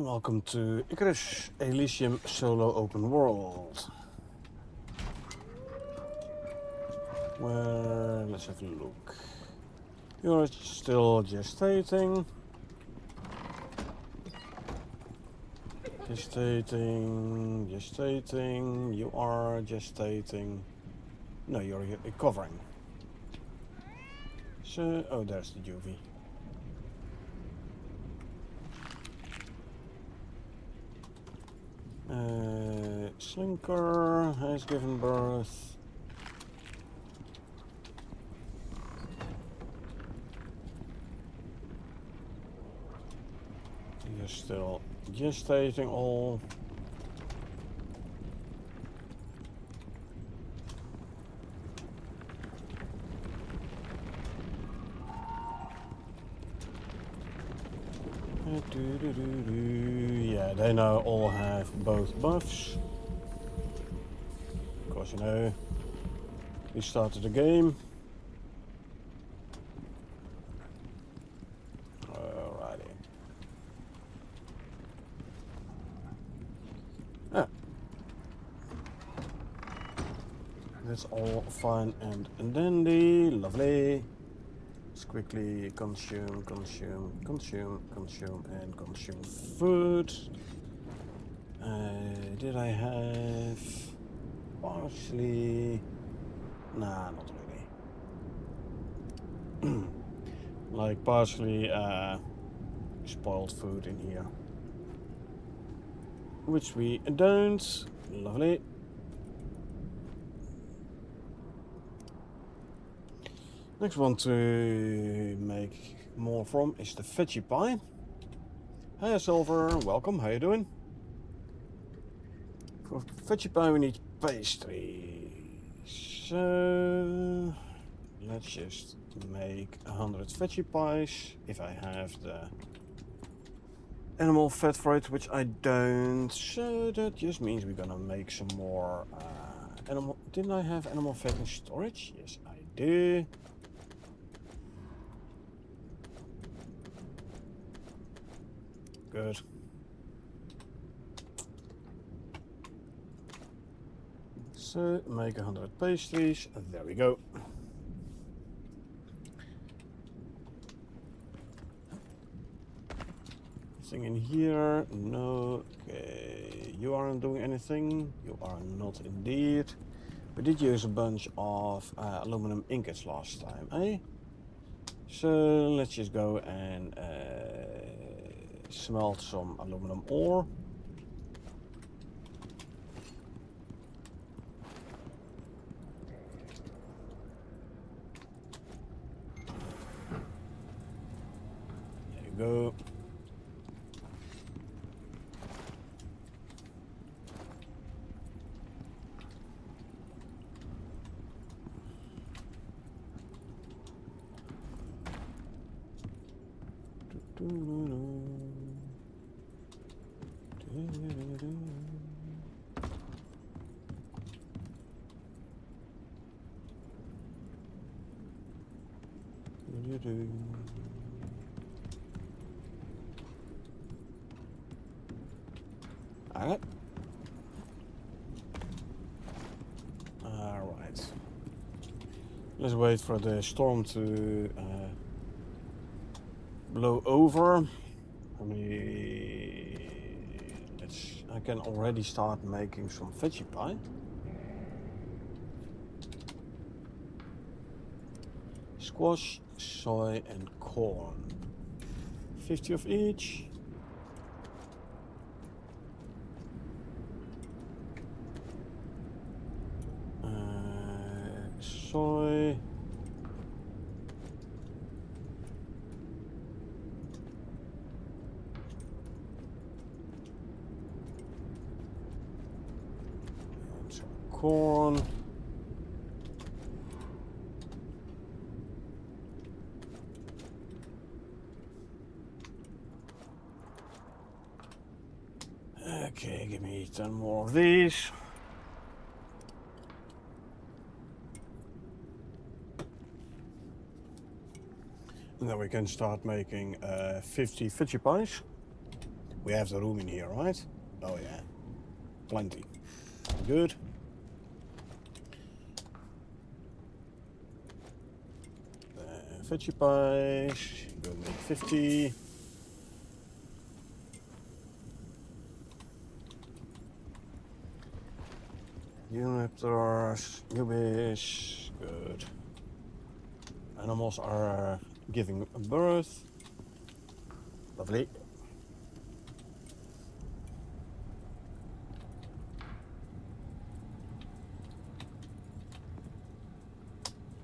And welcome to Icarus Elysium Solo Open World. Well, let's have a look. You're still gestating. Gestating. You are gestating. No, you're recovering. So, oh, there's the UV. Slinker has given birth. You're still gestating all. Yeah, they now all have both buffs. Of course, you know, we started the game. Alrighty. Ah. That's all fine and dandy, lovely. Let's quickly consume, and consume food. Did I have parsley? Nah, not really. Like parsley, spoiled food in here. Which we don't. Lovely. Next one to make more from is the veggie pie. Hi Silver, welcome, how you doing? For veggie pie we need pastry. So let's just make 100 veggie pies if I have the animal fat for it, which I don't. So that just means we're gonna make some more animal. Didn't I have animal fat in storage? Yes, I do. Good. So make 100 pastries. There we go. Nothing in here. No. Okay. You aren't doing anything. You are not indeed. We did use a bunch of aluminum ingots last time, eh? So let's just go and smelt some aluminum ore. There you go. Alright. Alright. Let's wait for the storm to blow over. How many? I can already start making some veggie pie. Squash, soy, and corn. 50 of each. Soy. And some corn. Okay, give me 10 more of these. And then we can start making 50 veggie pies. We have the room in here, right? Oh yeah. Plenty. Good. Veggie pies. Go make 50. Unipters. Newbies. Good. Animals are giving birth. Lovely.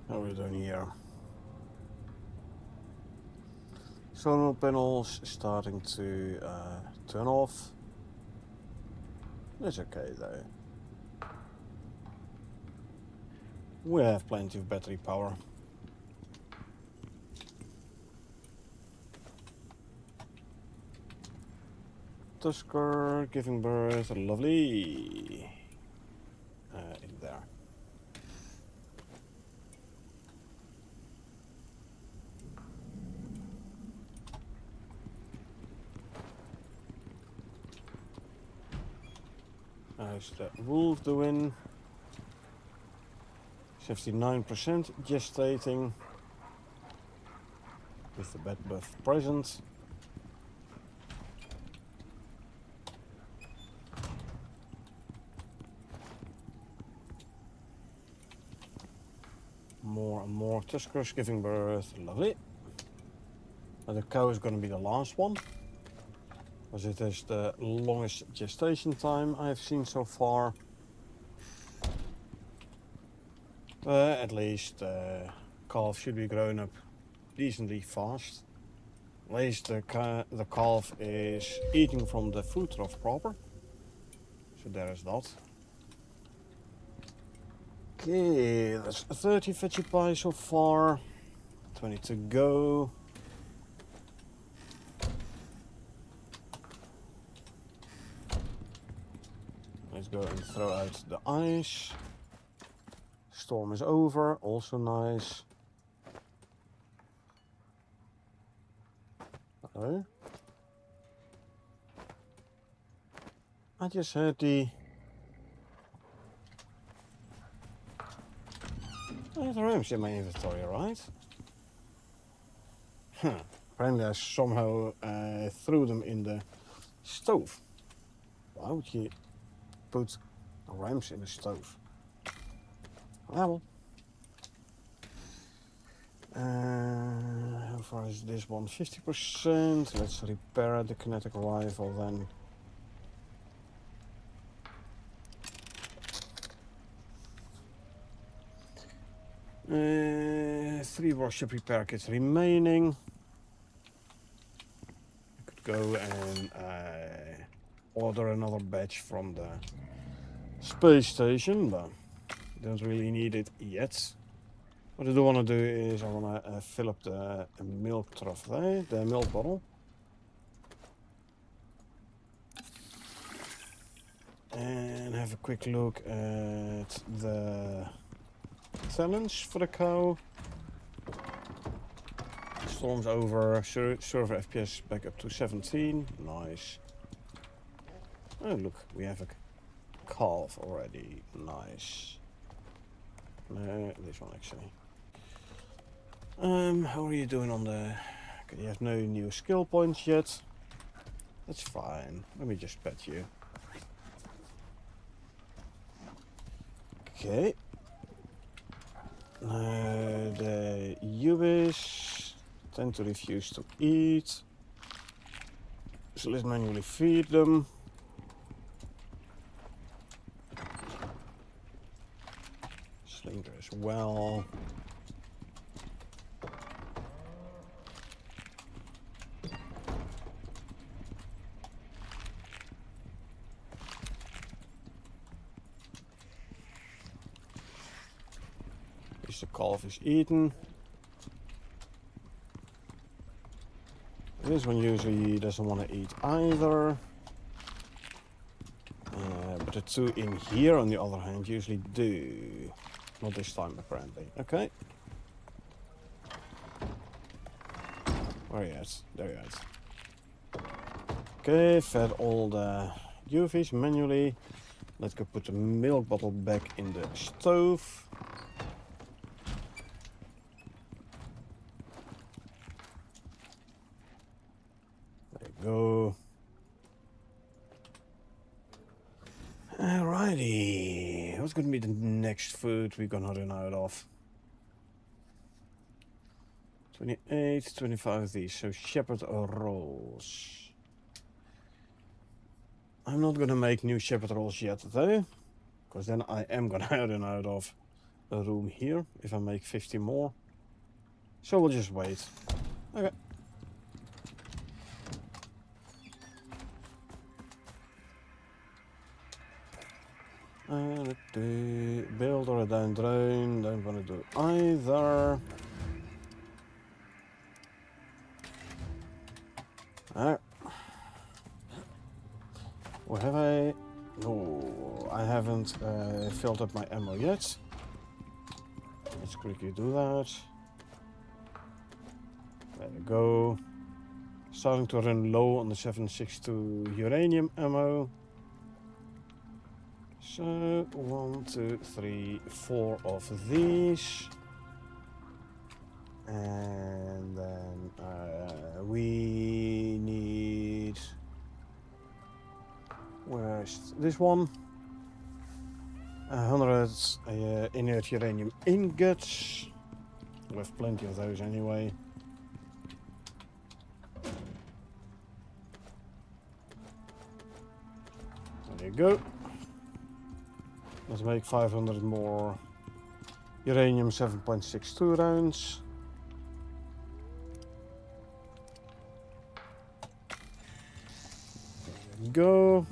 How are we doing here? Solar panels starting to turn off. That's okay though. We have plenty of battery power. Tusker giving birth, lovely. In there. How's the wolf doing? 59% gestating. With the bed buff present. More and more Tuskers giving birth, lovely. But the cow is going to be the last one. As it is the longest gestation time I've seen so far. At least calf should be grown up decently fast. At least the calf is eating from the food trough proper. So there is that. Okay, that's 30 veggie pies so far. 20 to go. Let's go and throw out the ice. Storm is over, also nice. Hello? I just heard the... I have the rooms in my inventory, right? Apparently I somehow threw them in the stove. Why would you put rams in the stove? Well, how far is this one? 50%. Let's repair the kinetic rifle then. Three warship repair kits remaining. I could go and order another batch from the space station, but don't really need it yet. What I do want to do is I want to fill up the milk trough there, the milk bottle. And have a quick look at the challenge for the cow. Storm's over, server FPS back up to 17, nice. Oh look, we have a calf already, nice. This one actually. How are you doing on the... Okay, you have no new skill points yet. That's fine, let me just pet you. Okay. The Ubis tend to refuse to eat. So let's manually feed them. Slinker as well. The calf is eaten. This one usually doesn't want to eat either. But the two in here, on the other hand, usually do. Not this time, apparently. Okay. Where are you at? There you are. Okay, fed all the UVs manually. Let's go put the milk bottle back in the stove. There you go. Alrighty, what's gonna be the next food we're gonna run out of? 28, 25 of these, so shepherd rolls. I'm not gonna make new shepherd rolls yet though, because then I am gonna run out of a room here if I make 50 more. So we'll just wait. Okay. Let's do build or a down drone. Don't want to do either. What have I? No, I haven't filled up my ammo yet. Let's quickly do that. There we go. Starting to run low on the 7.62 uranium ammo. So 1, 2, 3, 4 of these. And then we need... Where's this one? 100 inert uranium ingots. We have plenty of those anyway. There you go. Let's make 500 more uranium 7.62 rounds. There we go.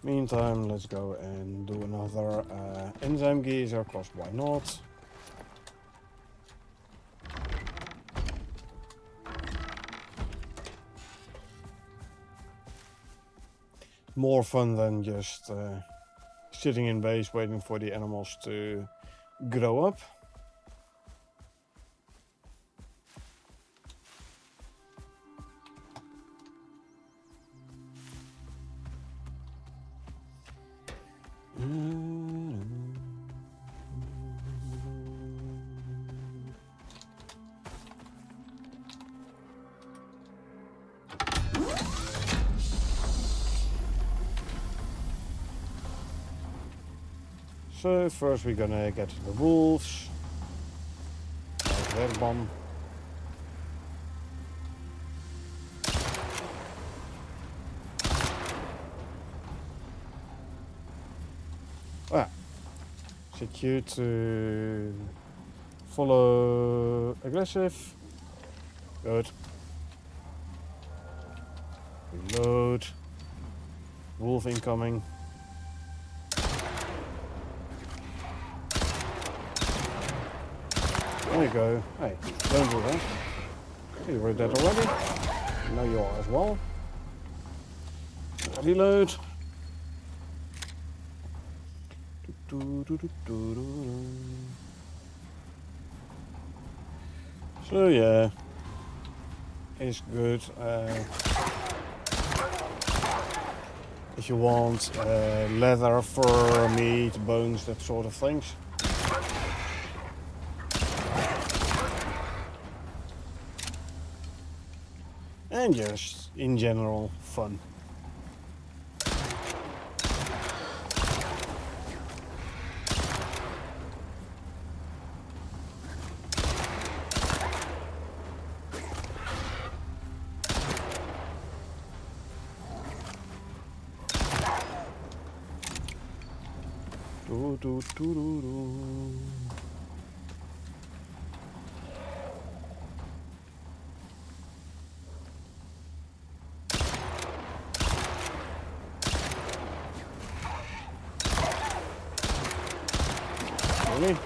Meantime, let's go and do another enzyme geyser, cause why not? More fun than just sitting in base waiting for the animals to grow up. So first we're gonna get the wolves. Bomb. Ah, secure to follow aggressive. Good. Reload. Wolf incoming. There you go. Hey, don't do that. You were dead already. Now you are as well. Reload. So yeah, it's good. If you want leather, fur, meat, bones, that sort of things. And just, in general, fun. Really?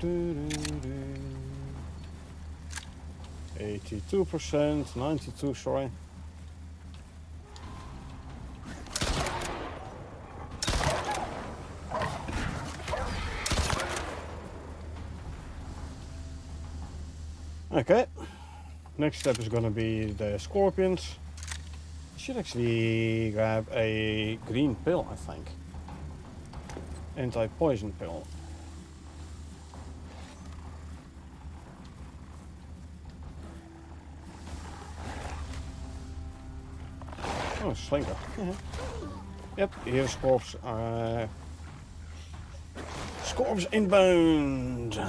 82%, 92, sorry. Okay, next step is gonna be the scorpions. I should actually grab a green pill, I think. Anti-poison pill. Oh, slinker. Yep, here's Scorps. Scorps inbound.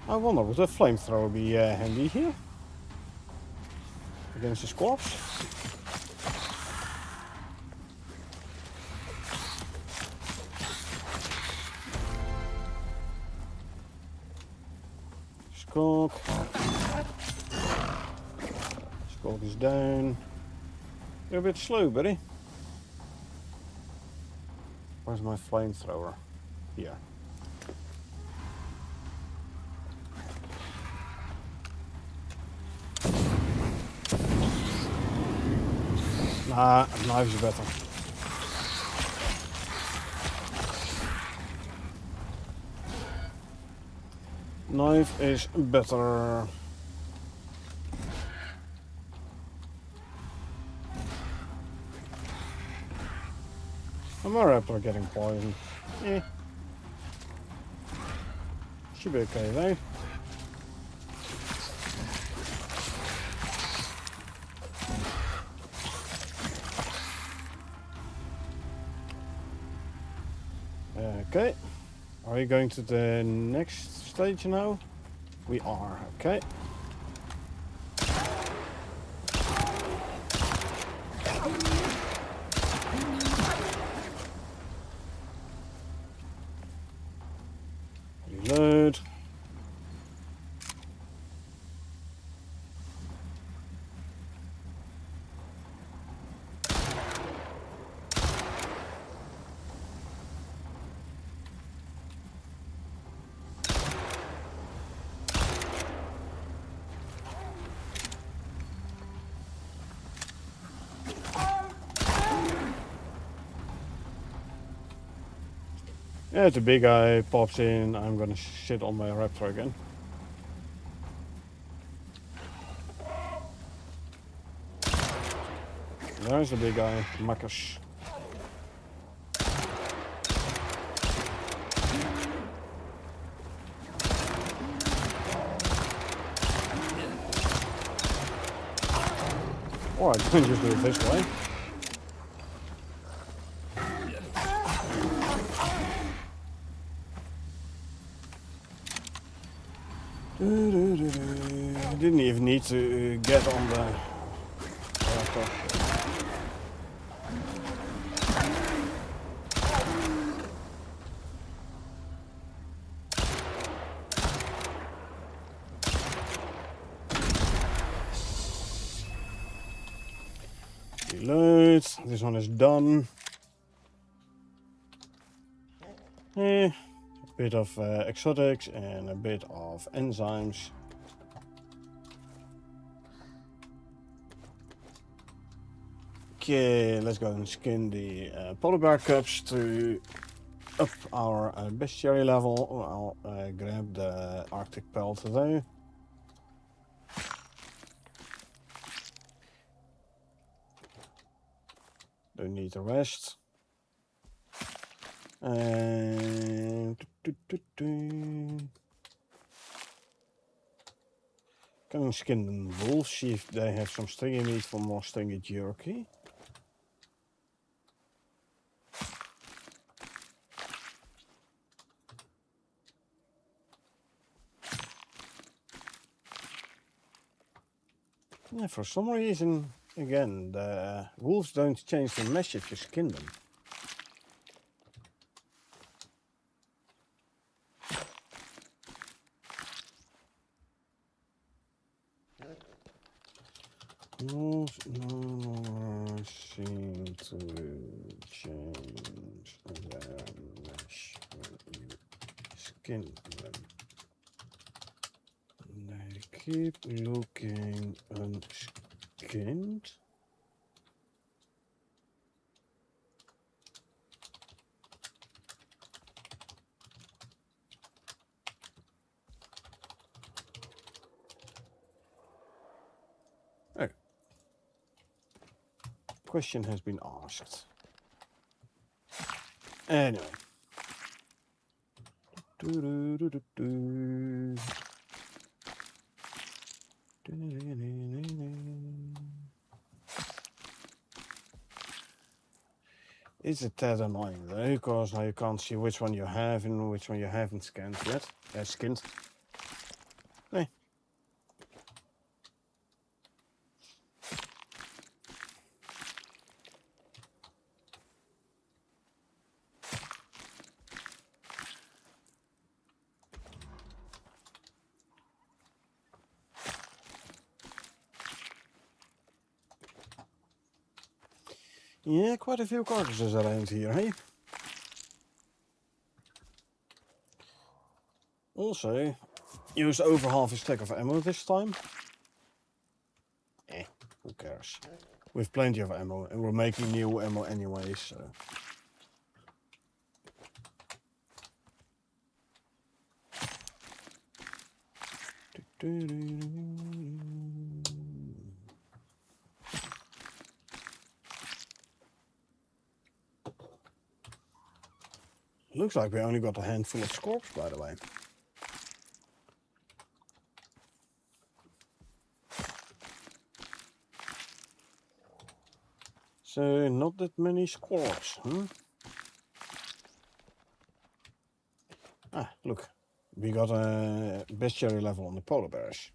I wonder, would a flamethrower be handy here? Against the Scorps? Skulk. Skulk is down. You're a bit slow, buddy. Where's my flamethrower? Here. Nah, knives are better. Knife is better. I'm alright for getting poisoned. Eh. Should be okay though. Okay. Are we going to the next stage now? We are, okay. Reload. Yeah, the big guy pops in, I'm gonna shit on my raptor again. There's the big guy, Marcus. Or I can just do it this way. Didn't even need to get on the raptor. Reload. This one is done. A bit of exotics and a bit of enzymes. Okay, let's go and skin the polar bear cups to up our bestiary level. I'll grab the Arctic pelt though. Don't need the rest. And can skin the wolves, see if they have some stringy meat for more stringy jerky. Yeah, for some reason, again, the wolves don't change the mesh if you skin them. No longer seem to change their mesh when you skin them. They keep looking unskinned. Oh. Question has been asked. Anyway. It's a tad annoying though, because now you can't see which one you have and which one you haven't scanned yet. Skinned. Hey. Yeah, quite a few carcasses around here, hey? Also, used over half a stack of ammo this time. Who cares? We've plenty of ammo and we're making new ammo anyway, so... Looks like we only got a handful of scorps, by the way. So, not that many scorps, huh? Ah, look. We got a bestiary level on the polar bears.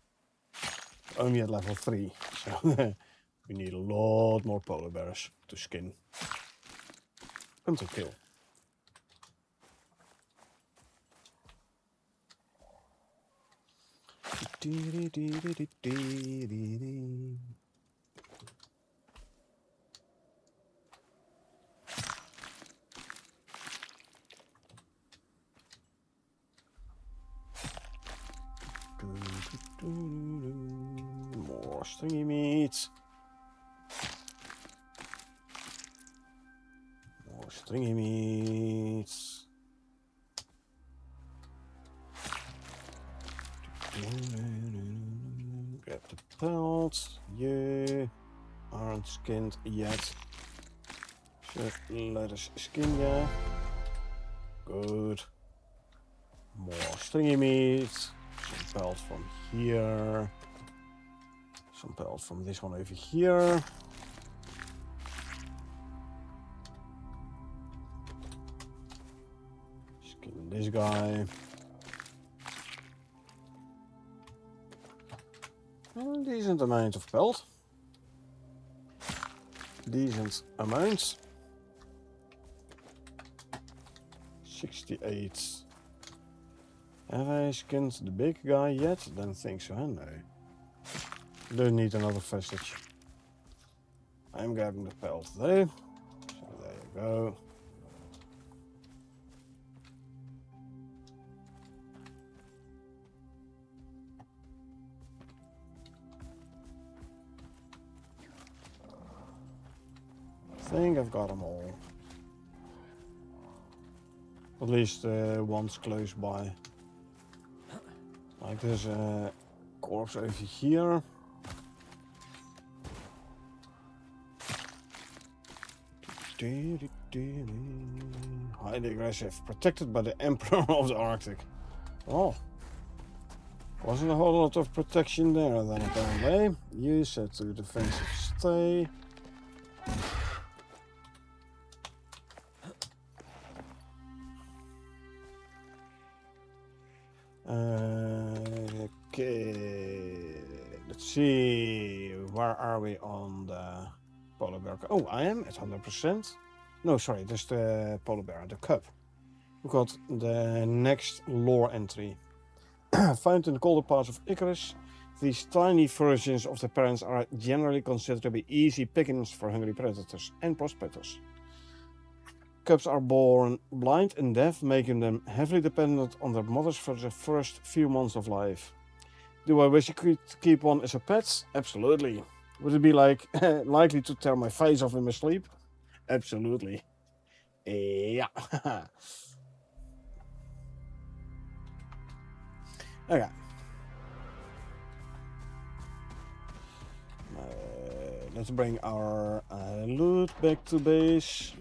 Only at level 3, so we need a lot more polar bears to skin. And to kill. More stringy meat. More stringy meats. Grab the pelts. You aren't skinned yet. So let us skin ya. Good. More stringy meat. Some pelts from here. Some pelts from this one over here. Skin this guy. A decent amount of pelt. Decent amount. 68. Have I skinned the big guy yet? Don't think so, no. Don't need another vestige. I'm grabbing the pelt though. So there you go. I think I've got them all. At least one's close by. Like there's a corpse over here. Highly aggressive, protected by the Emperor of the Arctic. Oh, wasn't a whole lot of protection there then apparently. You said to defensive stay. Okay, let's see, where are we on the polar bear? Oh, I am at 100%. No, sorry, that's the polar bear, the cub. We've got the next lore entry. Found in the colder parts of Icarus, These tiny versions of the parents are generally considered to be easy pickings for hungry predators and prospectors. Cubs are born blind and deaf, making them heavily dependent on their mothers for the first few months of life. Do I wish I could keep one as a pet? Absolutely. Would it be like likely to tear my face off in my sleep? Absolutely. Yeah. Okay. Let's bring our loot back to base.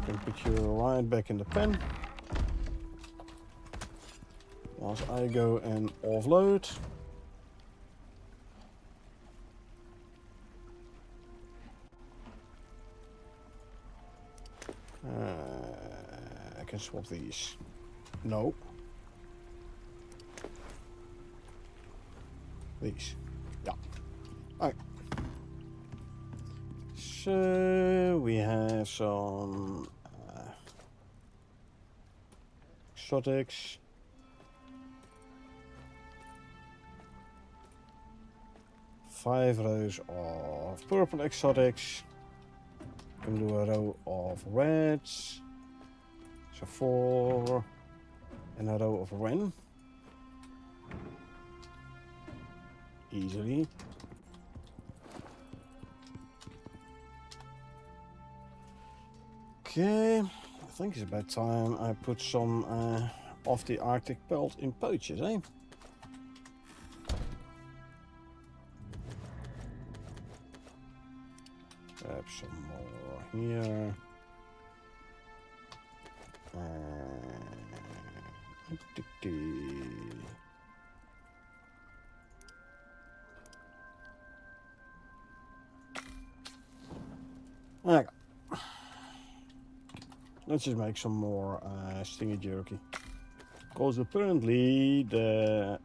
Can put you right back in the pen. Whilst I go and offload. I can swap these. No. These. Yeah. Alright. So we have some exotics. Five rows of purple exotics. Can do a row of reds. So 4 and a row of ren. Easily. Okay, I think it's about time I put some of the Arctic pelt in pouches, eh? Grab some more here. Okay. Let's just make some more stinger jerky. Because apparently the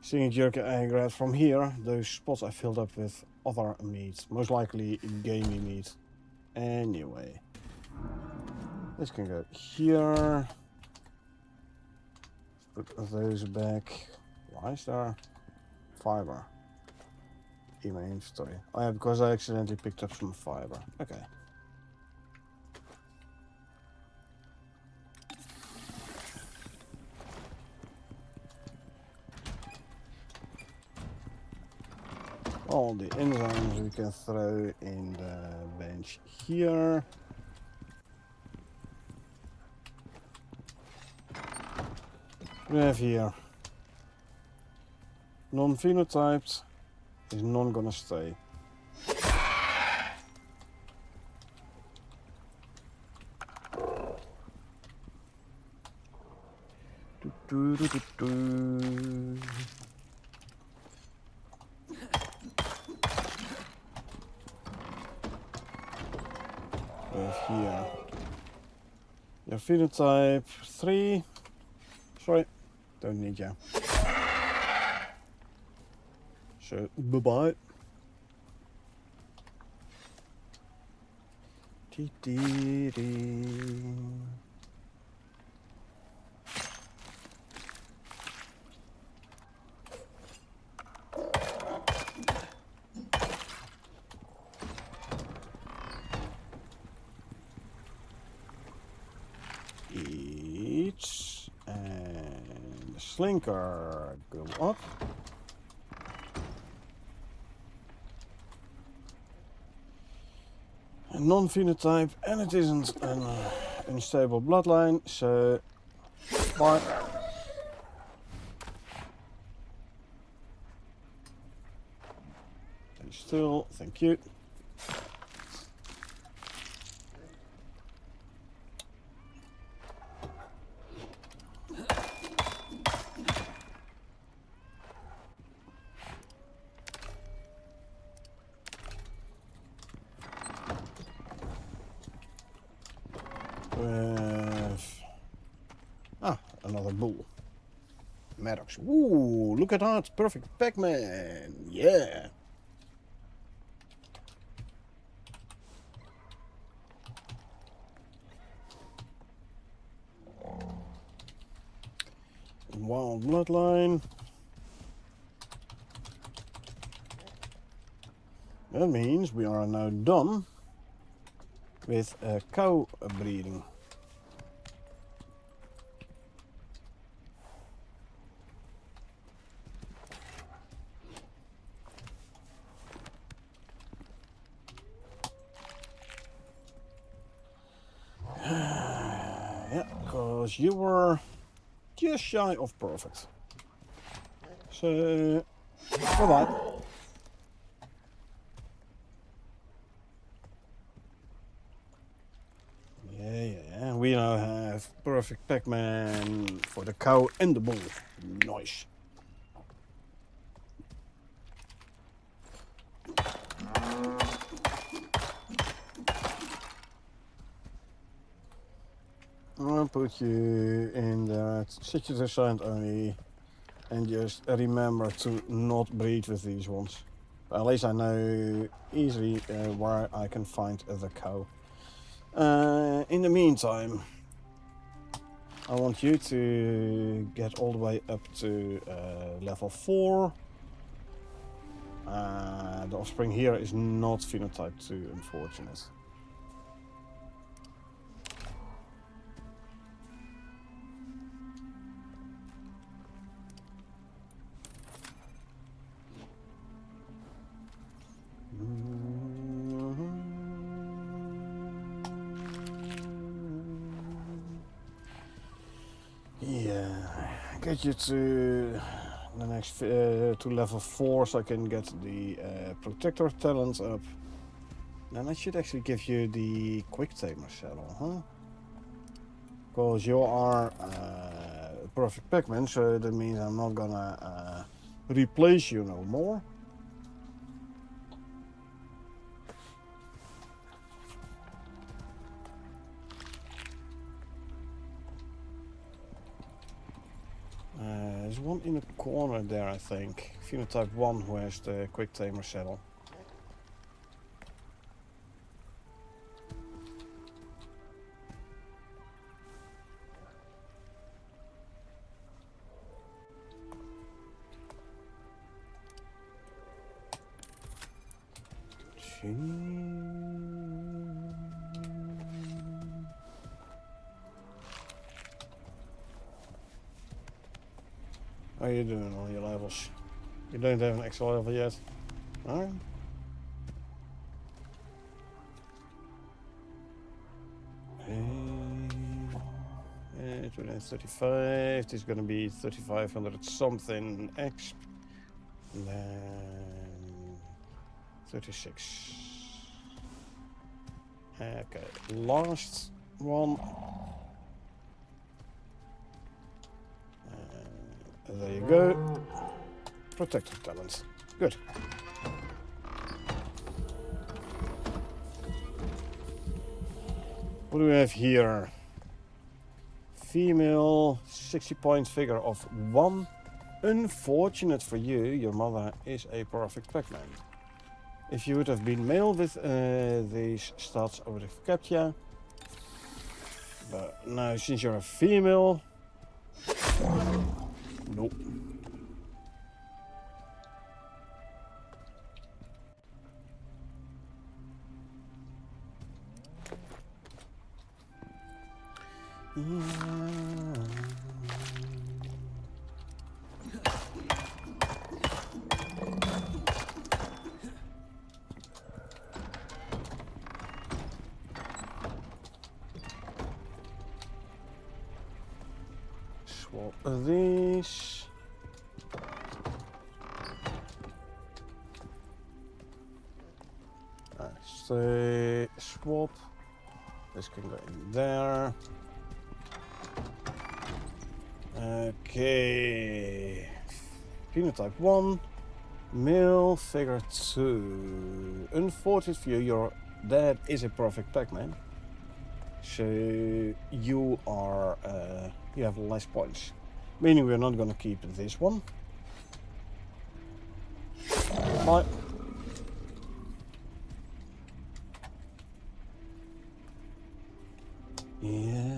stinger jerky I grabbed from here, those spots I filled up with other meat, most likely gamey meat. Anyway, this can go here. Put those back. Why is there fiber in my inventory? Oh yeah, because I accidentally picked up some fiber. Okay. All the enzymes we can throw in the bench here. We have here non-phenotyped is not gonna stay. We have here your phenotype 3. Sorry, don't need you. So, bye-bye. Eats and the slinker go up. A non-phenotype, and it isn't an unstable bloodline, so bye. Stay still, thank you. Another bull. Maddox. Ooh, look at that. Perfect Pac-Man. Yeah. Wild bloodline. That means we are now done with cow breeding. Yeah, because you were just shy of perfect. So, bye-bye. Yeah, we now have perfect Pac-Man for the cow and the bull. Nice. I'll put you in that 60% only, and just remember to not breed with these ones. But at least I know easily where I can find the cow. In the meantime, I want you to get all the way up to level 4. The offspring here is not phenotype 2, unfortunate. Yeah, get you to the next to level 4 so I can get the protector talent up. Then I should actually give you the quick tamer saddle, huh? Because you are perfect Pac-Man, so that means I'm not gonna replace you no more. There's one in the corner there, I think. Phenotype 1 who has the quick tamer saddle. How are you doing on your levels? You don't have an extra level yet? Alright. It will 35. This is gonna be 3500 something X. And then 36. Okay, last one. There you go. Protective talent. Good. What do we have here? Female 60-point figure of 1. Unfortunate for you, your mother is a perfect Pac-Man. If you would have been male with these stats, I would have kept you. But now, since you're a female, nope. Swap these. Say swap. This can go in there. Okay. Phenotype 1. Male figure 2. Unfortunate for you, your dad is a perfect Pac-Man. So you are you have less points. Meaning we're not gonna keep this one. Bye. Yeah.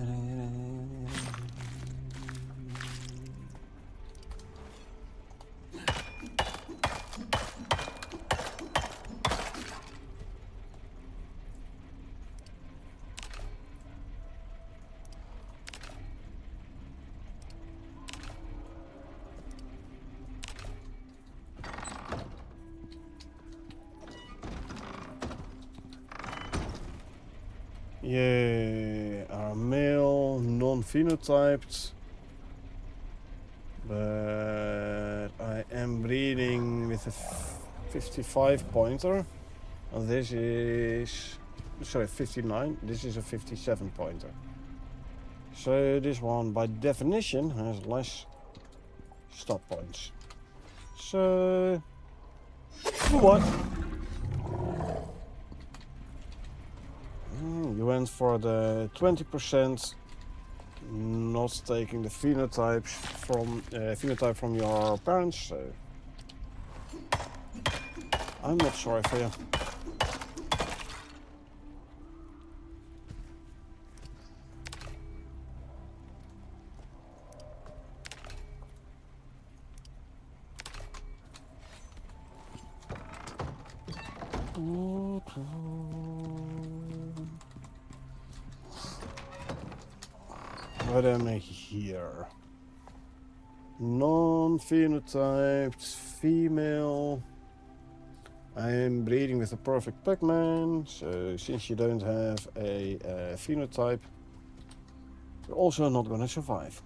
Yeah, our male, non-phenotyped, but I am breeding with a 55 pointer, and this is, sorry, 59, this is a 57 pointer. So this one by definition has less stop points. So, what? You went for the 20%, not taking the phenotype from your parents. So I'm not sorry for you. What am I here? Non-phenotyped female. I am breeding with a perfect Pac-Man, so since you don't have a phenotype, you're also not gonna survive.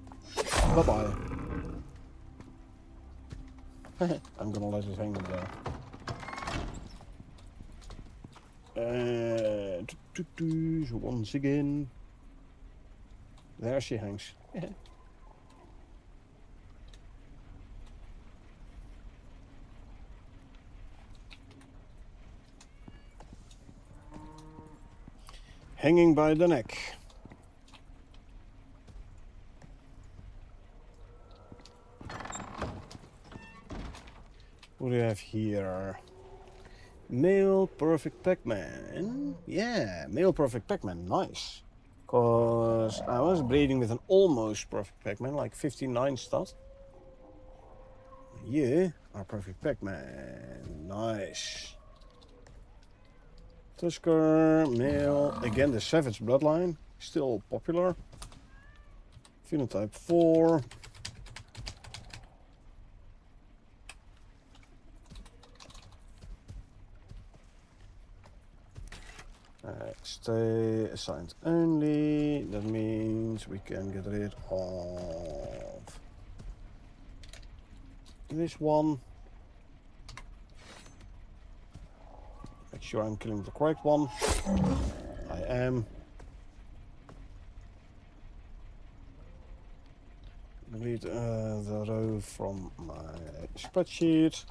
Bye-bye. I'm gonna let it hang there. So once again, there she hangs. Hanging by the neck. What do you have here? Male perfect Pac-Man. Yeah, male perfect Pac-Man. Nice. Because I was breeding with an almost perfect Pac-Man, like 59 stat. Yeah, our perfect Pac-Man. Nice. Tusker, male. Again, the Savage bloodline. Still popular. Phenotype 4. Stay assigned only. That means we can get rid of this one. Make sure I'm killing the correct one. I am. Delete the row from my spreadsheet.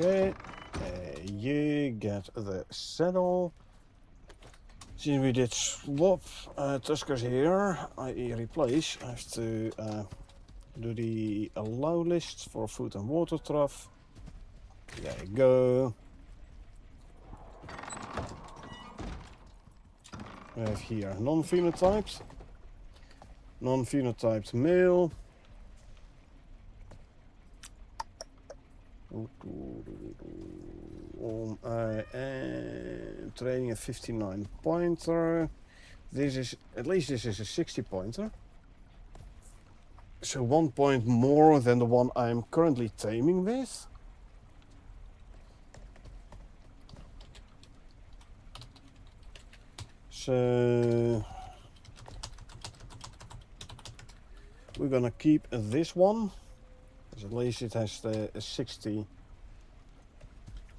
Okay, you get the saddle. Since we did swap Tuskers here, i.e. replace, I have to do the allow list for food and water trough. There you go. We have here non-phenotyped. Non-phenotyped male. I am training a 59 pointer. This is, at least this is a 60 pointer. So 1 point more than the one I'm currently taming with. So we're gonna keep this one. At least it has the 60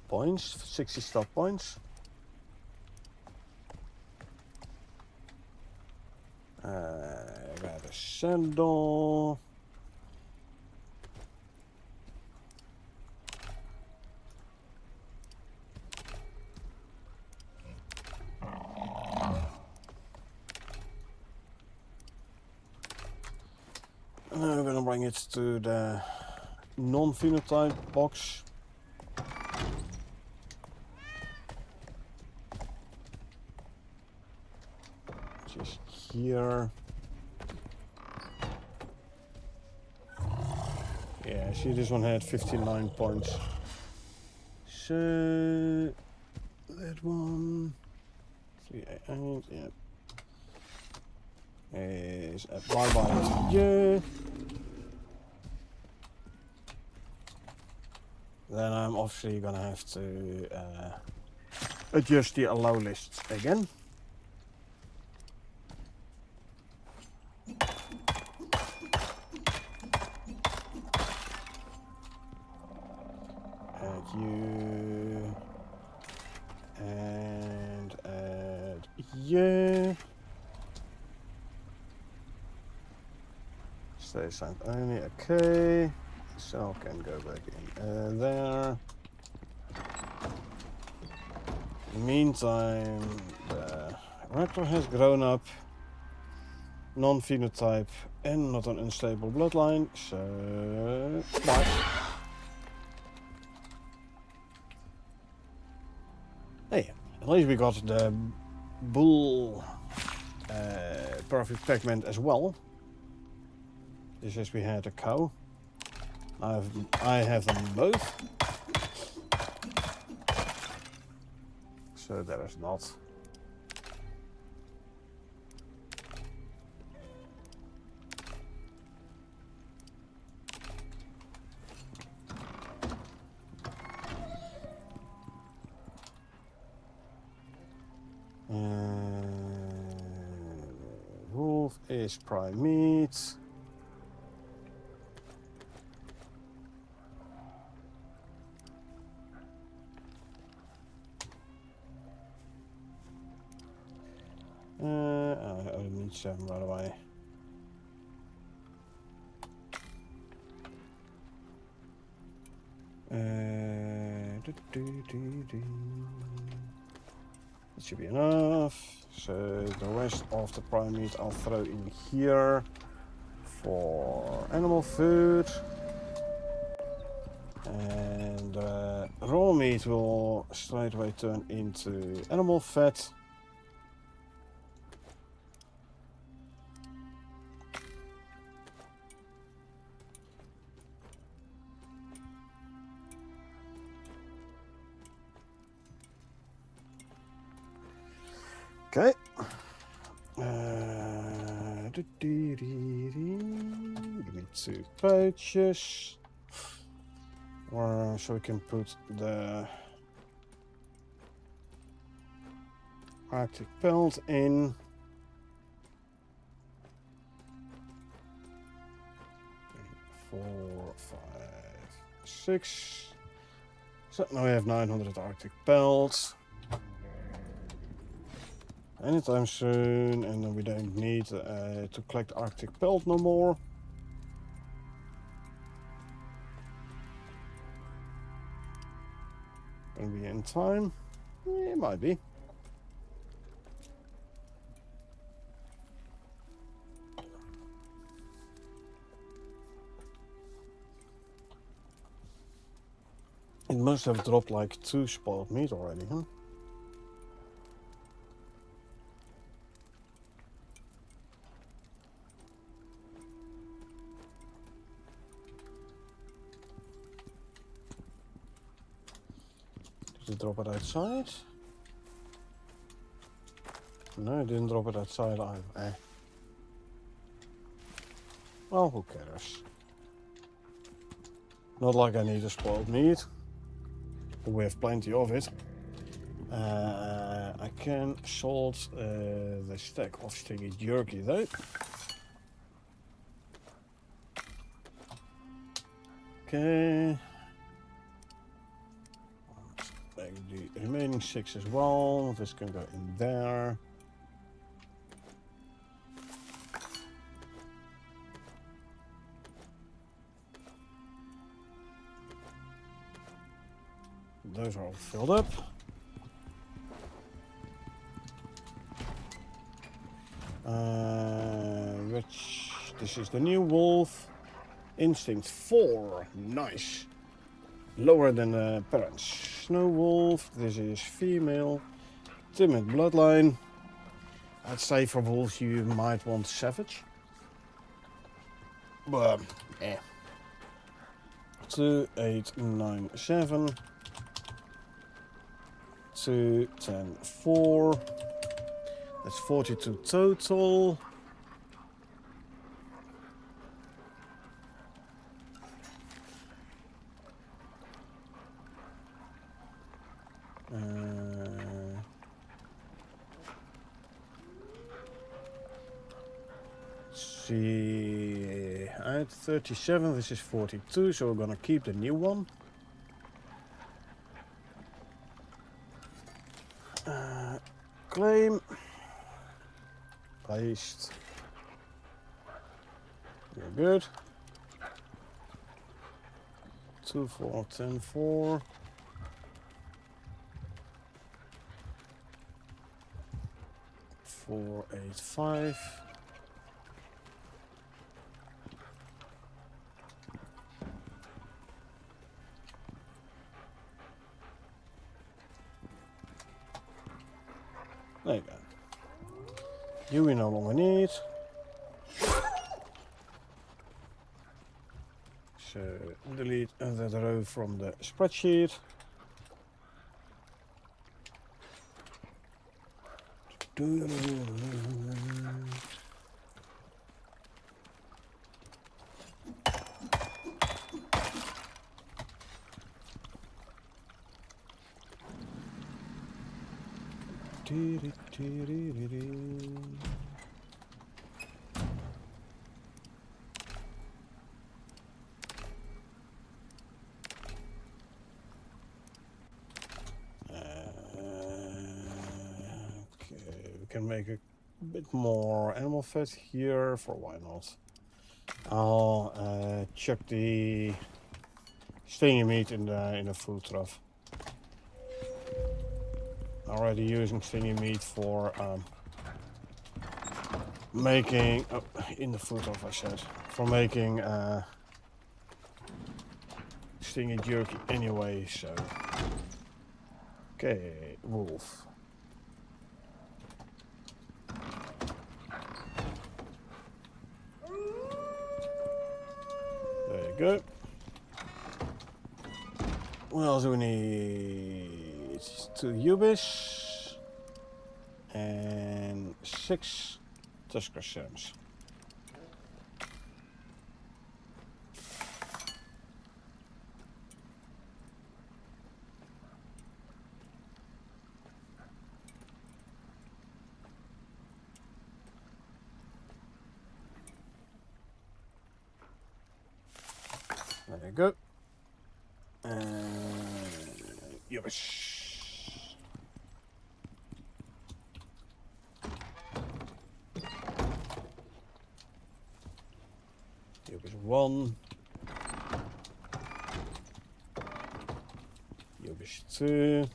points, 60 stat points. Grab a sandal. bring it to the non-phenotype box. Which is here. Yeah, see, this one had 59 points. So that one 388, yeah. Is a bye-bye to you. Then I'm obviously gonna have to adjust the allow lists again. Add you and add you. Stay signed only, okay. Cell can go back in there. In the meantime, the raptor has grown up, non-phenotype and not an unstable bloodline, so bye. Hey, at least we got the bull perfect pigment as well. Just as we had a cow. I have them both. So there is not. Wolf is prime meat. I only need 7 by the way. That should be enough. So the rest of the prime meat I'll throw in here for animal food. And raw meat will straight away turn into animal fat. Okay. Give me 2 pouches. So we can put the Arctic pelt in. 4, 5, 6. So now we have 900 Arctic pelts. Anytime soon, and then we don't need to collect Arctic pelt no more. Gonna be in time? Yeah, it might be. It must have dropped like 2 spoiled meat already, huh? Did it drop it outside? No, it didn't drop it outside either. Well, who cares? Not like I need a spoiled meat. We have plenty of it. I can salt the stack of sticky jerky though. Okay. Take the remaining 6 as well. This can go in there. Those are all filled up. Which this is the new wolf. Instinct 4. Nice. Lower than the parents. Snow wolf. This is female. Timid bloodline. I'd say for wolves you might want savage. But, 2, 8, 9, 7. 2, 10, 4. That's 42 total. See, I had 37, this is 42, so we're gonna keep the new one. Claim. Placed. You're good. 2, 4, 10, 4. 4, 8, 5. There you go. You we no longer need. So delete that row from the spreadsheet. Can make a bit more animal fat here for why not. I'll chuck the stingy meat in the food trough. Already using stingy meat for making in the food trough I said for making stingy jerky anyway. So okay, wolf. There you go. What else do we need? 2 ubis and 6 Tusker Sims. There you go. Yes. Here was 1. Here was 2.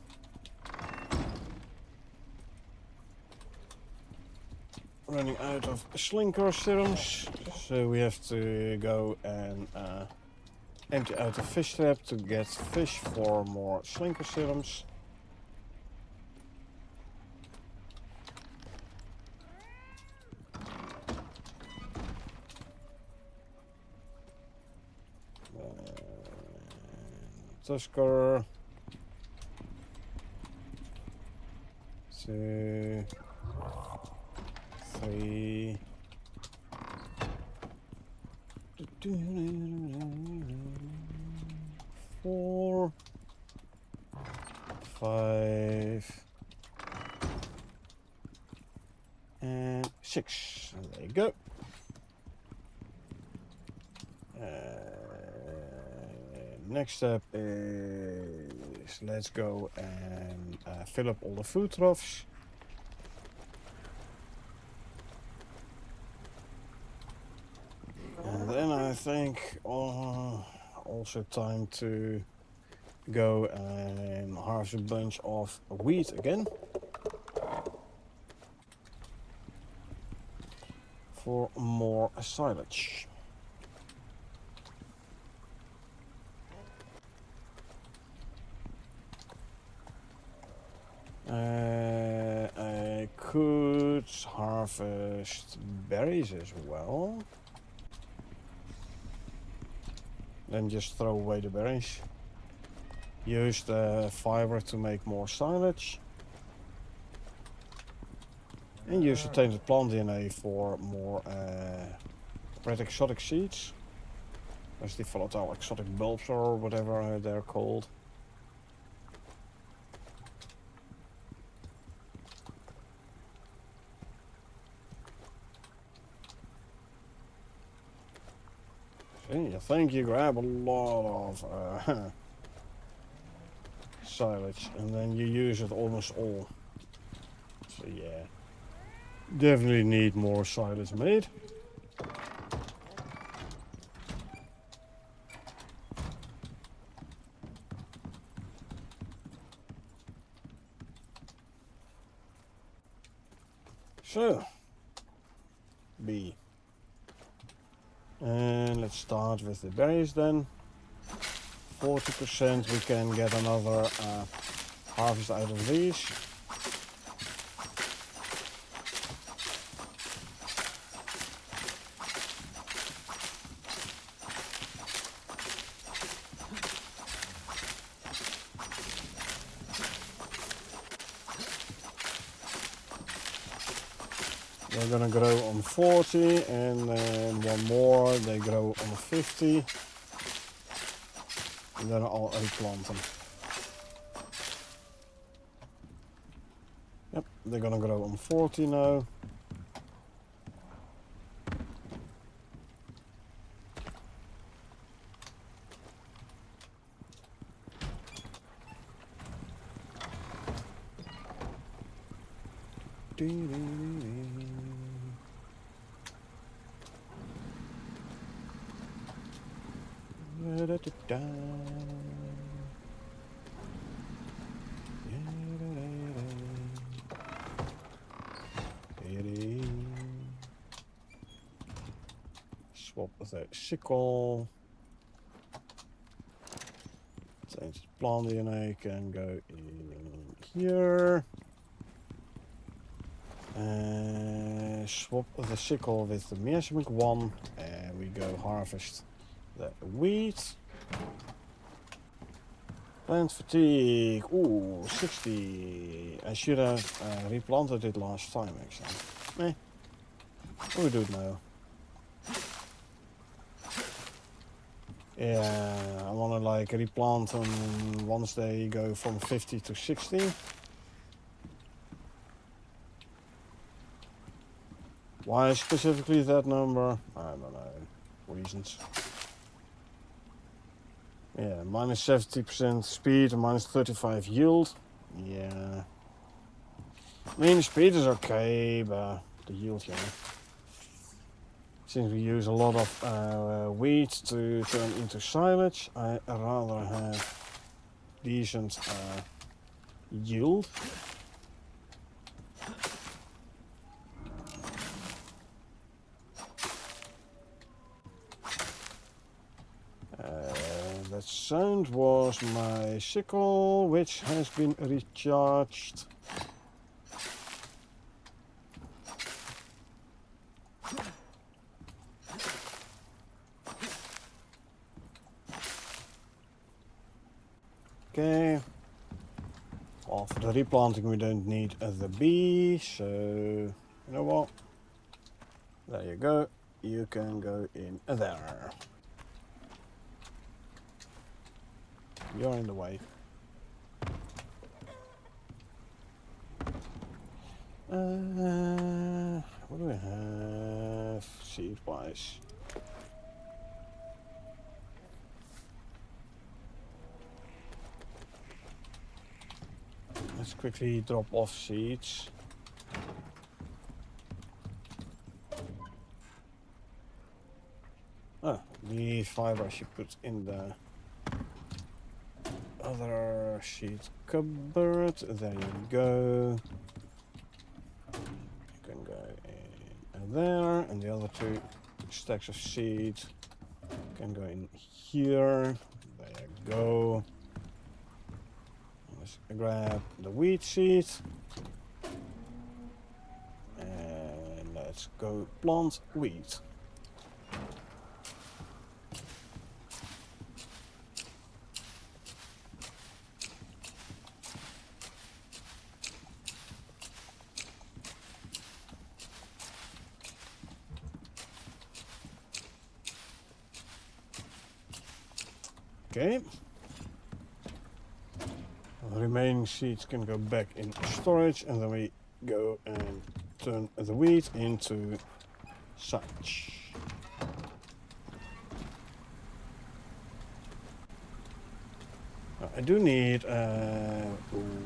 Running out of slinker serums, so we have to go and empty out the fish trap to get fish for more slinker serums. Tusker. 2, 3. 4, 5, and 6. And there you go. Next step is let's go and fill up all the food troughs. And then I think also time to go and harvest a bunch of wheat again for more silage. could harvest berries as well. Then just throw away the berries. Use the fiber to make more silage. And use the tainted plant DNA for more red exotic seeds. As die volatile exotic bulbs or whatever they're called. See, I think you grab a lot of silage and then you use it almost all. So yeah, definitely need more silage made. So, B. And let's start with the berries then. 40% we can get another harvest out of these. They're gonna grow on 40 and then one more, they grow on 50. And then I'll replant them. Yep, they're gonna grow on 40 now. Swap with a sickle. Change the plant DNA can go in here. Swap the sickle with the measurement 1 and we go harvest the wheat. Plant fatigue, ooh, 60. I should have replanted it last time actually. We do it now. Yeah, I wanna like replant them once they go from 50 to 60. Why specifically that number? I don't know. Reasons. Yeah, minus 70% speed and minus 35 yield. Yeah. I mean, speed is okay, but the yield, yeah. Since we use a lot of wheat to turn into silage, I rather have decent yield. That sound was my sickle, which has been recharged. Okay. Well, for the replanting we don't need the bee, so you know what? There you go. You can go in there. You're in the way. What do we have seed-wise? Let's quickly drop off seeds. The fiber I should put in the other seed cupboard. There you go. You can go in there, and the other two stacks of seeds can go in here. There you go. Let's grab the wheat seed. let's go plant wheat. Okay. The remaining seeds can go back in storage, and then we go and turn the wheat into such. I do need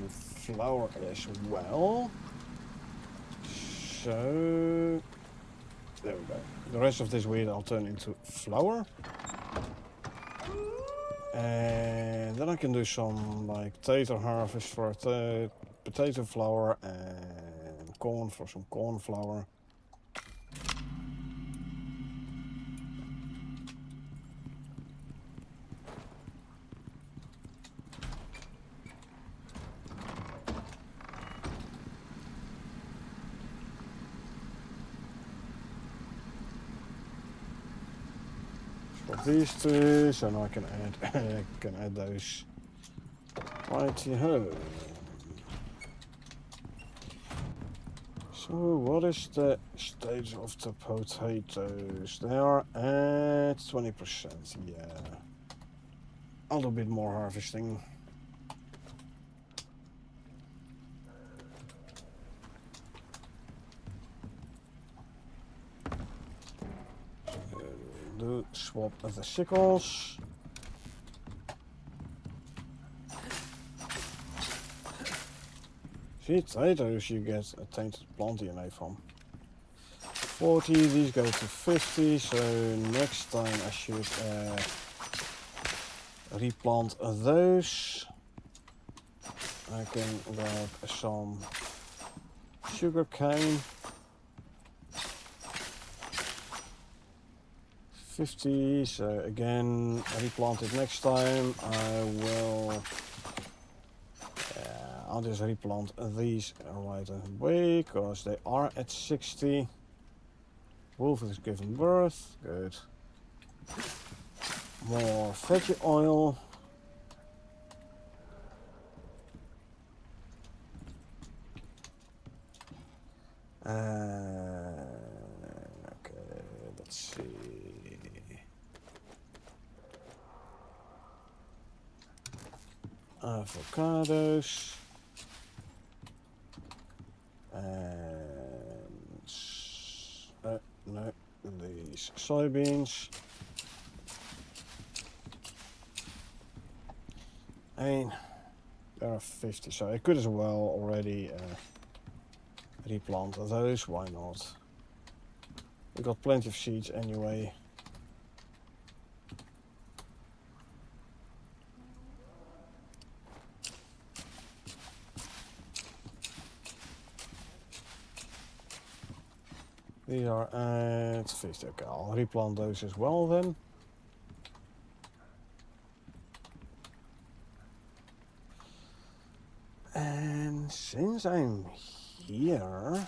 flour as well. So there we go. The rest of this wheat I'll turn into flour. And then I can do some like tater harvest for potato flour and corn for some corn flour. These two, so now I can add those. Righty-ho. So what is the stage of the potatoes? They are at 20%. Yeah, I'll do a bit more harvesting. Do swap the sickles. See, potatoes you get a tainted plant DNA from. 40, these go to 50, so next time I should replant those. I can grab some sugar cane. 50, so again, replant it next time. I will, I'll just replant these right away, because they are at 60. Wolf is giving birth, good. More veggie oil. Okay, let's see. Avocados. And no, these soybeans. And there are 50, so I could as well already replant those, why not? We got plenty of seeds anyway. These are at 50. Okay, I'll replant those as well then. And since I'm here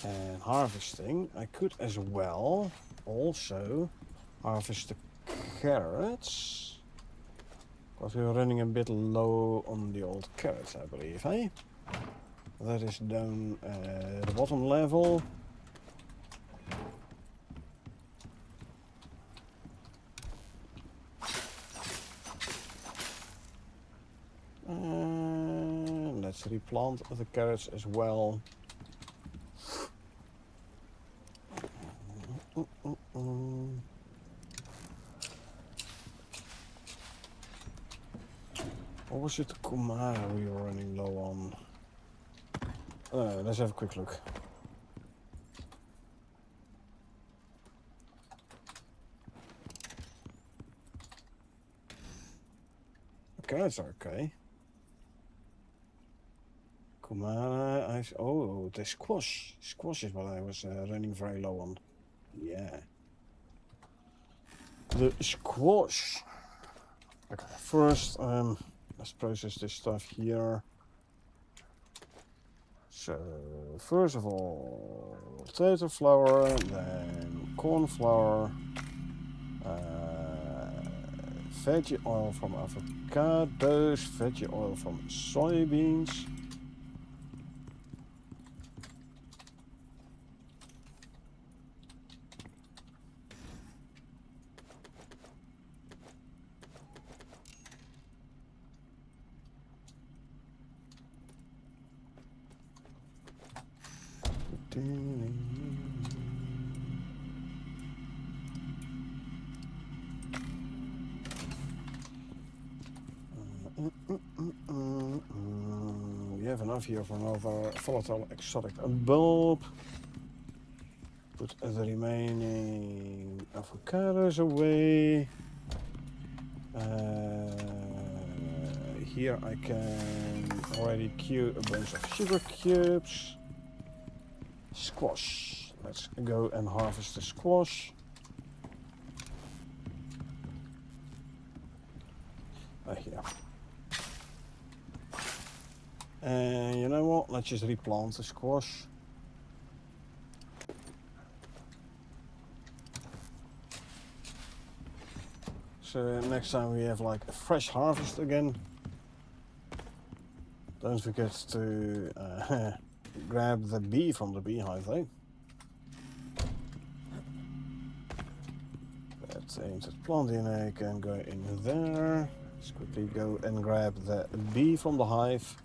and harvesting, I could as well also harvest the carrots. Because we're running a bit low on the old carrots, I believe, eh? That is down the bottom level. And let's replant the carrots as well. Or was it Kumara we were running low on? Let's have a quick look. Carrots are okay. Kumara, oh, the squash. Squash is what I was running very low on. Yeah. The squash. Okay, first, let's process this stuff here. So, first of all, potato flour, then corn flour, veggie oil from avocados, veggie oil from soybeans. We have enough here for another volatile exotic bulb. Put the remaining avocados away. Here I can already cue a bunch of sugar cubes. Squash. Let's go and harvest the squash. Here. And you know what? Let's just replant the squash. So next time we have like a fresh harvest again. Don't forget to grab the bee from the beehive, eh? That ain't a plant DNA can go in there. Let's quickly go and grab the bee from the hive.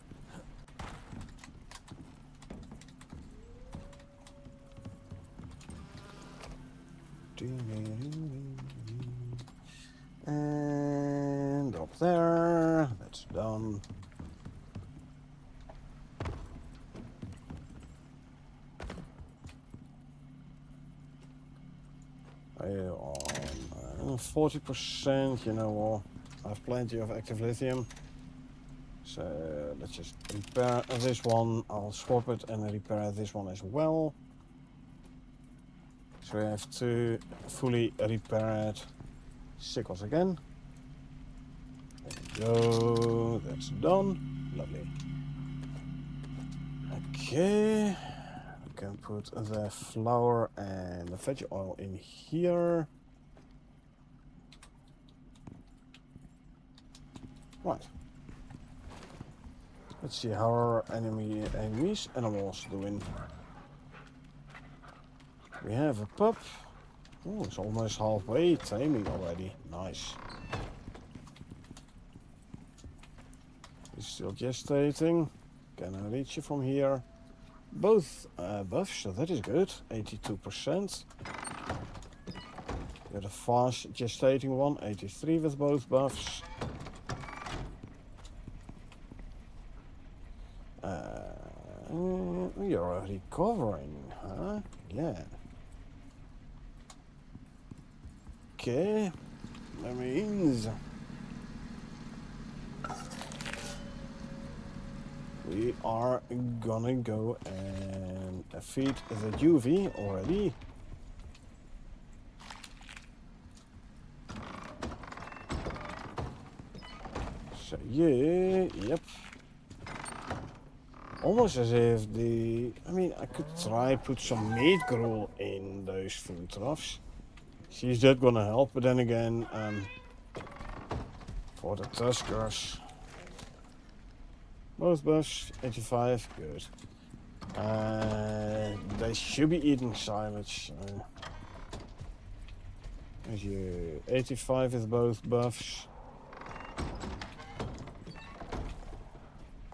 And up there, that's done. On 40%, you know what? I have plenty of active lithium. So let's just repair this one. I'll swap it and repair this one as well. So we have two fully repaired sickles again. There we go. That's done. Lovely. Okay. We can put the flour and the veggie oil in here. Right. Let's see how our animals doing. We have a pup. Oh, it's almost halfway taming already. Nice. He's still gestating. Can I reach you from here? Both buffs, so that is good. 82%. You're the fast gestating one. 83 with both buffs. You're recovering, huh? Yeah. Okay. That means we are gonna go and feed the UV already. So yeah, yep. Almost as if I could try put some meat gruel in those food troughs. See, is that gonna help? But then again, for the Tuskers, both buffs, 85, good. They should be eating silage. As you 85 with both buffs.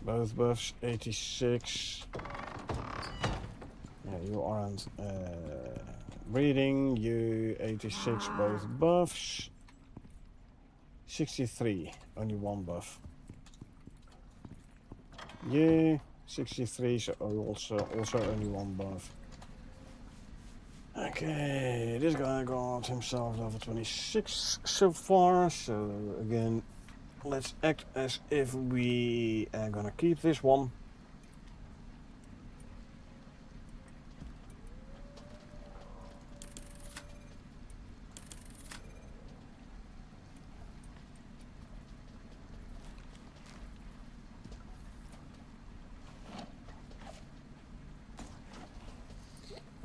Both buffs, 86. Yeah, you aren't breeding. You 86, both buffs. 63, only one buff. Yeah, 63, so also only one buff. Okay, this guy got himself level 26 so far. So again, let's act as if we are gonna keep this one.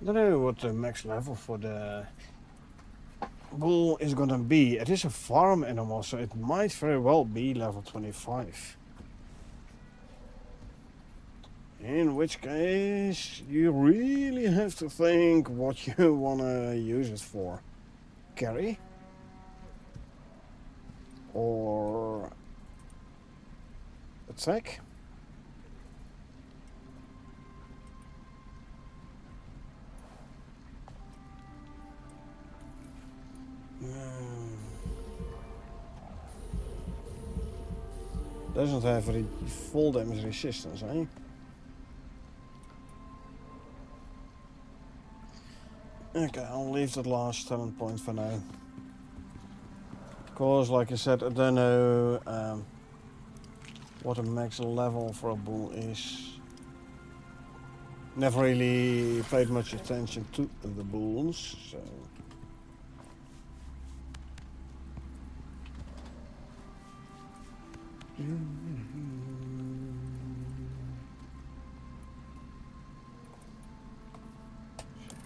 I don't know what the max level for the bull is gonna be. It is a farm animal, so it might very well be level 25. In which case, you really have to think what you wanna use it for. Carry? Or attack? Doesn't have a full damage resistance, eh? Okay, I'll leave that last talent point for now. Because, like I said, I don't know what a max level for a bull is. Never really paid much attention to the bulls, so...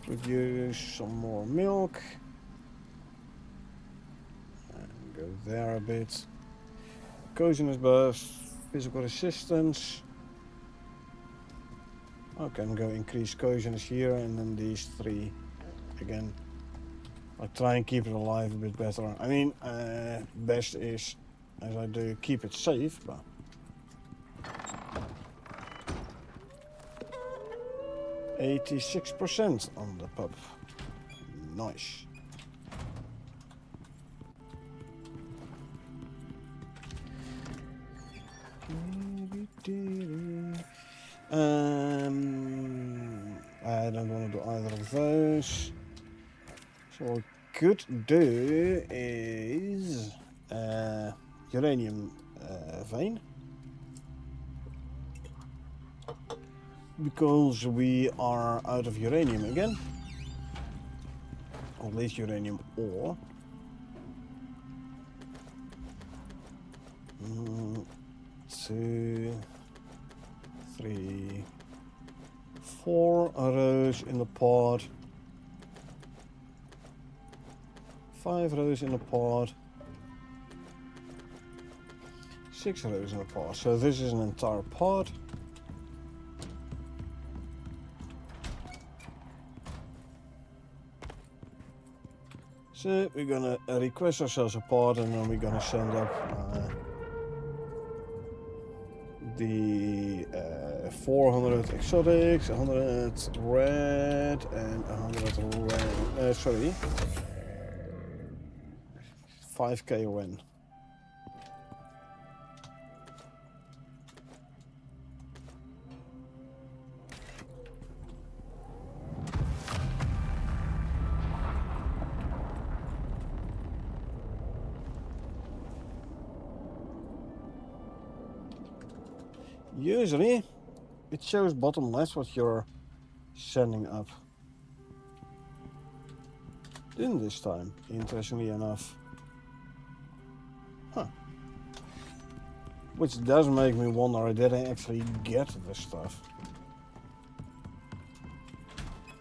Produce some more milk. And go there a bit. Coziness buff, physical resistance. Okay, I'm going to increase coziness here and then these three again. I'll try and keep it alive a bit better. I mean, best is, as I do, keep it safe, but... $86% on the pup. Nice. I don't want to do either of those. So what I could do is uranium vein. Because we are out of uranium again. Or at least uranium ore. 2, 3, 4 rows in the pod. 5 rows in the pod. 6 rows in the pod. So this is an entire pod. So we're gonna request ourselves a pod and then we're gonna send up the 400 exotics, 100 red and 100 red, sorry, 5k ren. Usually, it shows bottom left what you're sending up. Didn't this time, interestingly enough. Huh. Which does make me wonder, did I actually get the stuff?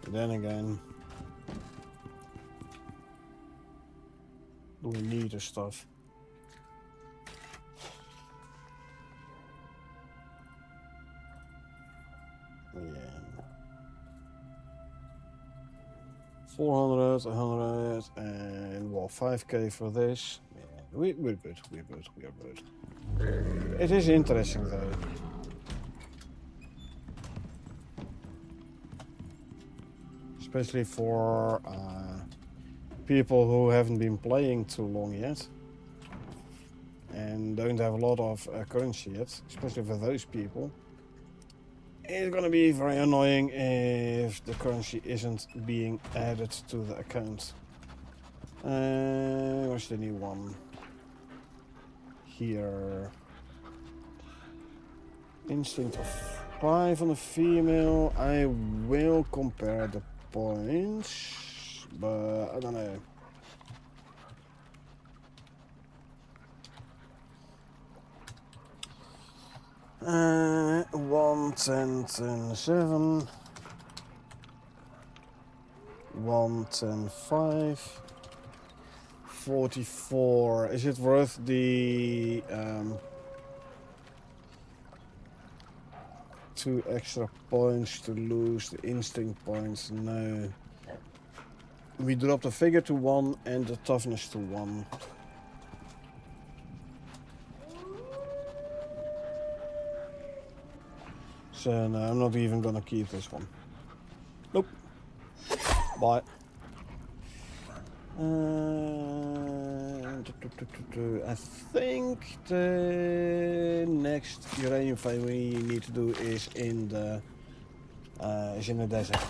But then again, do we need the stuff? Yeah. 400, 100, and well, 5k for this. Yeah, we're good, we're good, we're good. It is interesting though. Especially for people who haven't been playing too long yet. And don't have a lot of currency yet, especially for those people. It's gonna be very annoying if the currency isn't being added to the account. Where's the new one? Here. Instinct of 5 on the female. I will compare the points, but I don't know. Uh, 1, 10, 10, 7. 110.5. 44. Is it worth the 2 extra points to lose the instinct points? No. We dropped the figure to 1 and the toughness to 1. So no, I'm not even gonna keep this one. Nope. Bye. I think the next uranium find we need to do is in the desert.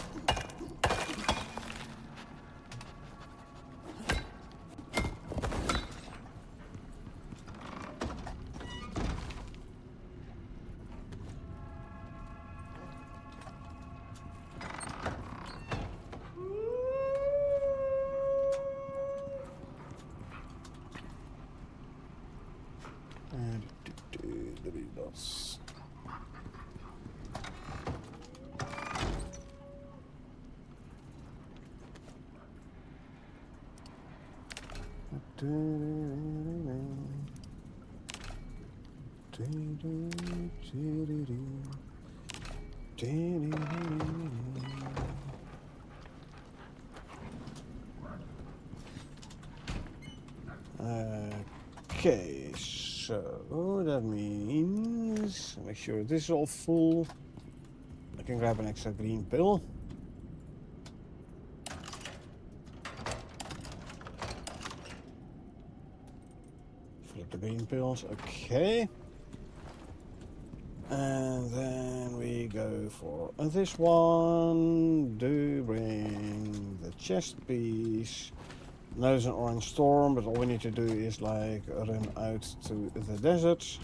Okay, so that means make sure this is all full. I can grab an extra green pill. Flip the green pills, okay. And then we go for this one. Do bring the chest piece. Now there's an orange storm, but all we need to do is like run out to the desert.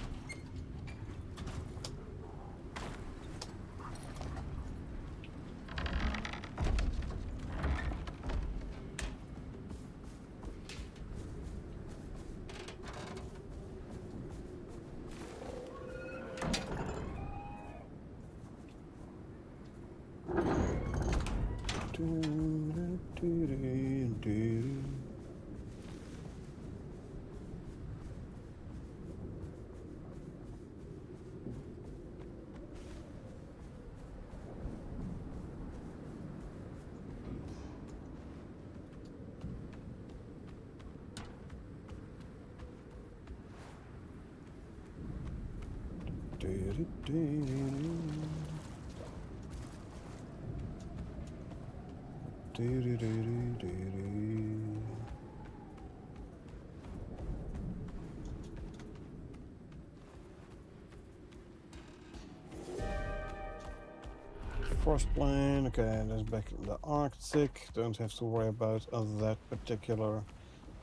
Forest plane, okay, that's back in the Arctic. Don't have to worry about that particular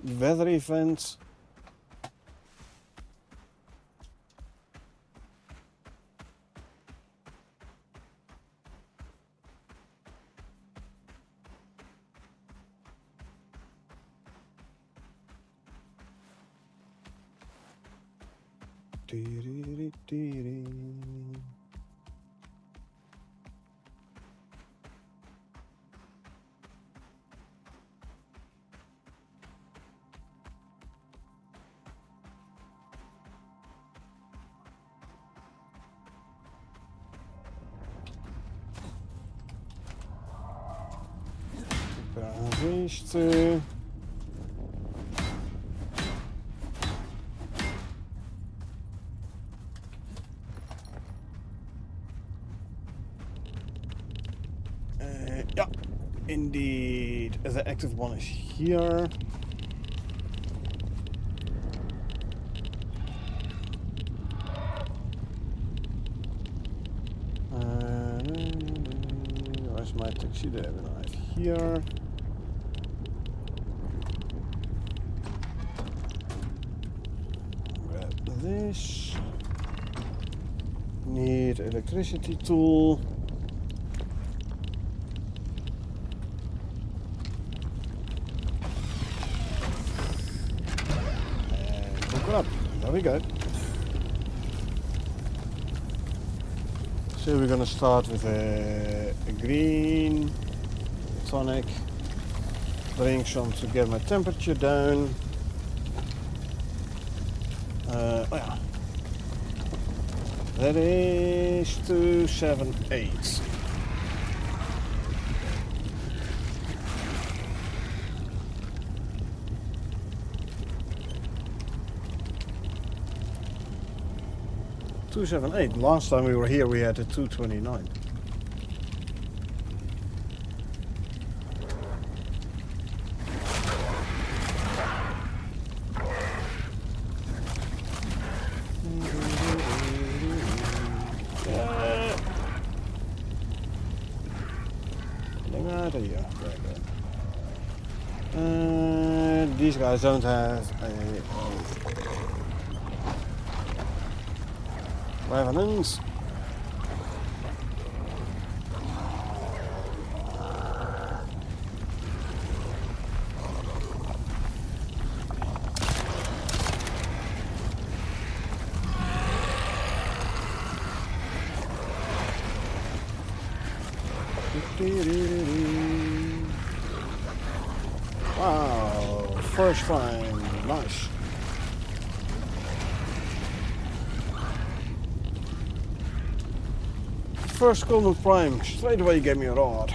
weather event. These two. Yeah, indeed. The active one is here. Where's my tuxedo knife? Here. This. Need electricity tool. And hook it up. There we go. So we're gonna start with a green tonic. Drink some to get my temperature down. Oh yeah. That is 278. Last time we were here we had a 229. These guys don't have a revenant. Wow, first time, nice. First Command Prime, straight away gave me a rod.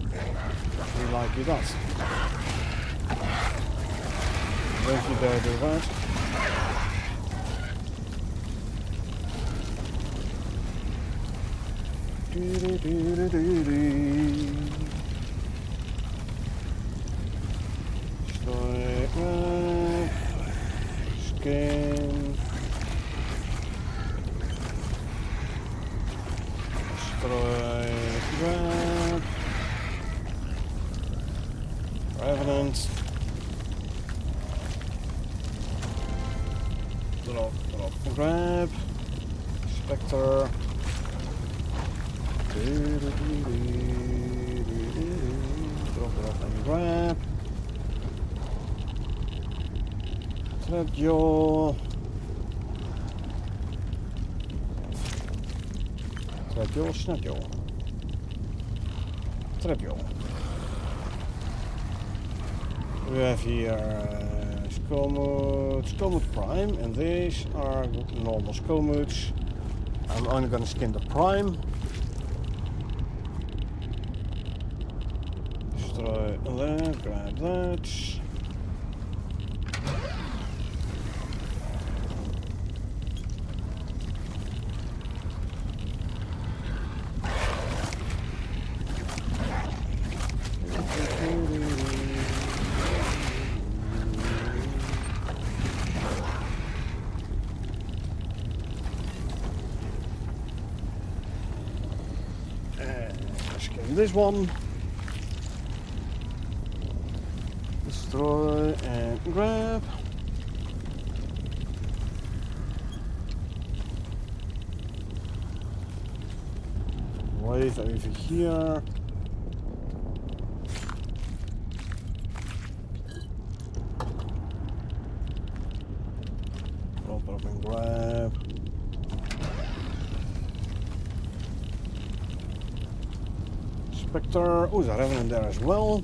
We like you that. Don't you dare do that. Skin. Grab. Revenant. Drop, grab. Spectre. Drop and grab. Trapjaw. Trapjaw, snapjaw. Trapjaw. We have here Skomut Prime, and these are normal Skomuts. I'm only gonna skin the Prime. Destroy that, grab that. This one, destroy and grab. Wait over here. Drop up and grab. Spectre. Oh, there's a Revenant there as well.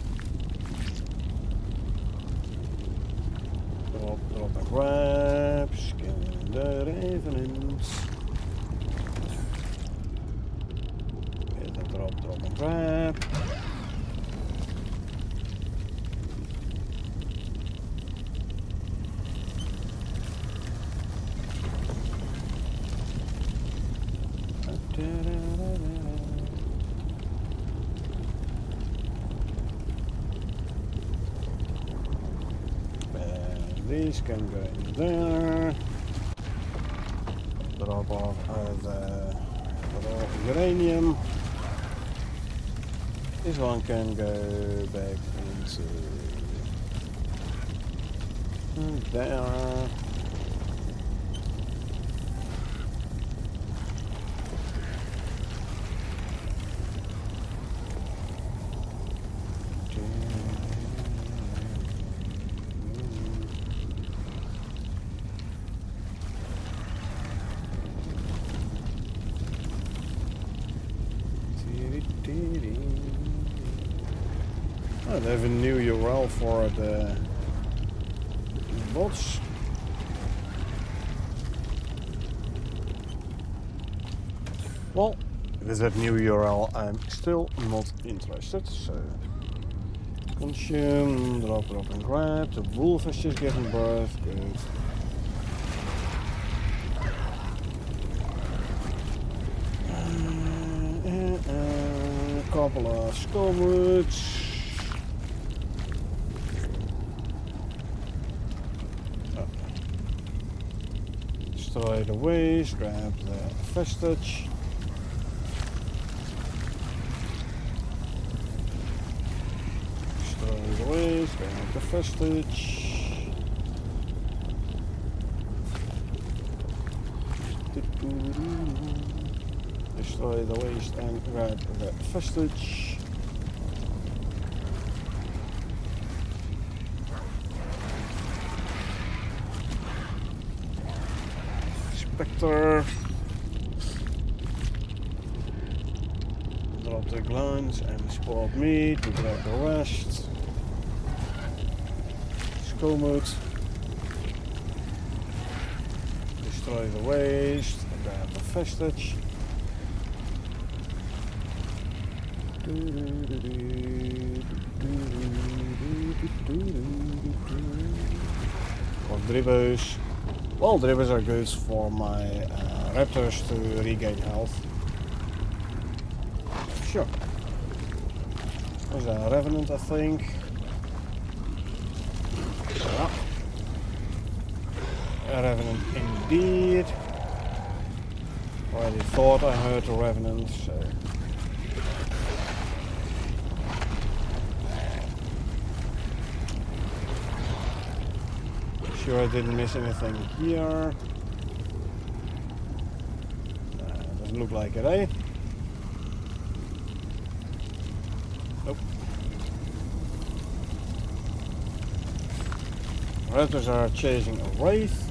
Drop and grab. Skin the Revenants. Hit the drop and grab. These can go in there. Drop off the uranium. This one can go back into there. they have a new URL for the bots. Well, with that new URL I'm still not interested, so consume, drop, and grab. The wolf has just given birth, good. Couple of skull roots. Destroy the waste, grab the vestige. Destroy the waste, grab the vestige. Destroy the waste and grab the vestige. Spectre. Drop the glands and spoiled meat. We grab the rest. Skullmoot. Destroy the waste. Grab the vestige. Of dribbers. Well, dribbers are good for my raptors to regain health. Sure. There's a revenant, I think. Yeah. A revenant indeed. Already thought I heard a revenant, so. Sure I didn't miss anything here. Doesn't look like it, eh? Nope. Raptors are chasing a wraith.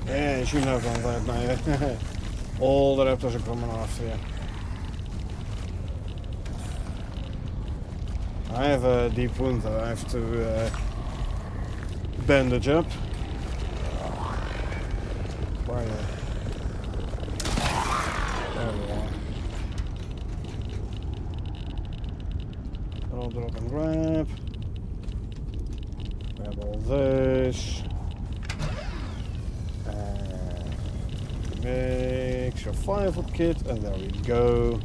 Yeah, you shouldn't have done that now. All the raptors are coming after you. I have a deep wound that I have to bandage up. Where are you? There we are. Roll, drop and grab. Grab all this. Make survival kit, and there we go.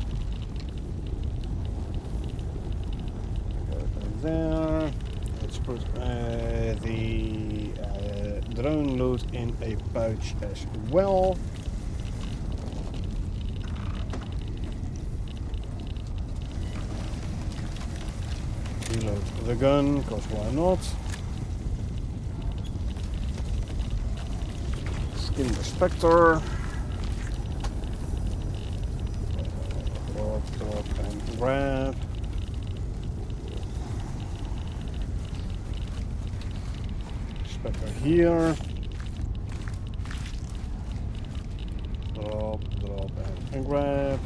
Go there. Let's put the drone loot in a pouch as well. Reload the gun, cause why not? Skin the Spectre. Drop and grab. Spectre here. Drop and grab.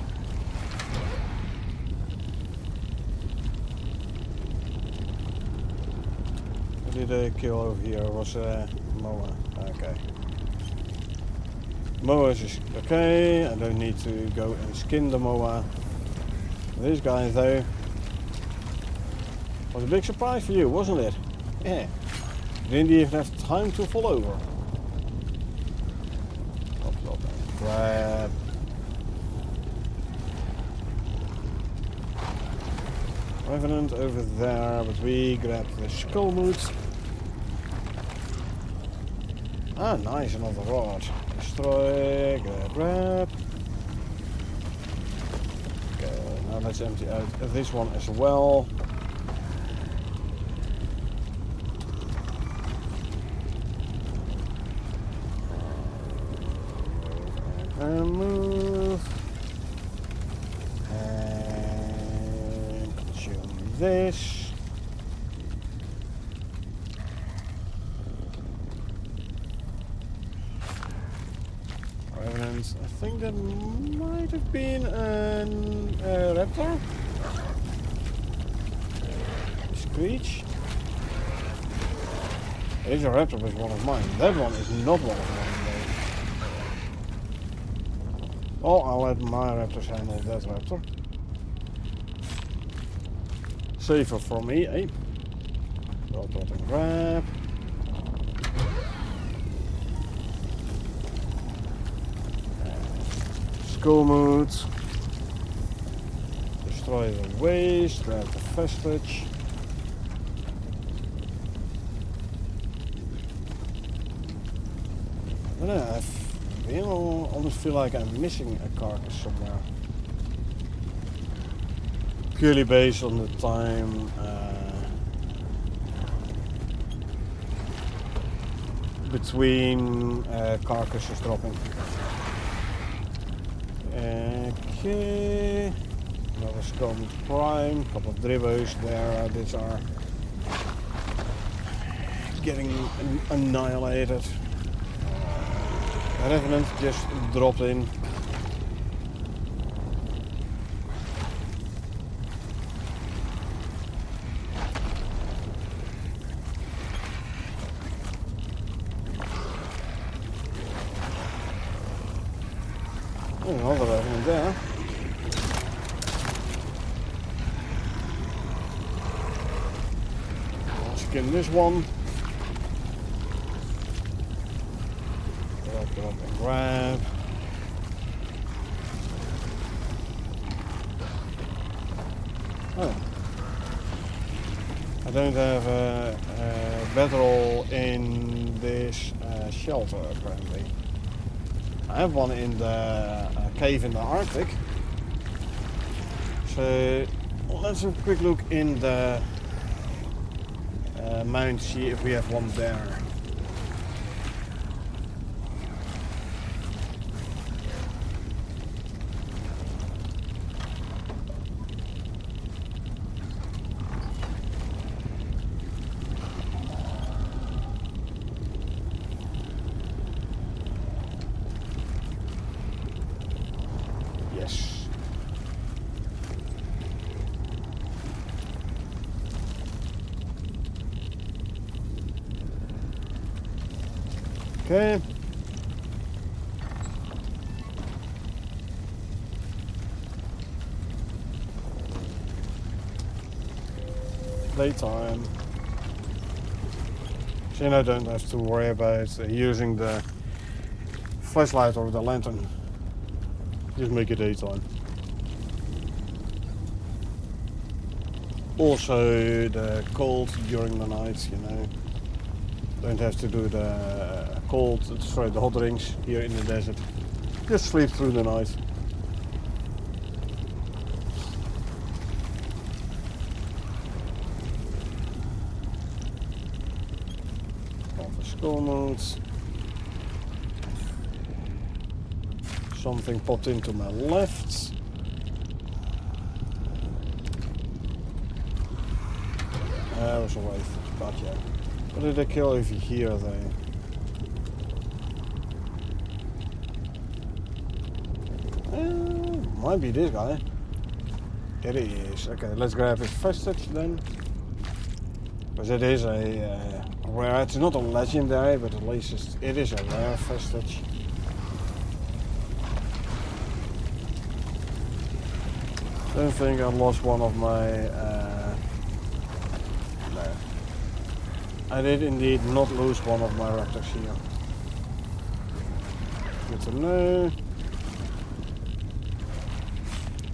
What did I kill over here? Was Moa. Okay. Moa is okay. I don't need to go and skin the Moa. This guy though was a big surprise for you, wasn't it? Yeah. Didn't even have time to fall over. Drop and grab. Revenant over there, but we grab the skullmoot. Ah, nice, another rod. Destroy, grab. Okay, now let's empty out this one as well. And move. And consume this. think that might have been a raptor. Screech. It is a raptor, but it's one of mine. That one is not one of mine, though. Oh, I'll let my raptors handle that raptor. Safer for me, eh? Drop, drop, and grab. Skull mood. Destroy the waste, grab the vestige. I don't know, I almost feel like I'm missing a carcass somewhere. Purely based on the time between carcasses dropping. Okay, another skull prime, couple of dribbos there. These are getting annihilated. Revenant just dropped in. Another Revenant there. I'll skin this one. Get up and grab. Oh. I don't have a bedroll in this shelter apparently. I have one in the cave in the Arctic. So let's have a quick look in the mine to see if we have one there. Yes. Okay. Playtime. So I don't have to worry about using the flashlight or the lantern. Just make it daytime. Also the cold during the night, you know. Don't have to do the the hot drinks here in the desert. Just sleep through the night. All the skull modes. Something popped into my left. That was a wave. Gotcha. What did I kill over here though? Might be this guy. It is. Okay, let's grab his vestige then. Because it is a rare. It's not a legendary, but at least it is a rare vestige. Don't think I lost one of my. No. I did indeed not lose one of my raptors here. Good to know.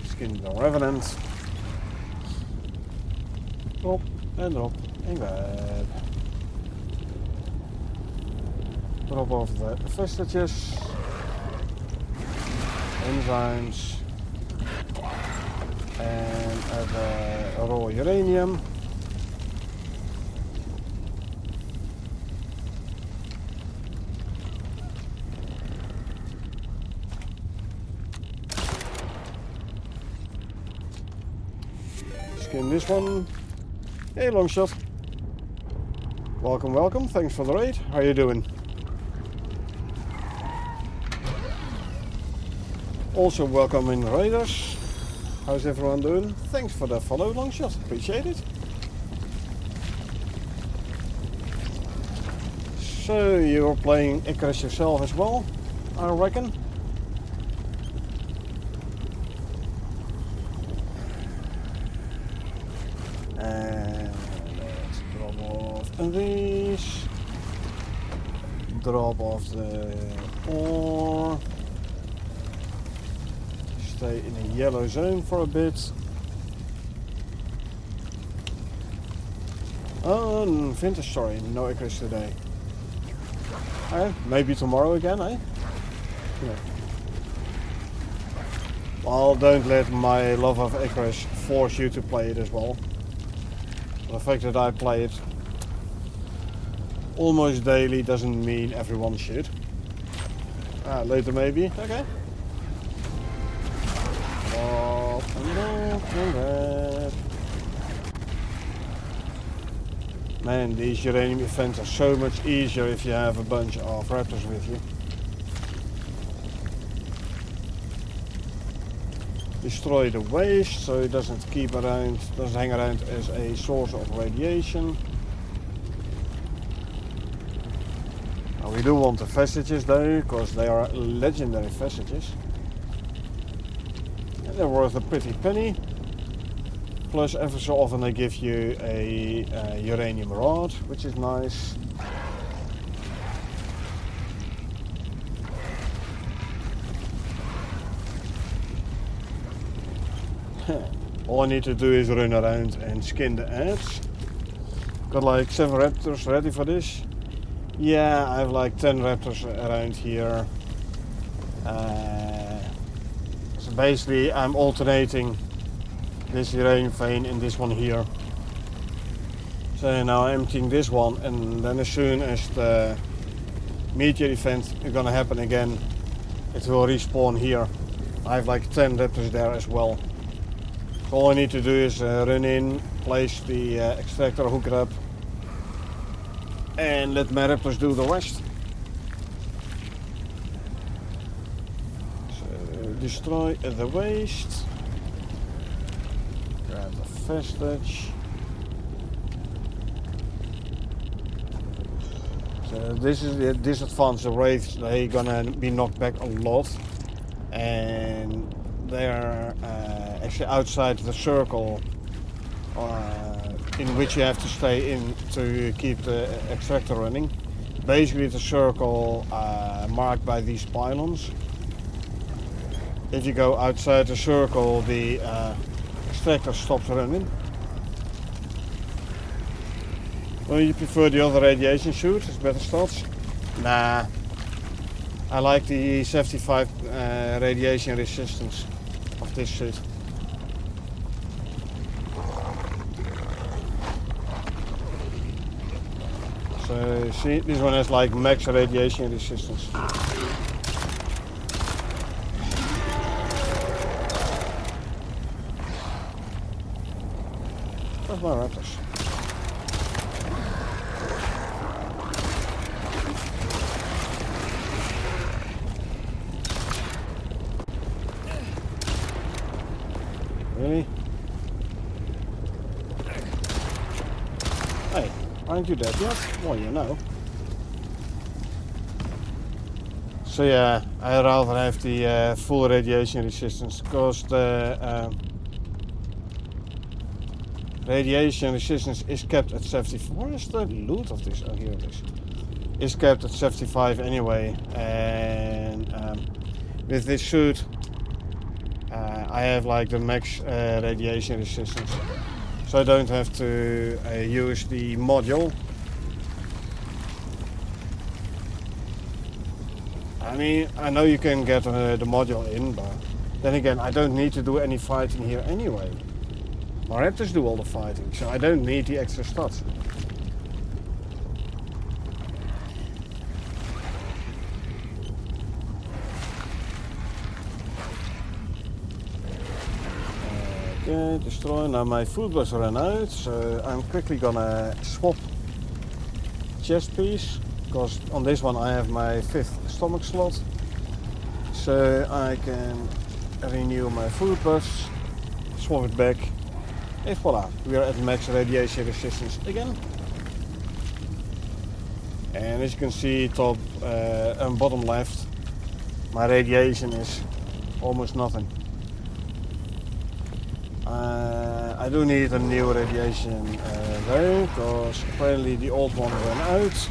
Skin the Revenant. Drop and drop and grab. Drop off the vestiges. Enzymes. And the raw uranium. Skin this one. Hey Longshot. Welcome, welcome. Thanks for the raid. How are you doing? Also welcome in Raiders. How's everyone doing? Thanks for the follow, Longshot. Appreciate it. So you're playing Icarus yourself as well, I reckon. And let's drop off these. Drop off the ore. Stay in a yellow zone for a bit. Oh, vintage, sorry, no Icarus today. Maybe tomorrow again, eh? Yeah. Well, don't let my love of Icarus force you to play it as well. The fact that I play it almost daily doesn't mean everyone should. Later maybe, okay. Man, these uranium events are so much easier if you have a bunch of raptors with you. Destroy the waste so it doesn't hang around as a source of radiation. Now we do want the vestiges though, because they are legendary vestiges. And they're worth a pretty penny. Plus every so often they give you a uranium rod, which is nice. All I need to do is run around and skin the ads. Got like 7 raptors ready for this. Yeah, I have like 10 raptors around here. So basically I'm alternating this uranium vein and this one here. So now I'm emptying this one, and then as soon as the meteor event is gonna happen again, it will respawn here. I have like 10 raptors there as well. So all I need to do is run in, place the extractor, hook it up, and let my raptors do the rest. So destroy the waste. Grab the vestige. So this is the disadvantage of wraiths. They're gonna be knocked back a lot, and they're actually outside the circle in which you have to stay in to keep the extractor running. Basically the circle marked by these pylons. If you go outside the circle, the extractor stops running. Well, you prefer the other radiation suit, it's better stats? Nah, I like the 75 radiation resistance of this suit. So see, this one has like max radiation resistance. Where's my raptors? Really? Hey, aren't you dead yet? Well, you know. So yeah, I rather have the full radiation resistance, because the radiation resistance is kept at 74. Where is the loot of this? Oh, here it is. Is kept at 75 anyway, and with this suit I have like the max radiation resistance, so I don't have to use the module. I mean, I know you can get the module in, but then again, I don't need to do any fighting here anyway. My raptors do all the fighting, so I don't need the extra stats. Okay, destroy. Now my food was run out, so I'm quickly gonna swap chest piece, because on this one I have my 5th stomach slot, so I can renew my food bus, swap it back, and voila, we are at max radiation resistance again. And as you can see, top and bottom left, my radiation is almost nothing. I do need a new radiation though, because apparently the old one ran out.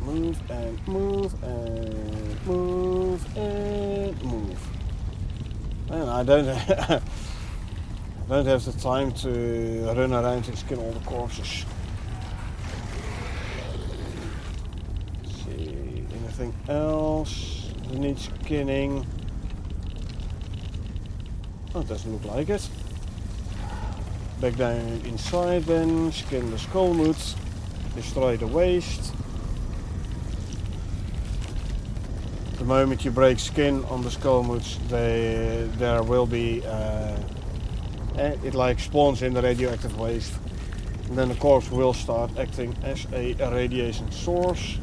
Move and move and move and move. And I don't I don't have the time to run around and skin all the corpses. Let's see, anything else that needs skinning? Oh, it doesn't look like it. Back down inside then, skin the skullmood, destroy the waste. The moment you break skin on the skullmoods, there will be it like spawns in the radioactive waste, and then the corpse will start acting as a radiation source.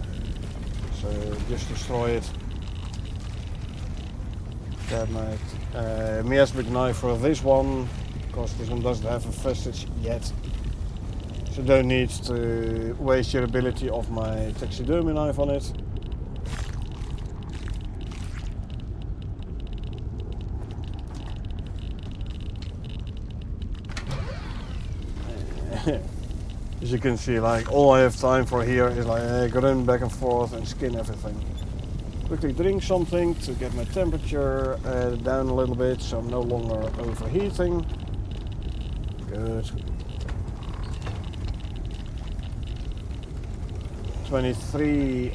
So just destroy it. That might miasmic knife for this one, because this one doesn't have a vestige yet. So don't need to waste your ability of my taxidermy knife on it. As you can see, like all I have time for here is like run back and forth and skin everything. Quickly drink something to get my temperature down a little bit, so I'm no longer overheating. Good. 23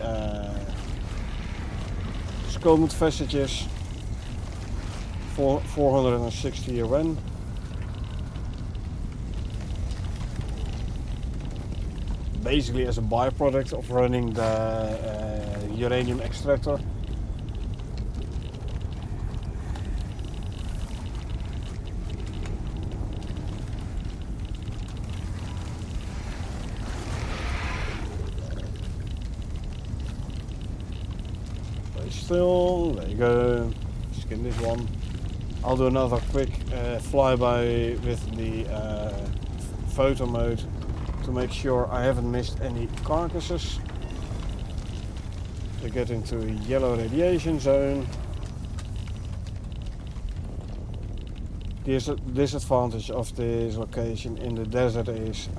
skullmood vestiges, 460 Ren. Basically as a byproduct of running the uranium extractor. Stay still, there you go, skin this one. I'll do another quick flyby with the photo mode to make sure I haven't missed any carcasses. To get into a yellow radiation zone. The disadvantage of this location in the desert is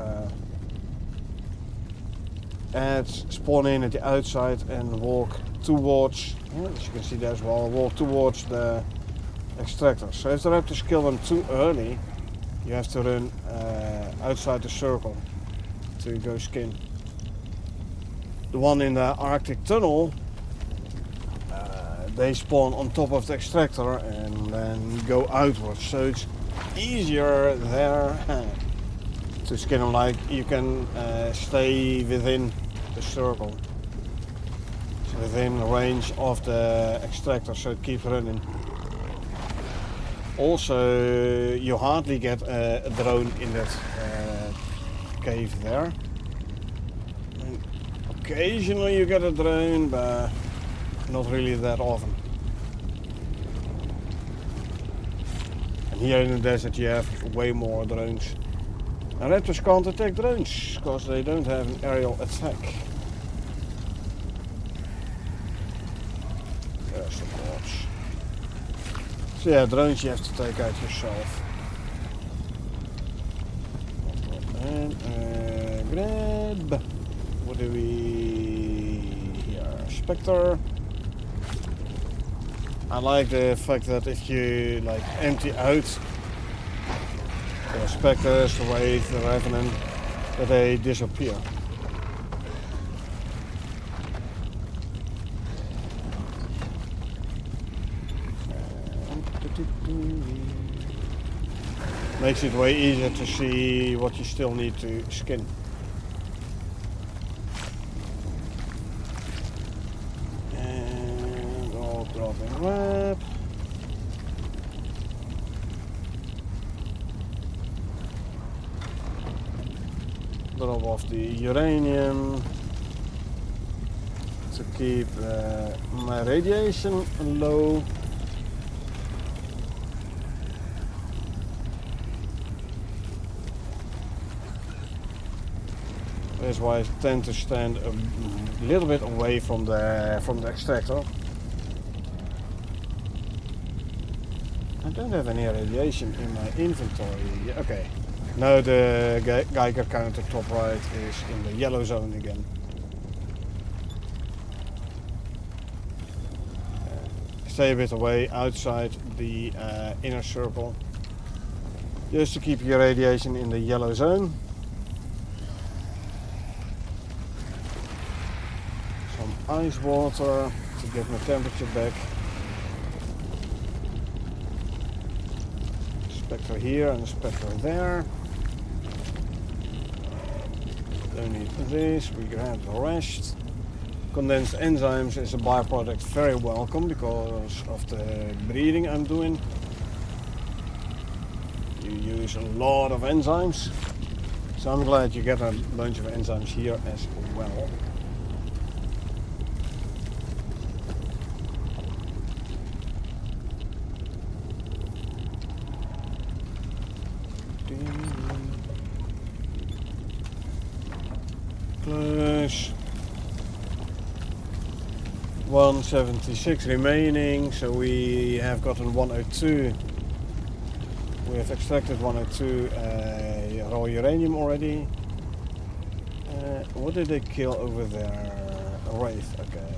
ads spawn in at the outside and walk towards, as you can see there as well, walk towards the extractor. So if the raptors kill them too early, you have to run outside the circle to go skin. The one in the Arctic tunnel, they spawn on top of the extractor and then go outwards, so it's easier there to skin them. Like you can stay within the circle, so within range of the extractor, so it keeps running. Also, you hardly get a drone in that cave there. And occasionally you get a drone, but not really that often. And here in the desert you have way more drones. And raptors can't attack drones because they don't have an aerial attack. There's the corpse. So yeah, drones you have to take out yourself. And grab. What do we here? Spectre. I like the fact that if you like empty out the specters, the wraith, the revenant, that they disappear. Makes it way easier to see what you still need to skin. And all drop and wrap. drop off the uranium to keep my radiation low. That's why I tend to stand a little bit away from the extractor. I don't have any radiation in my inventory. Okay. Now the Geiger counter top right is in the yellow zone again. Stay a bit away outside the inner circle. Just to keep your radiation in the yellow zone. Some ice water to get my temperature back. Spectre here and a spectre there. Don't need this, we grab the rest. Condensed enzymes is a byproduct very welcome because of the breeding I'm doing. You use a lot of enzymes. So I'm glad you get a bunch of enzymes here as well. Plus 176 remaining, so we have gotten 102. We have extracted 102 raw uranium already. What did they kill over there? A wraith, okay.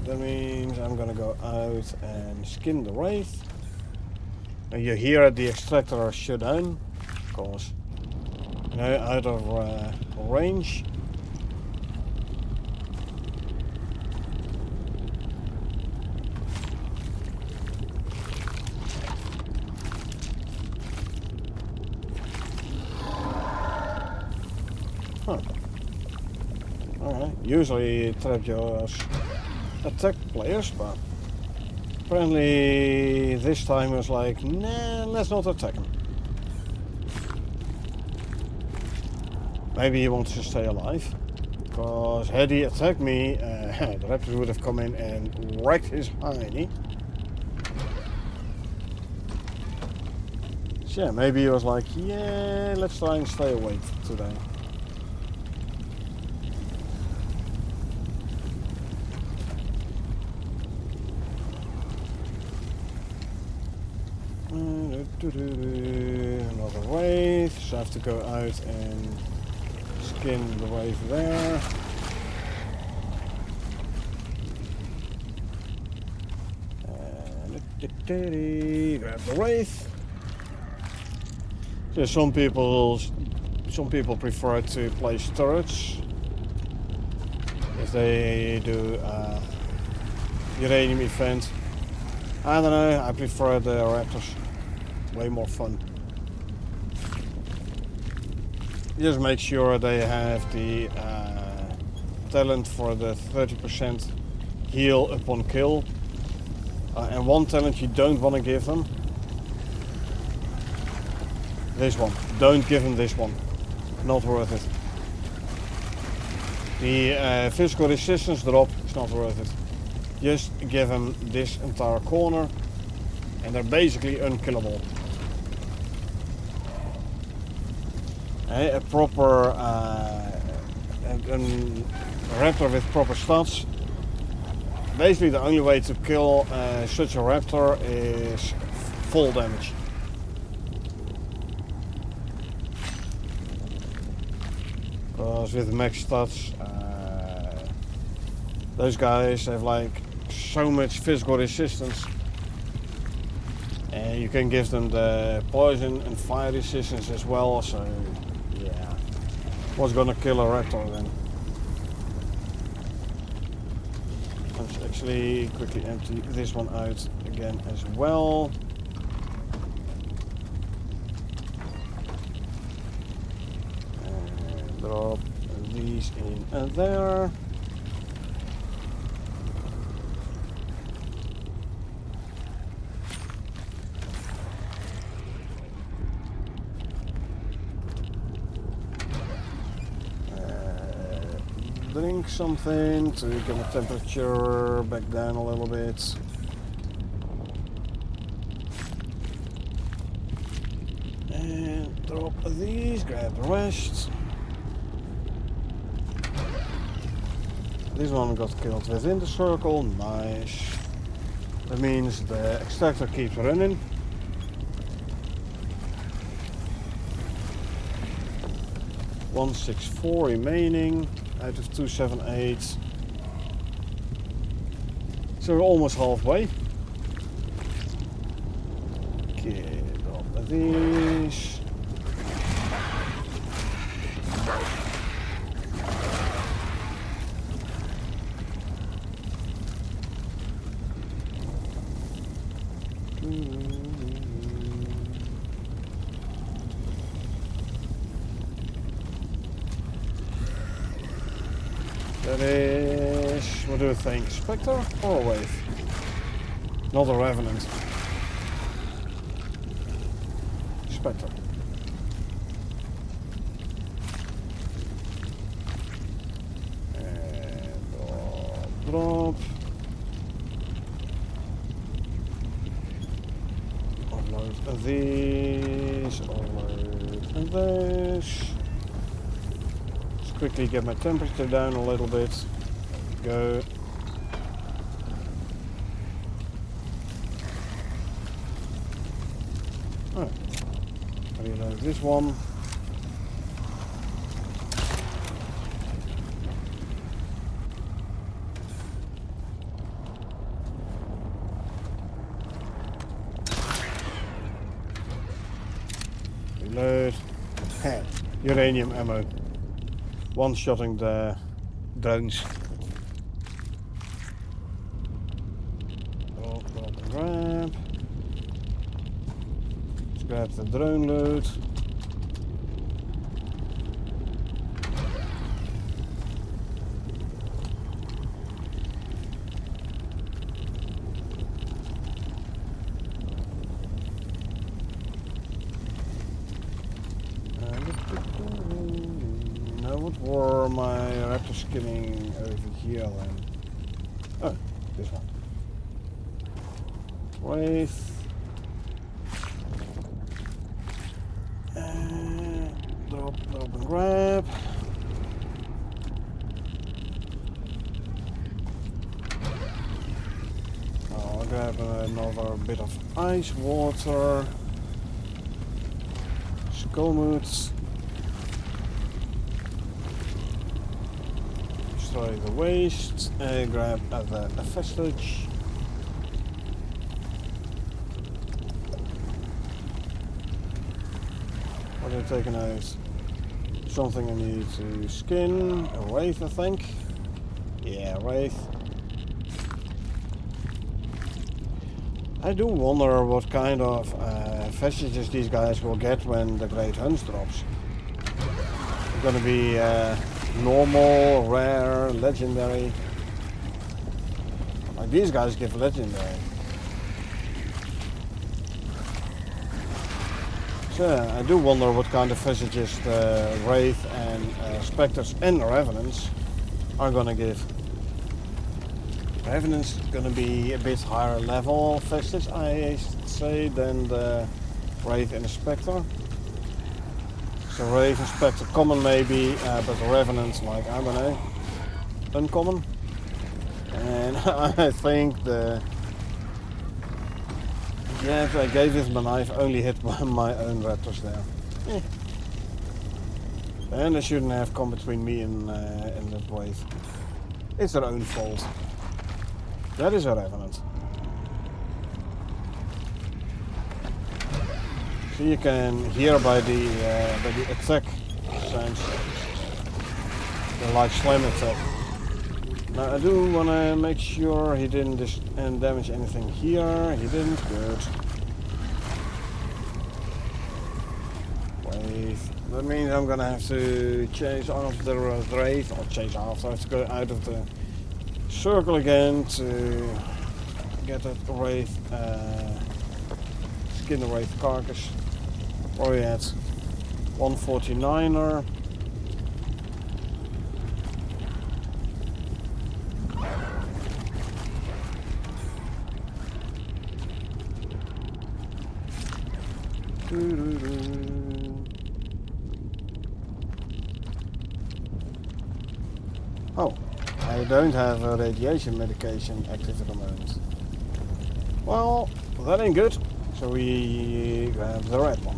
That means I'm gonna go out and skin the wraith. Now you hear the extractor shut down, of course. Now out of range. Huh. Alright, usually trapjaws attack players, but apparently this time it was like, nah, let's not attack him. Maybe he wants to stay alive, because had he attacked me, the raptors would have come in and wrecked his hiney. So yeah, maybe he was like, yeah, let's try and stay awake today. Another wraith, so I have to go out and skin the wraith there. Grab the wraith. So some people prefer to place turrets if they do uranium event. I don't know, I prefer the raptors. Way more fun. Just make sure they have the talent for the 30% heal upon kill. And one talent you don't want to give them. This one. Don't give them this one. Not worth it. The physical resistance drop is not worth it. Just give them this entire corner and they're basically unkillable. A proper a raptor with proper stats. Basically the only way to kill such a raptor is full damage. Because with max stats, those guys have like so much physical resistance. And you can give them the poison and fire resistance as well, so yeah. What's gonna kill a raptor then? Let's actually quickly empty this one out again as well. And drop these in there. drink something to get the temperature back down a little bit. And drop these, grab the rest. This one got killed within the circle, nice. That means the extractor keeps running. $164 remaining out of 278. So we're almost halfway. Okay, drop these. That is, what do you think, Spectre or a Wraith? Not a Revenant. Spectre. And drop. Offload these, offload this. Quickly get my temperature down a little bit. There we go. Oh. Reload this one. Reload. Uranium ammo. One-shotting the drones. Drop and grab. Let's grab the drone load. What were my raptor skinning over here then? Oh, this one. Wraith. Drop and grab. I'll grab another bit of ice water. Skullmoots. Destroy the waste, grab the vestige. What are you taking out? Something I need to skin. A wraith, I think. Yeah, wraith. I do wonder what kind of vestiges these guys will get when the Great Hunt drops. It's gonna be normal, rare, legendary. Like these guys give legendary. So I do wonder what kind of vestiges the Wraith and Spectres and Revenants are gonna give. Revenant's gonna be a bit higher level vestige, I say, than the Wraith and the Spectre. So Wraith and Spectre common maybe, but the Revenant's like, I don't know, uncommon. And I think the... Yeah, if I gave this my knife, only hit my own raptors there. And they shouldn't have come between me and that Wraith. It's their own fault. That is a Revenant. So you can hear by the attack sounds, the light slam attack. Now I do want to make sure he didn't damage anything here. He didn't. Good. Wait. That means I'm gonna have to chase after the Wraith, or chase after. I have to go out of the circle again to get that Wraith, skin the Wraith carcass. Where are we at? 149er. Oh, I don't have a radiation medication active at the moment. Well, that ain't good. So we grab the red one.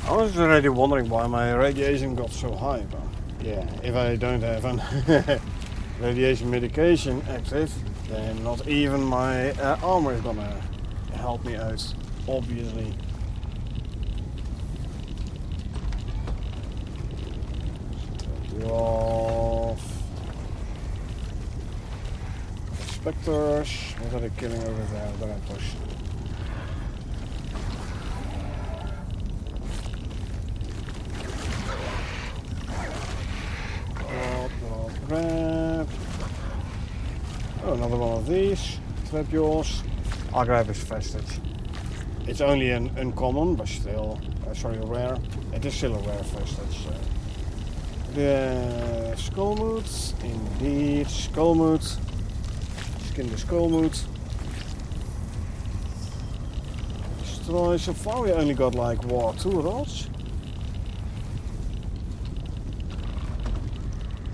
I was already wondering why my radiation got so high, but yeah, if I don't have an radiation medication active, then not even my armor is gonna help me out, obviously. Turn you off. Spectres, what are they killing over there? They're gonna push. Grab. Oh, another one of these. Trap yours. I'll grab his vestige. It's only an uncommon, but still, sorry, a rare. It is still a rare vestige. So. The skullmoot, indeed, skullmoot. Skin the skullmoot. Destroy. So far, we only got like 2 rods.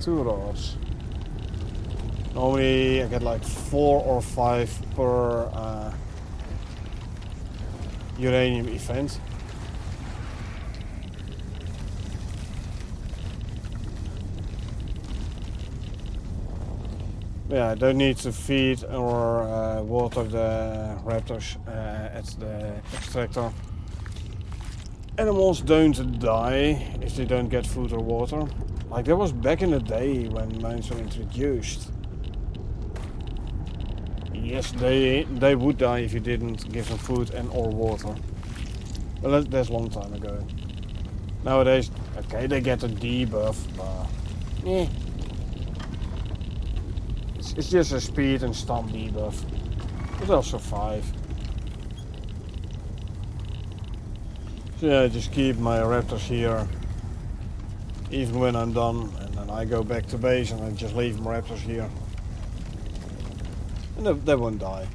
2 rods. Normally I get like 4 or 5 per uranium event. Yeah, I don't need to feed or water the raptors at the extractor. Animals don't die if they don't get food or water. Like that was back in the day when mines were introduced. Yes, they would die if you didn't give them food and or water. But that's a long time ago. Nowadays, okay, they get a debuff, but eh. It's just a speed and stamp debuff. But they'll survive. So yeah, just keep my raptors here. Even when I'm done, and then I go back to base and I just leave my raptors here. And they won't die.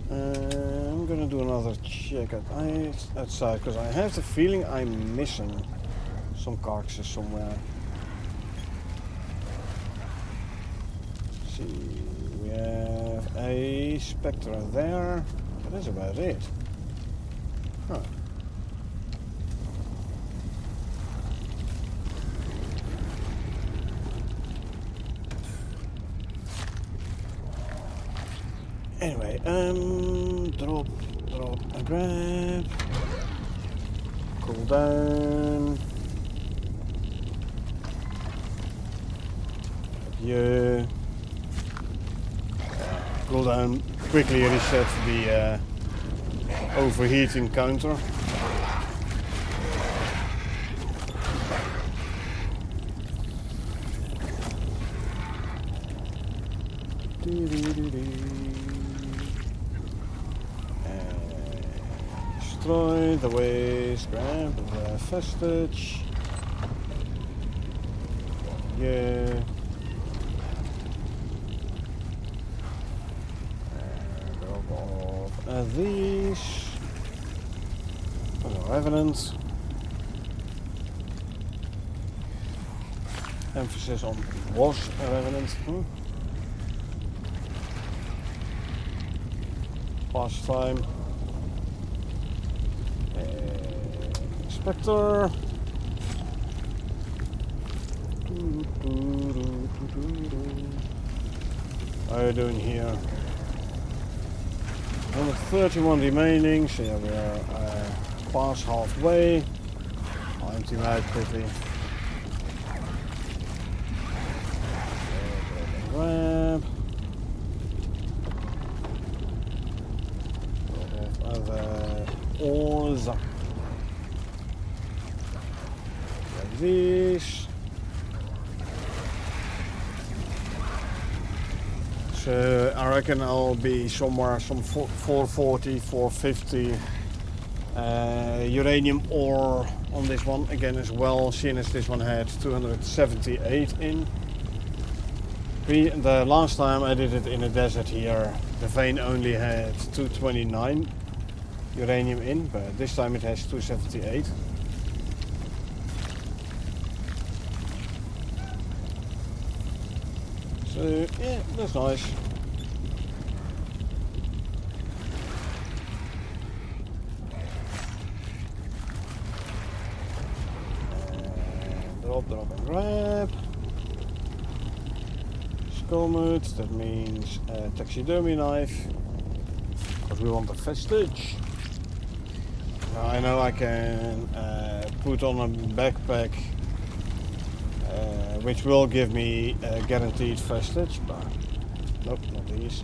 I'm gonna do another check outside, because I have the feeling I'm missing some carcasses somewhere. Let's see. We have a Spectre there, but that's about it. Huh. Anyway, drop, and grab, cool down. Yeah. Cool down, quickly reset the overheating counter. Destroy the waste, grab the vestige. Yeah. These. Oh, Revenant. Emphasis on was a Revenant. Last time. Spectre. What are you doing here? 131 remaining, so yeah, we are past halfway. I'll empty him out quickly. Grab. ores. Like these. So I reckon I'll be somewhere some 440, 450 uranium ore on this one again as well, seeing as this one had 278 in. The last time I did it in a desert here, the vein only had 229 uranium in, but this time it has 278. So yeah, that's nice. And drop and grab. Skullmud, that means taxidermy knife, because we want the vestige. Now I know I can put on a backpack which will give me a guaranteed vestige, but nope, not these.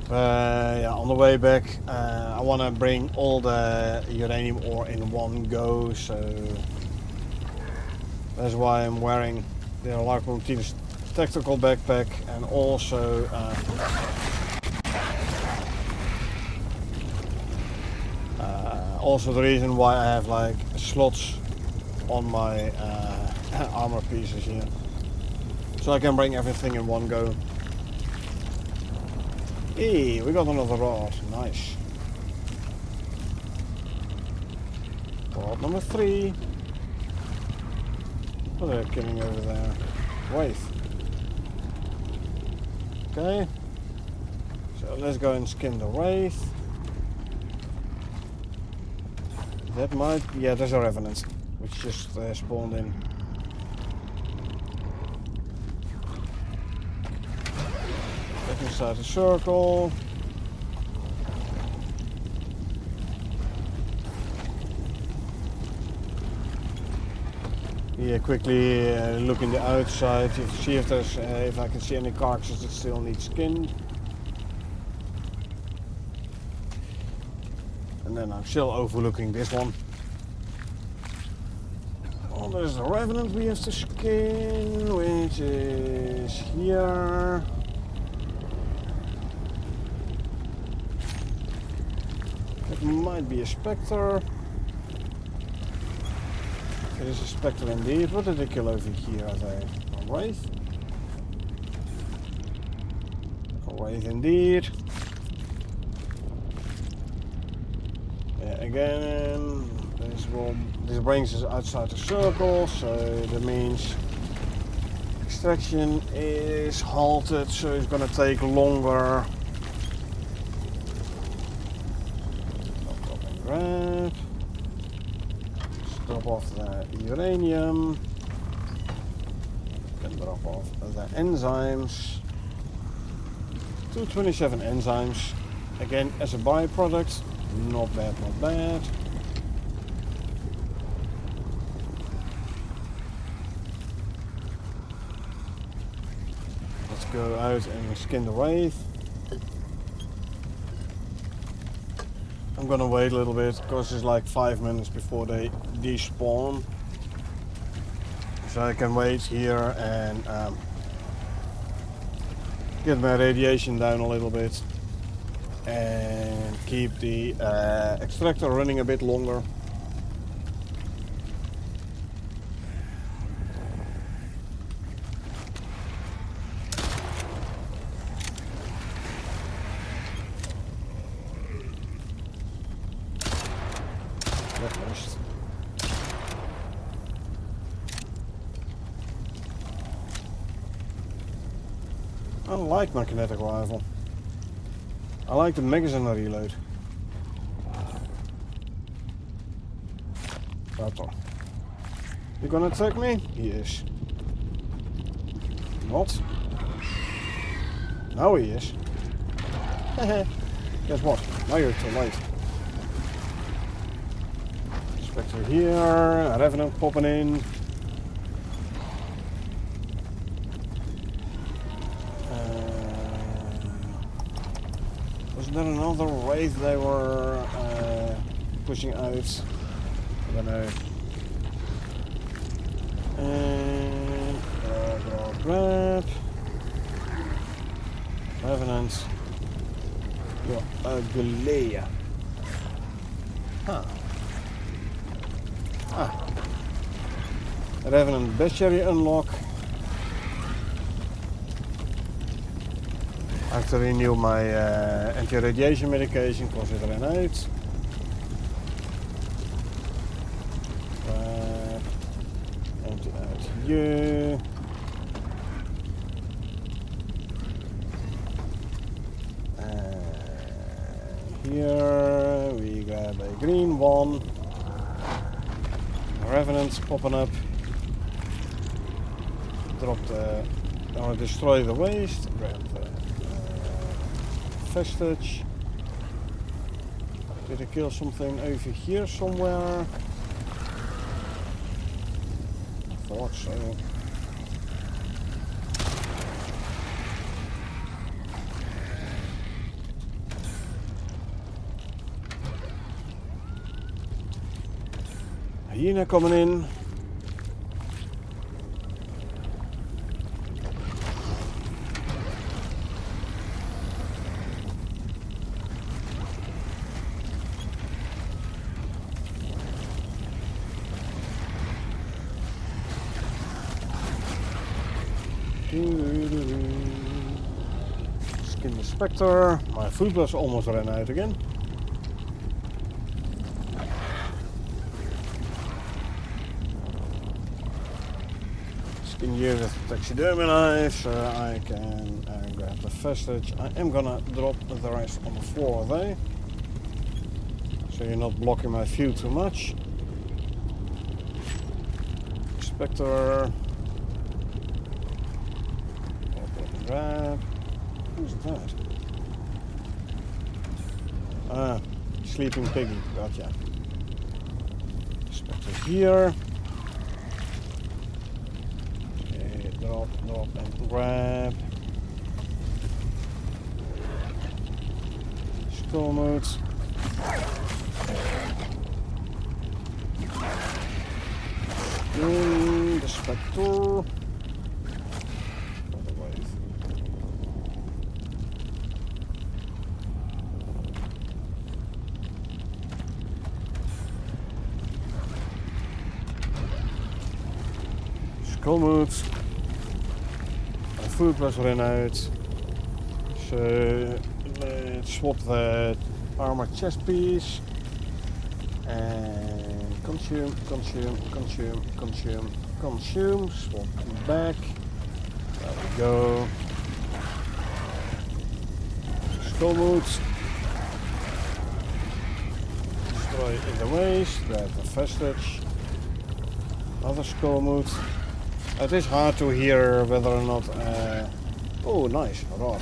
Yeah, on the way back I want to bring all the uranium ore in one go, so that's why I'm wearing the Lark-Martinez tactical backpack, and also also the reason why I have like slots on my armor pieces here, so I can bring everything in one go. Hey, we got another rod, nice. Rod number 3. What are they killing over there? Wraith. Okay. So let's go and skin the Wraith. That might... yeah, there's a Revenant, which just spawned in. Back inside the circle. Yeah, quickly look in the outside to see if there's if I can see any carcasses that still need skinned. And then I'm still overlooking this one. Oh, there's a Revenant we have to skin, which is here. It might be a Spectre. It is a Spectre indeed. What did they kill over here? Are they a Wraith? A Wraith indeed. Yeah, again, this brings us outside the circle, so that means extraction is halted, so it's gonna take longer. Drop and grab. Drop off the uranium. Then drop off the enzymes. 227 enzymes. Again, as a byproduct. Not bad, not bad. Let's go out and skin the Wraith. I'm gonna wait a little bit because it's like 5 minutes before they despawn. So I can wait here and get my radiation down a little bit and keep the extractor running a bit longer. I don't like my kinetic rifle. I like the magazine reload. Raptor. You gonna attack me? He is. Not. Now he is. Guess what? Now you're too late. Spectre here, a Revenant popping in. there another wraith they were pushing out? I don't know. And grab. Revenant. You're ugly. Huh. Ah. Revenant bestiary unlock. I have to renew my anti-radiation medication because it ran out. Anti-out you. Here we grab a green one. Revenants popping up. Drop the. I want to destroy the waste. Grab the vestige. Did I kill something over here somewhere? I thought so. Hyena coming in. Skin the Spectre. My food plus almost ran out again. Skin you with taxidermy knife so I can grab the vestige. I am gonna drop the rest on the floor though, so you're not blocking my view too much. Spectre. Grab. Who's that? Ah, sleeping piggy. Gotcha. Spectre here. Okay, drop, and grab. Skull modes. The Spectre. Skull modes. My food was ran out. So let's swap the armor chest piece. And consume. Swap back. There we go. Skull modes. Destroy in the waste. Grab the vestige. Another skull mood. It is hard to hear whether or not. Oh, nice, rod.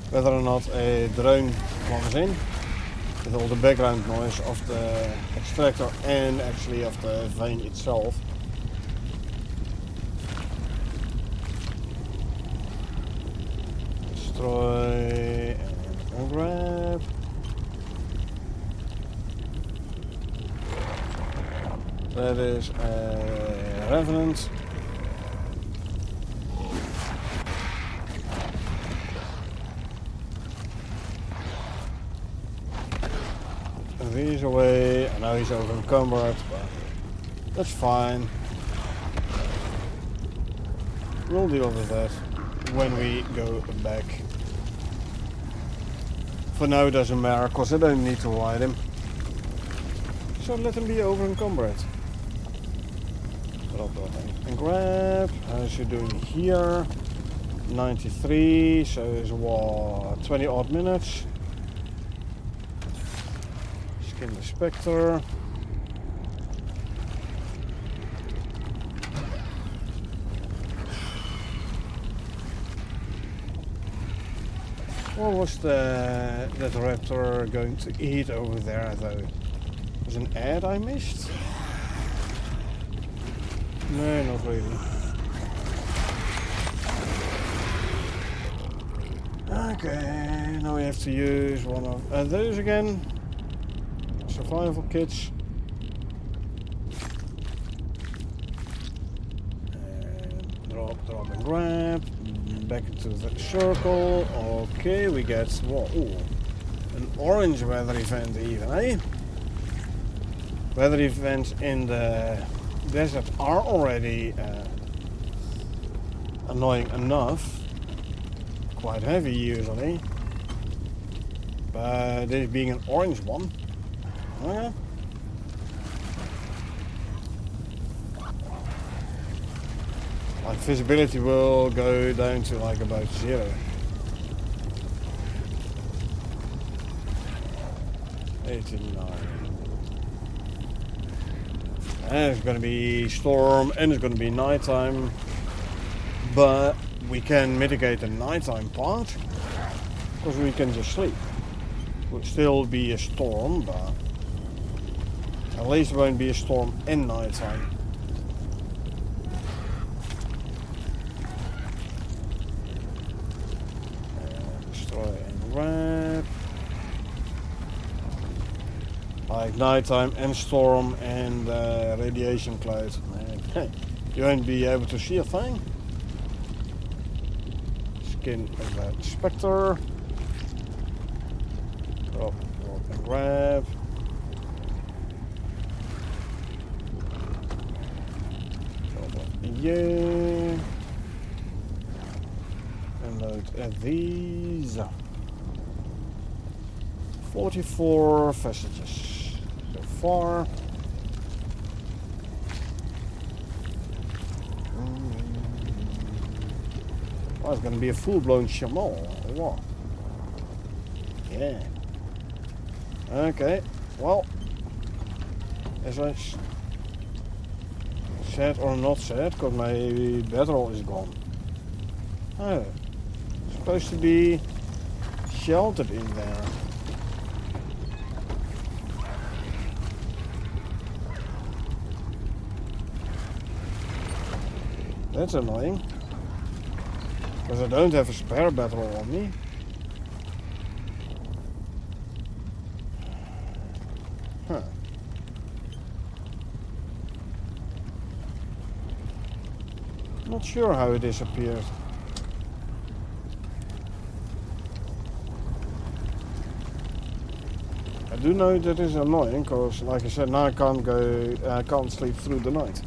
Whether or not a drone comes in with all the background noise of the extractor and actually of the vein itself. Destroy and grab. That is a Revenant. He's away, and now he's over encumbered, but that's fine. We'll deal with that when we go back. For now it doesn't matter, because I don't need to ride him. So let him be over encumbered. Drop that and grab. How's he doing here? 93, so it's what, 20 odd minutes. In the Spectre. What was that raptor going to eat over there though? Was an ad I missed? No, not really. Okay, now we have to use one of those again. Survival kits. And drop and grab. Back into the circle. Okay, we get an orange weather event even, eh? Weather events in the desert are already annoying enough. Quite heavy usually. But this being an orange one. Okay. Like visibility will go down to like about 0. 89. And it's gonna be storm and it's gonna be nighttime. But we can mitigate the nighttime part because we can just sleep. It would still be a storm, but at least it won't be a storm in nighttime. Destroy and wrap. Like nighttime and storm and radiation cloud. You won't be able to see a thing. Skin of that spectre. Drop and grab. Yeah. And load these. 44 messages so far. Oh, it's gonna be a full-blown chamal or what? Yeah. Okay. Well, as I said or not said, because my bedroll is gone. Oh, it's supposed to be sheltered in there. That's annoying. Because I don't have a spare bedroll on me. Huh. Not sure how it disappeared. I do know that is annoying because, like I said, now I can't sleep through the night.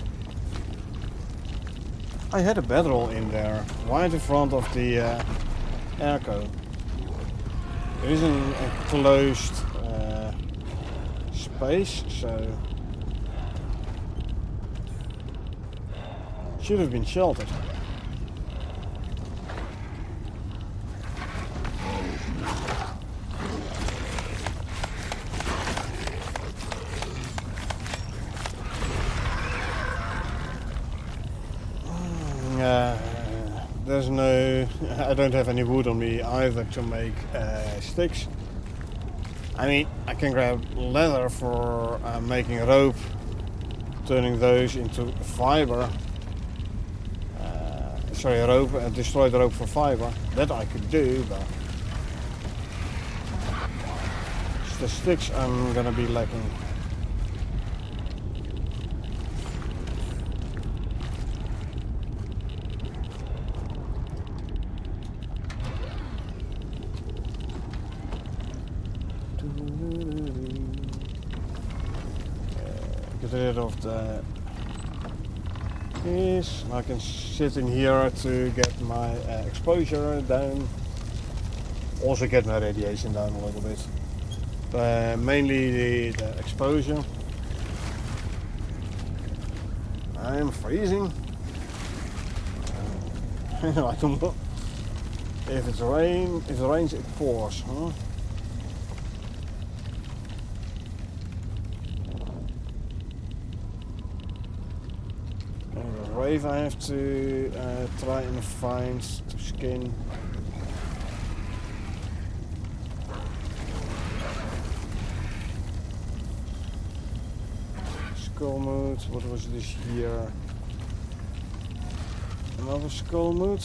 I had a bedroll in there, right in front of the airco. It isn't a closed space, so should have been sheltered. There's no, I don't have any wood on me either to make sticks. I mean, I can grab leather for making a rope, turning those into fiber. Sorry, a rope, destroy the rope for fiber. That I could do, but the sticks I'm gonna be lacking. Get rid of the this. I can sit in here to get my exposure down. Also get my radiation down a little bit. But mainly the exposure. I am freezing. I don't know. If it rains, it pours, huh? Wave I have to try and find to skin. Skull mood, what was this here? Another skull mood?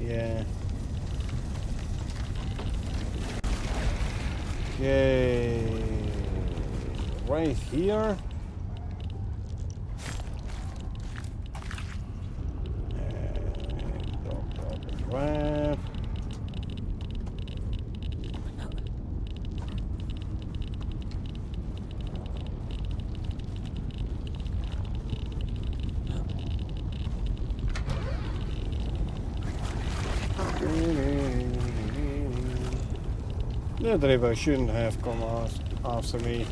Yeah. Okay, right here. And drop and grab. The Dribbo shouldn't have come after me.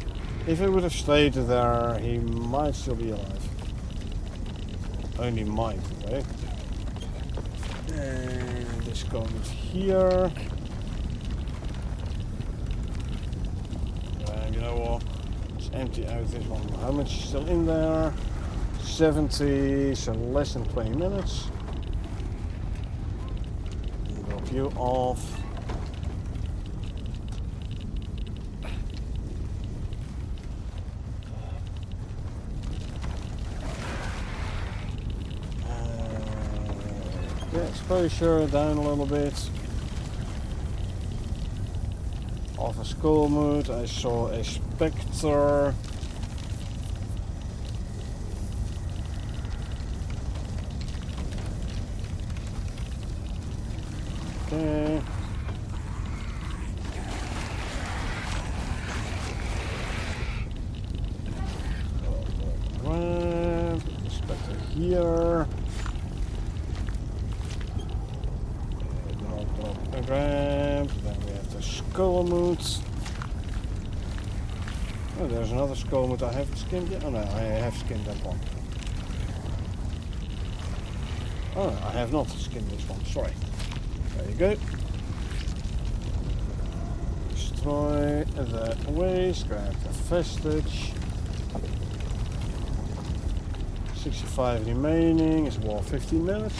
If he would have stayed there, he might still be alive. Only might, though. And this comes here. You know what? Let's empty out this one. How much is still in there? 70, so less than 20 minutes. Drop you off. Yeah, exposure down a little bit. Off a skull mood, I saw a spectre. Okay. Right. Spectre here. Drop and grab. Then we have the skull mood. Oh, there's another skull mood I haven't skinned yet. Oh no, I have skinned that one. Oh no, I have not skinned this one, sorry. There you go. Destroy the waste, grab the vestige. 65 remaining, is war 15 minutes.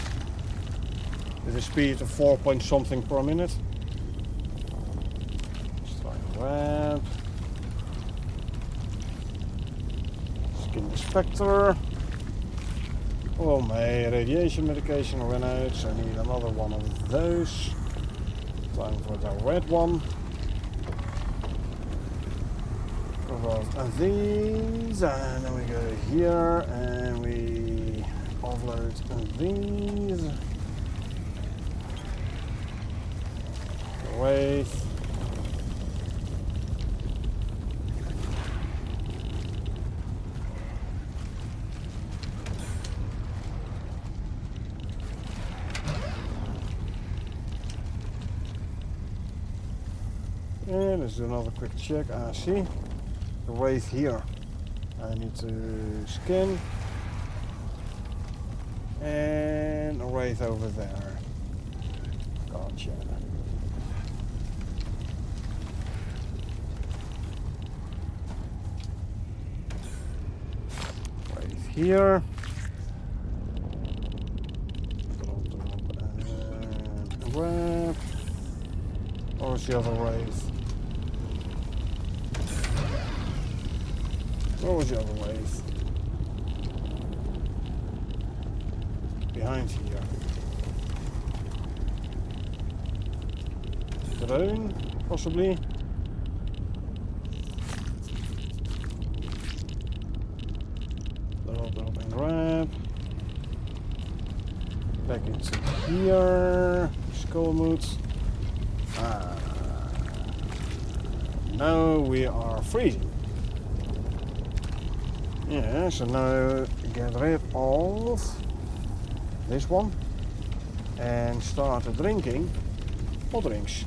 With a speed of 4 point something per minute. Destroy the ramp. Skin the spectre. Oh, my radiation medication ran out, so I need another one of those. Time for the red one. Of these, and then we go here and we offload these. Wait. And let's do another quick check. See the wraith here. I need to skin. And a wraith over there. Gotcha. Wraith here. And grab. Where's the other wraith? Where was the other wraith? Behind here. Drone, possibly. Drop and grab. Back into here. Skull mood. Now we are freezing. Yeah, so now get rid of this one and start drinking hot drinks.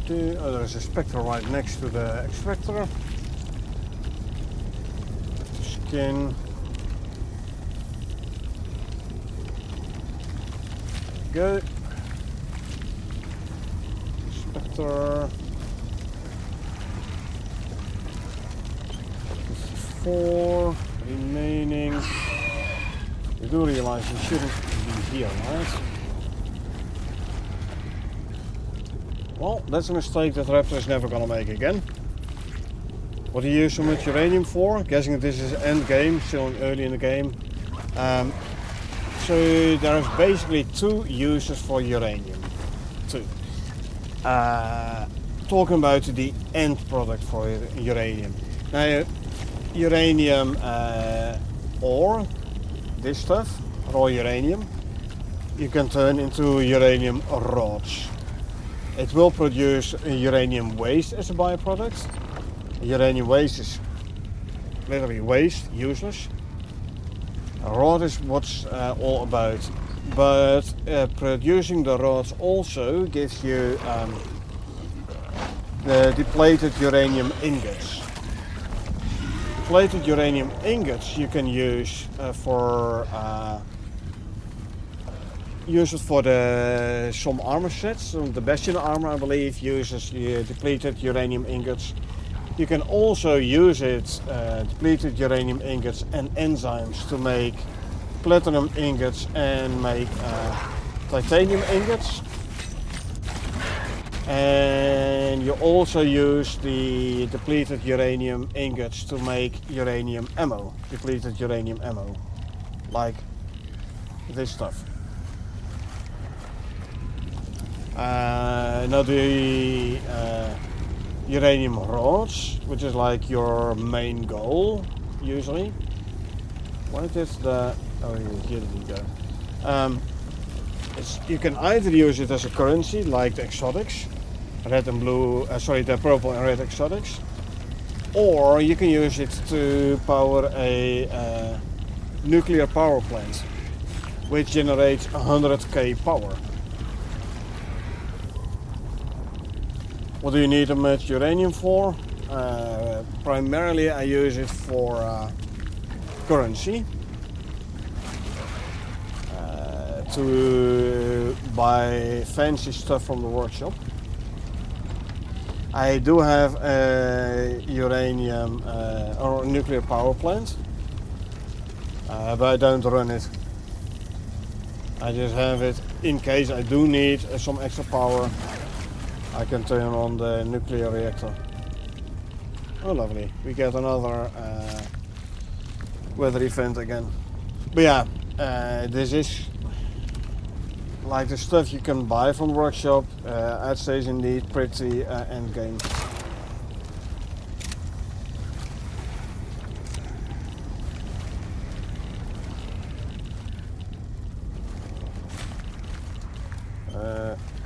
Oh, there's a spectre right next to the extractor. Skin. There we go. reactor. 54 remaining. You do realize you shouldn't be here, right? Well, that's a mistake that Raptor is never gonna make again. What do you use so much uranium for? Guessing that this is end game, still early in the game. So there's basically two uses for uranium. Two. Talking about the end product for uranium. Now, uranium ore, this stuff, raw uranium, you can turn into uranium rods. It will produce uranium waste as a byproduct. Uranium waste is literally waste, useless. A rod is what's all about. But producing the rods also gives you the depleted uranium ingots. Depleted uranium ingots you can use use it for some armor sets. The Bastion armor, I believe, uses the depleted uranium ingots. You can also use it, depleted uranium ingots and enzymes to make platinum ingots and make titanium ingots. And you also use the depleted uranium ingots to make uranium ammo, depleted uranium ammo, like this stuff. Now the uranium rods, which is like your main goal, usually. What is the... oh, here we go. You can either use it as a currency, like the exotics, red and blue, the purple and red exotics, or you can use it to power a nuclear power plant, which generates 100k power. What do you need much uranium for? Primarily I use it for currency, to buy fancy stuff from the workshop. I do have a uranium or nuclear power plant, but I don't run it. I just have it in case I do need some extra power. I can turn on the nuclear reactor. Oh, lovely. We get another weather event again. But yeah, this is like the stuff you can buy from the workshop. I'd say is indeed pretty end game.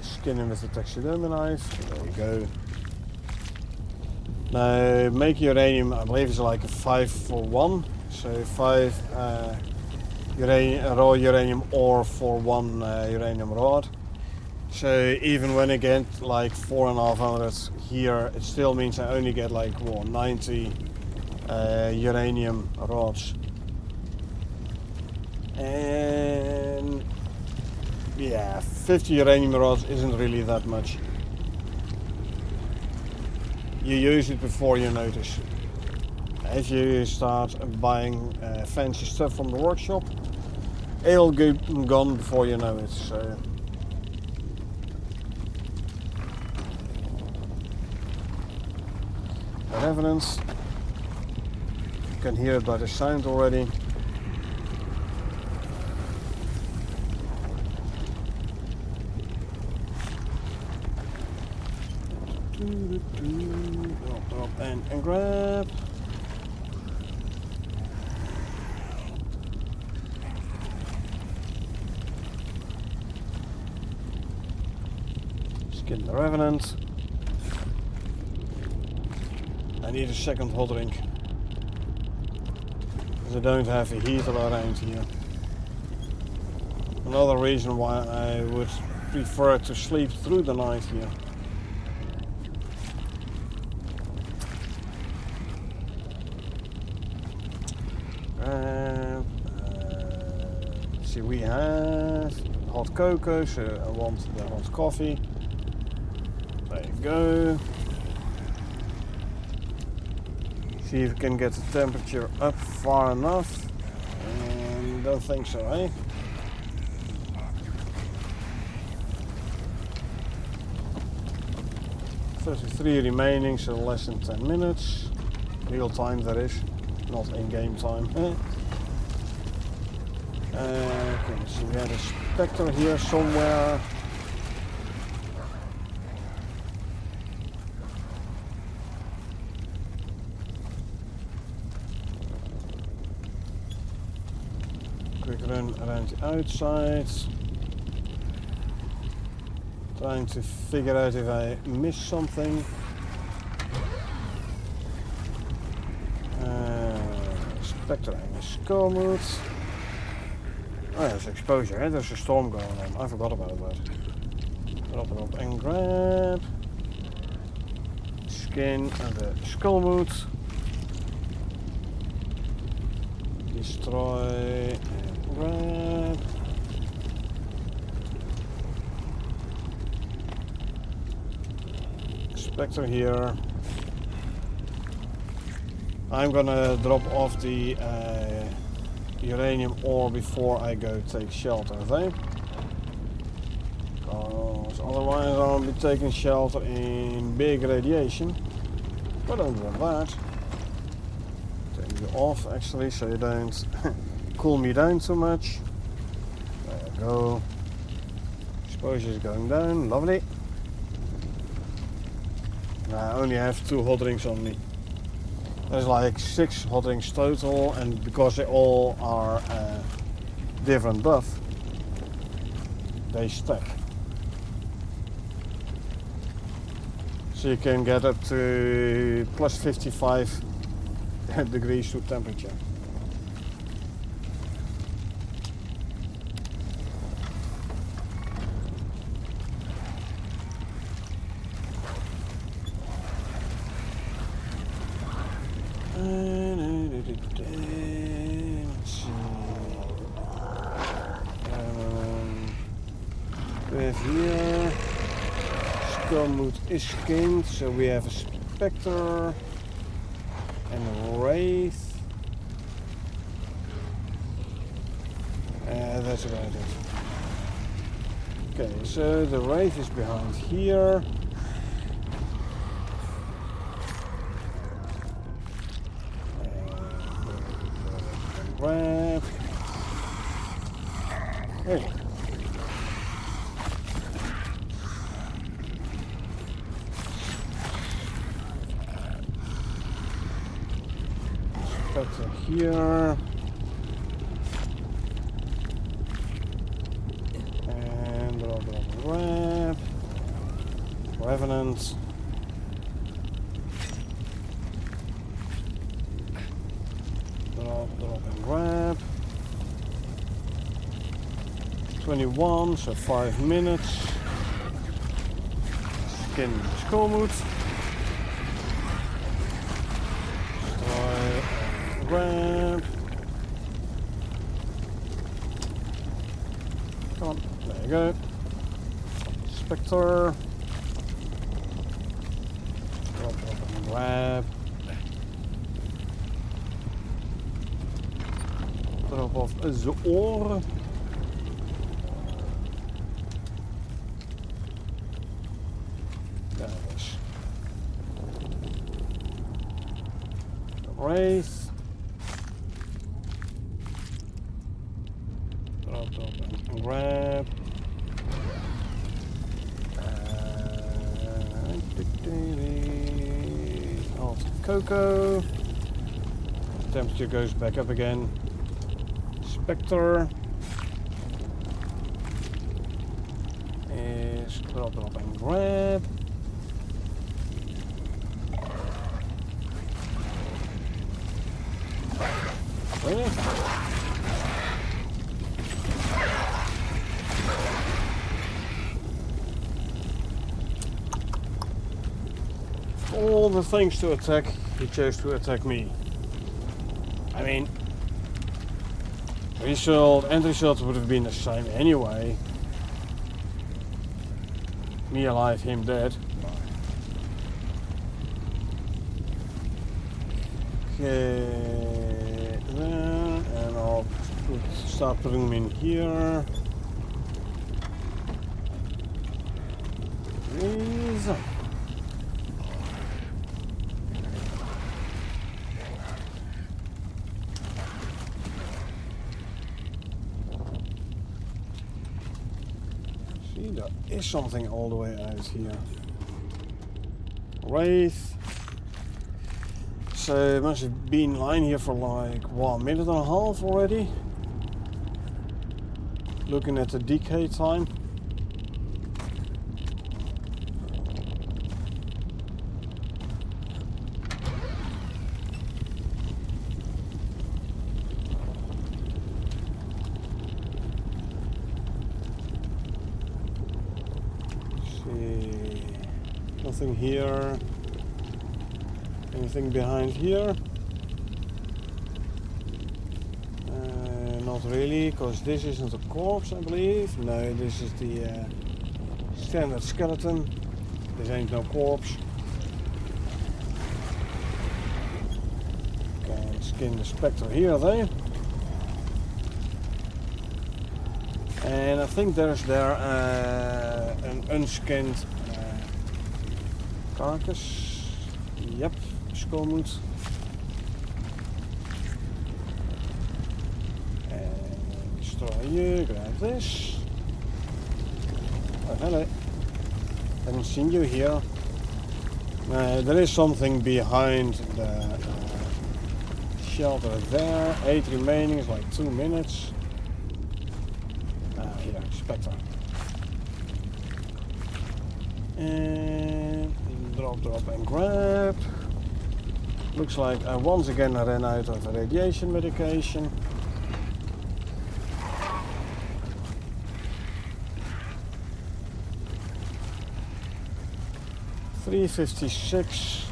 Skin him with the taxidermy knife. There we go. Now, make uranium, I believe, is like a 5-for-1. So 5 raw uranium ore for 1 uranium rod. So even when I get like 4,500 here, it still means I only get like 90 uranium rods. And yeah, 50 uranium rods isn't really that much. You use it before you notice. If you start buying fancy stuff from the workshop, it'll be gone before you know it. So Revenant, you can hear it by the sound already. Drop and grab. Skin the Revenant. I need a second hot drink, because I don't have a heater around here. Another reason why I would prefer to sleep through the night here. See, we have hot cocoa, so I want the hot coffee. There you go. See if we can get the temperature up far enough. And don't think so, eh? $33 remaining, so less than 10 minutes. Real time, that is, not in-game time. Okay, so we had a Spectre here somewhere. Quick run around the outside. Trying to figure out if I missed something. Spectre and skull mood. Oh, there's exposure, eh? There's a storm going on. I forgot about that. Drop it up and grab. Skin and the skull mood. Destroy and grab. Spectre here. I'm gonna drop off the uranium ore before I go take shelter, okay? Because otherwise I'll be taking shelter in big radiation. But I don't want that. Take you off actually so you don't cool me down too much. There you go. Exposure is going down, lovely. I only have 2 hot rings on me. There's like 6 hot rings total, and because they all are different buff, they stack. So you can get up to plus 55 degrees to temperature. Here, skull mood is skinned, so we have a Spectre and a Wraith. That's about it. Okay, so the Wraith is behind here. Grab. Hey. Spectre here. And drop and grab. Revenant. Drop and grab. 21, so 5 minutes. Skin skull mood. Grab. Come on, there you go. Spectre. Drop and grab. Drop off the ore. There it is. Wraith. Grab. Alt Cocoa. Temperature goes back up again. Spectre. Is drop and grab. Really? All the things to attack, he chose to attack me. I mean, end result would have been the same anyway. Me alive, him dead. Okay, there, and I'll start putting them in here. These. See, there is something all the way out here. Wraith. So it must have been lying here for like, what, a minute and a half already? Looking at the decay time. See, nothing here. Anything behind here? Not really, because this isn't a corpse, I believe. No, this is the standard skeleton. This ain't no corpse. Can skin the spectre here, though. And I think there's there an unskinned carcass. Yep, skullmoot. And destroy you, grab this. Oh, hello. Haven't seen you here. There is something behind the shelter there. 8 remaining, is like 2 minutes. Here, spectre. And drop, and grab. Looks like I once again ran out of radiation medication. $356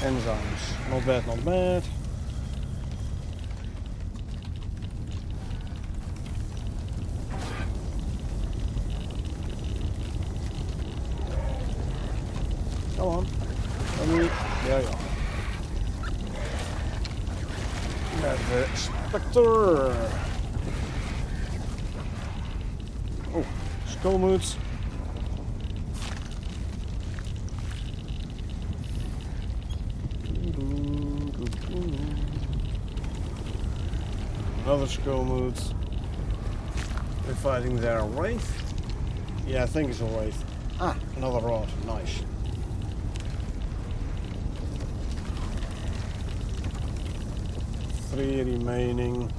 enzymes. Not bad, not bad. Come on. There you are. Met the spectre. Oh, skullmoot. Another skullmoot. We're fighting their wraith. Yeah, I think it's a wraith. Ah, another rod. Nice. Three remaining.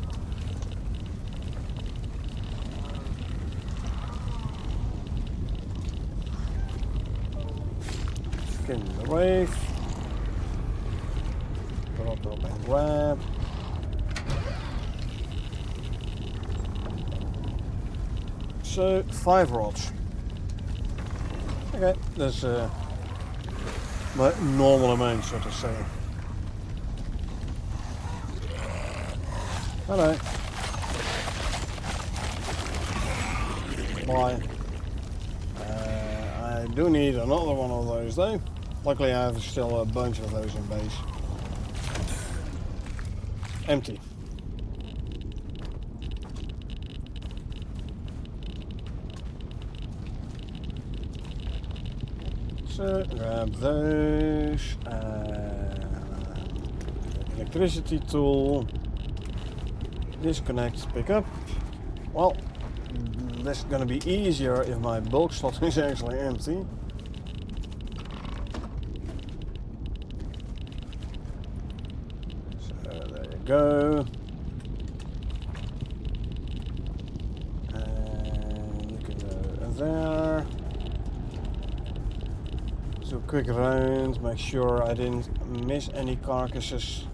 Skin the wraith. Drop and grab. So 5 rods. Okay, that's my normal amount, so to say. Hello. Bye. I do need another one of those though. Luckily I have still a bunch of those in base. Empty. So grab those. Electricity tool. Disconnect, pick up. Well, this is gonna be easier if my bulk slot is actually empty. So there you go. And you can go there. Do a quick round, make sure I didn't miss any carcasses.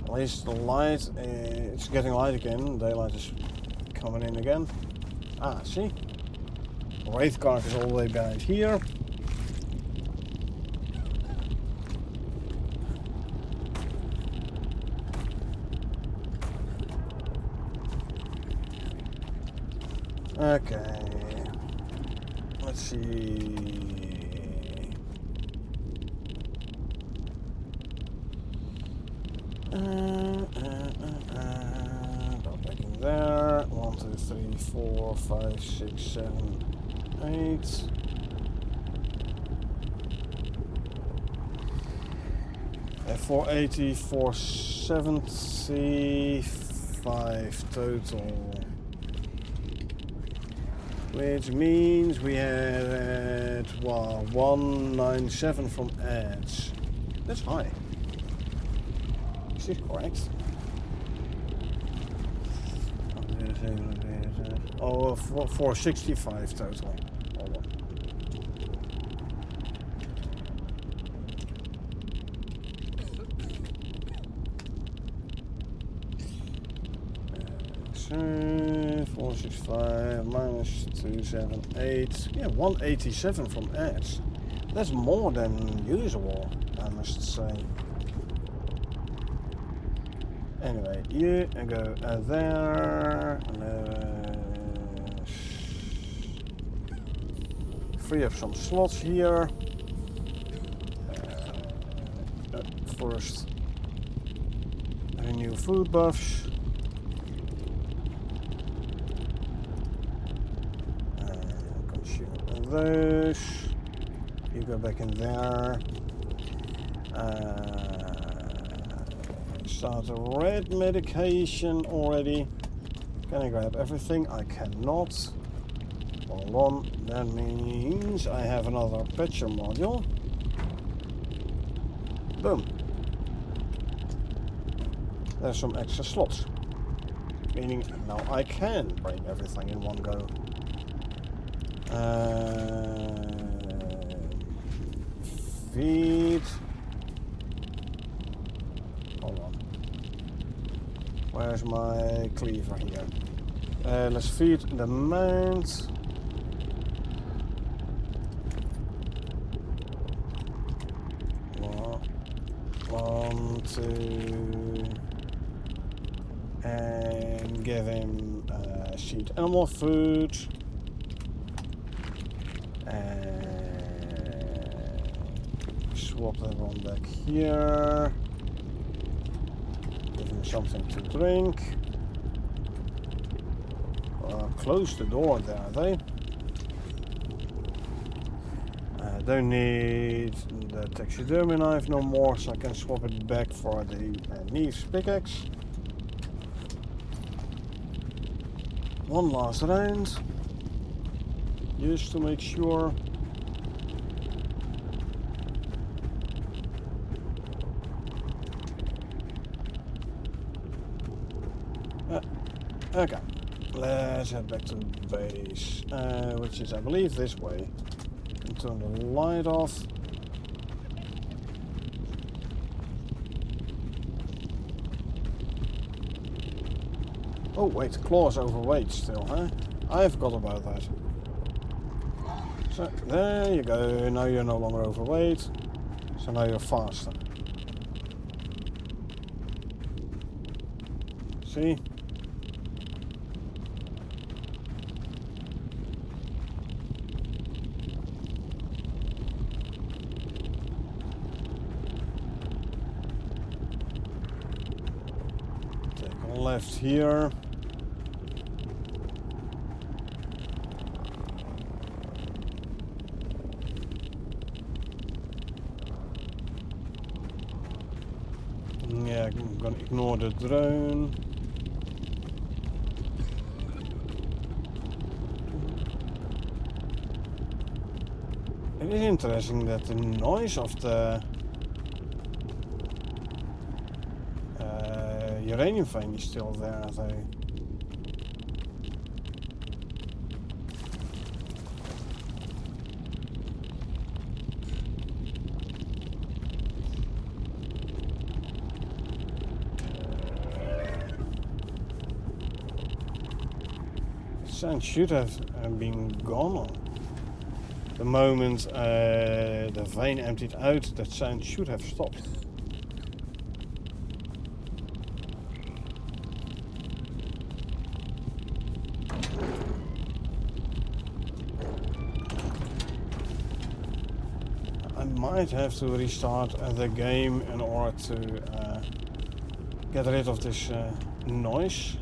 At least the light, it's getting light again. Daylight is coming in again. Ah, see? Wraith carcass all the way behind here. Okay. Let's see. Go back in there. 1, 2, 3, 4, 5, 6, 7, 8. And 480, 475 total. Which means we had, well, 197 from ads. That's high. Is this correct? Oh, 465 total. Hold on. So 465 minus 278. Yeah, 187 from ads. That's more than usual, I must say. Anyway, you go there. Free up some slots here. First, renew food buffs. Consume those. You go back in there. Start a red medication already. Can I grab everything? I cannot. Hold on. That means I have another patcher module. Boom. There's some extra slots. Meaning now I can bring everything in one go. Feed. Hold on. Where's my cleaver here? Let's feed the mount. One, two, and give him seed animal food. And swap that one back here. Give him something to drink. Close the door there, they. Don't need the taxidermy knife no more, so I can swap it back for the Neve's pickaxe. One last round, just to make sure. Okay, let's head back to base, which is, I believe, this way. And turn the light off. Oh wait, Claw's overweight still, huh? I forgot about that. So, there you go, now you're no longer overweight. So now you're faster. See? Left here. Yeah, I'm gonna ignore the drone. It is interesting that the noise of the uranium vein is still there, though. The sound should have been gone. The moment the vein emptied out, that sound should have stopped. I might have to restart the game in order to get rid of this noise.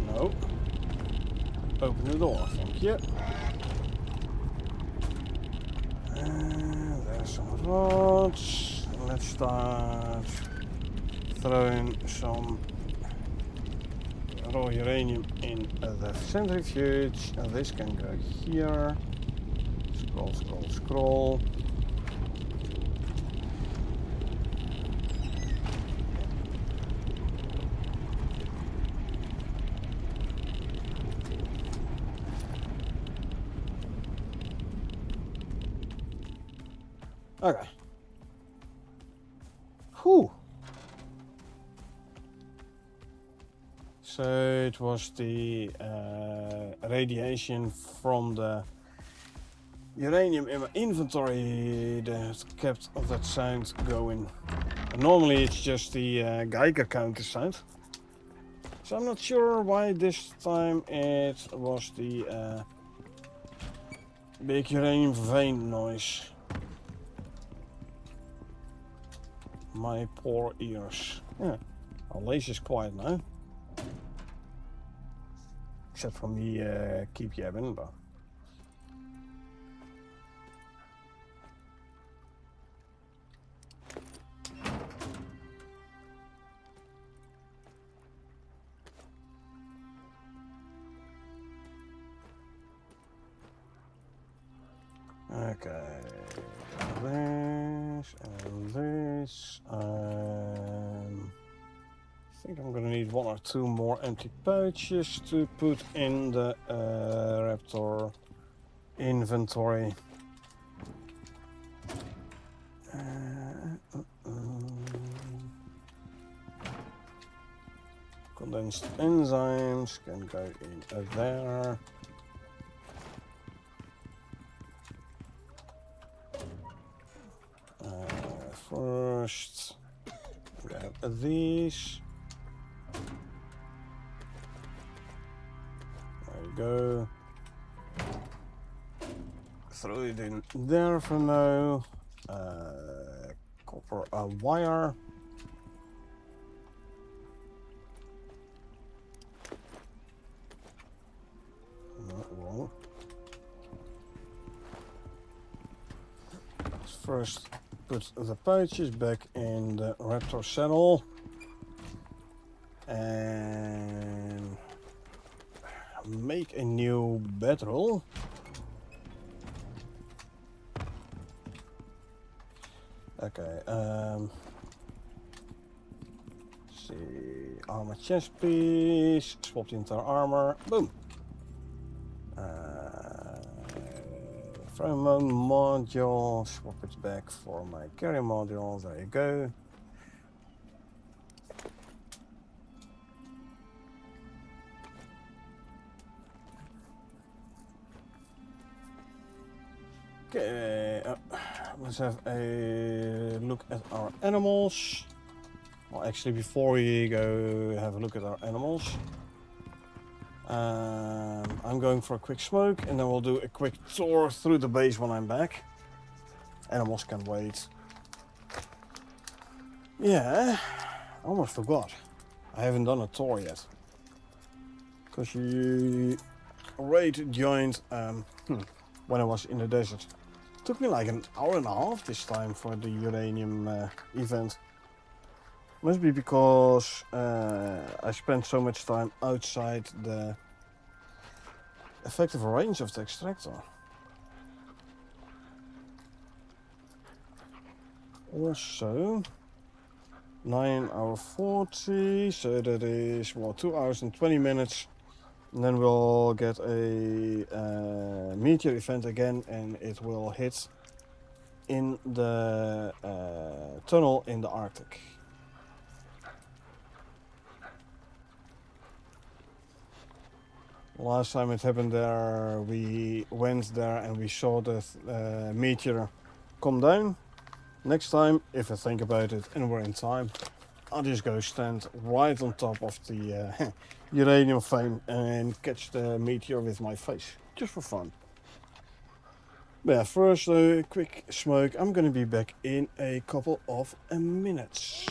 No. Open the door, thank you. And there's some rods. Let's start throwing some raw uranium in the centrifuge. And this can go here. Scroll, scroll, scroll. Okay. Whew. So it was the radiation from the uranium in my inventory that kept that sound going. And normally it's just the Geiger counter sound. So I'm not sure why this time it was the big uranium vein noise. My poor ears. Yeah, our laser's quiet now. Except for me keep yabbing, but... Okay, this and this. I think I'm gonna need 1 or 2 more empty pouches to put in the Raptor inventory. Condensed enzymes can go in there. First, grab these. There you go. Throw it in there for now. Copper wire. Not wrong. First, put the pouches back in the Raptor saddle and make a new bedroll. Okay, see, armor chest piece, swap the entire armor, boom. Pheromone module, swap it back for my carry module, there you go. Okay, let's have a look at our animals. Well, actually, before we go have a look at our animals, I'm going for a quick smoke and then we'll do a quick tour through the base when I'm back. Animals can wait. Yeah, I almost forgot. I haven't done a tour yet. Because you raid joined when I was in the desert. Took me like an hour and a half this time for the uranium event. Must be because I spent so much time outside the effective range of the extractor. Also, 9 hours 40, so that is what, 2 hours and 20 minutes. And then we'll get a meteor event again, and it will hit in the tunnel in the Arctic. Last time it happened there, we went there and we saw the meteor come down. Next time, if I think about it and we're in time, I'll just go stand right on top of the uranium vein and catch the meteor with my face, just for fun. But yeah, first a quick smoke. I'm gonna be back in a couple of minutes.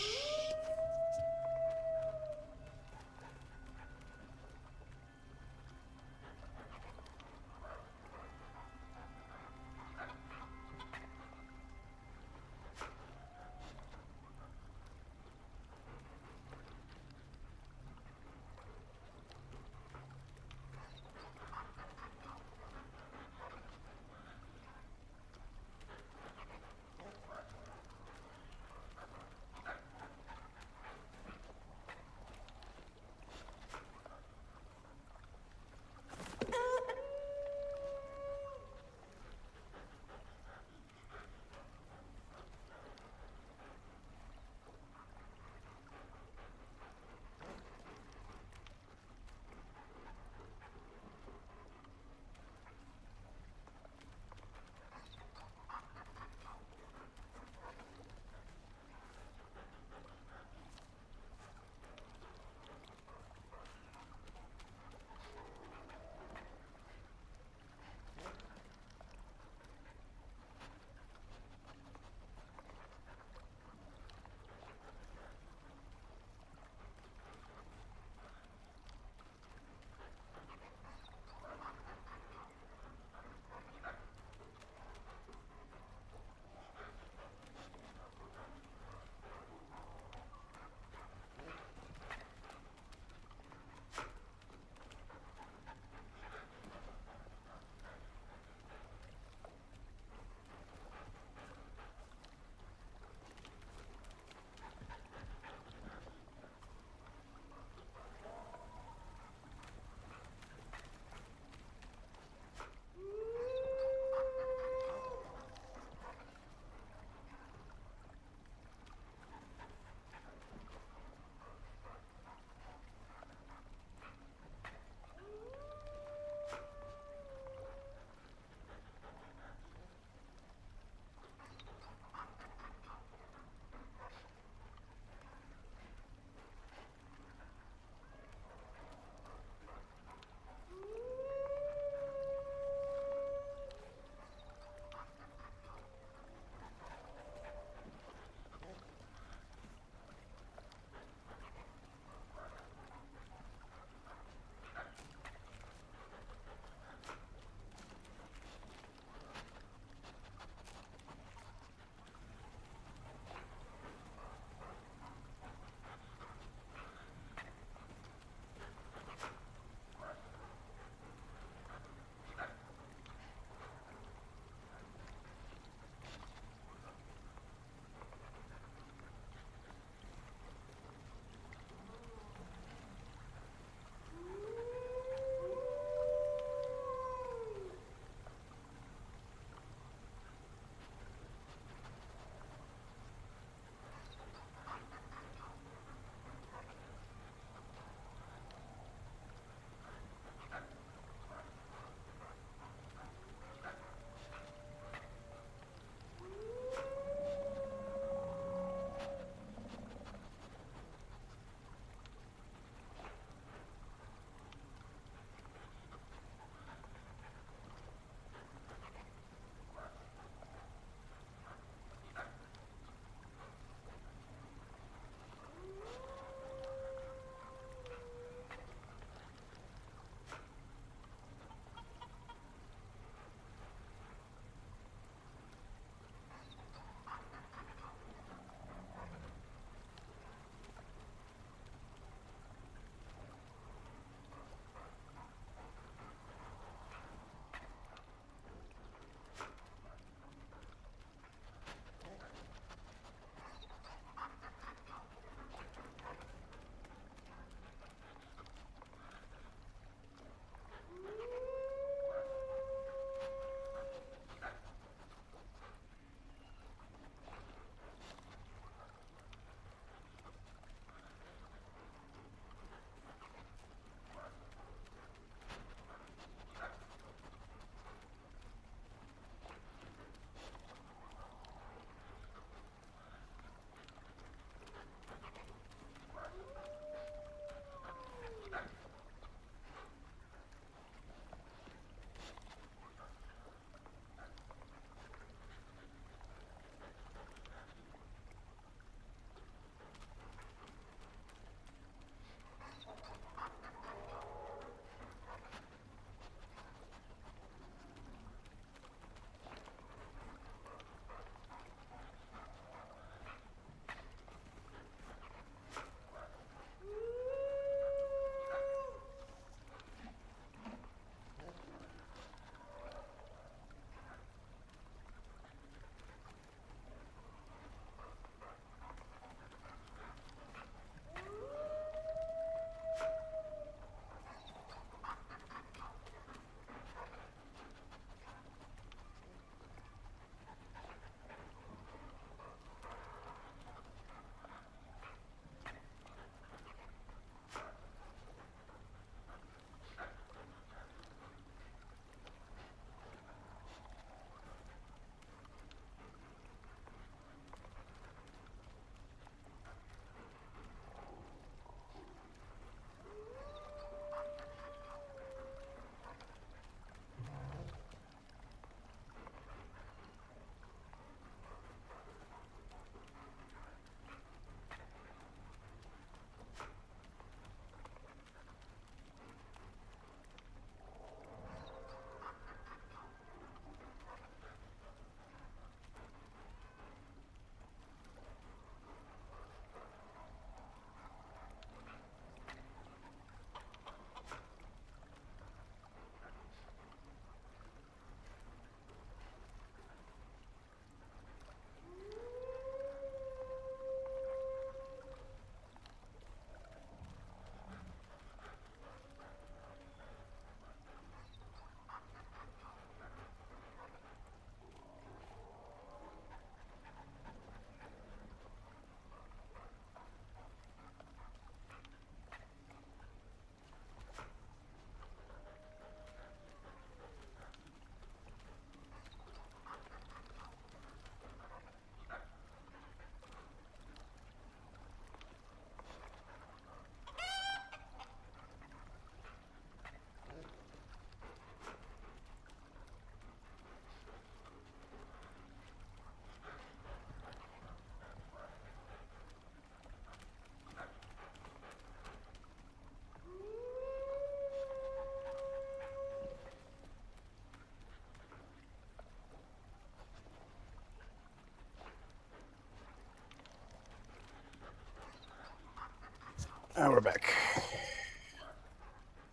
And we're back.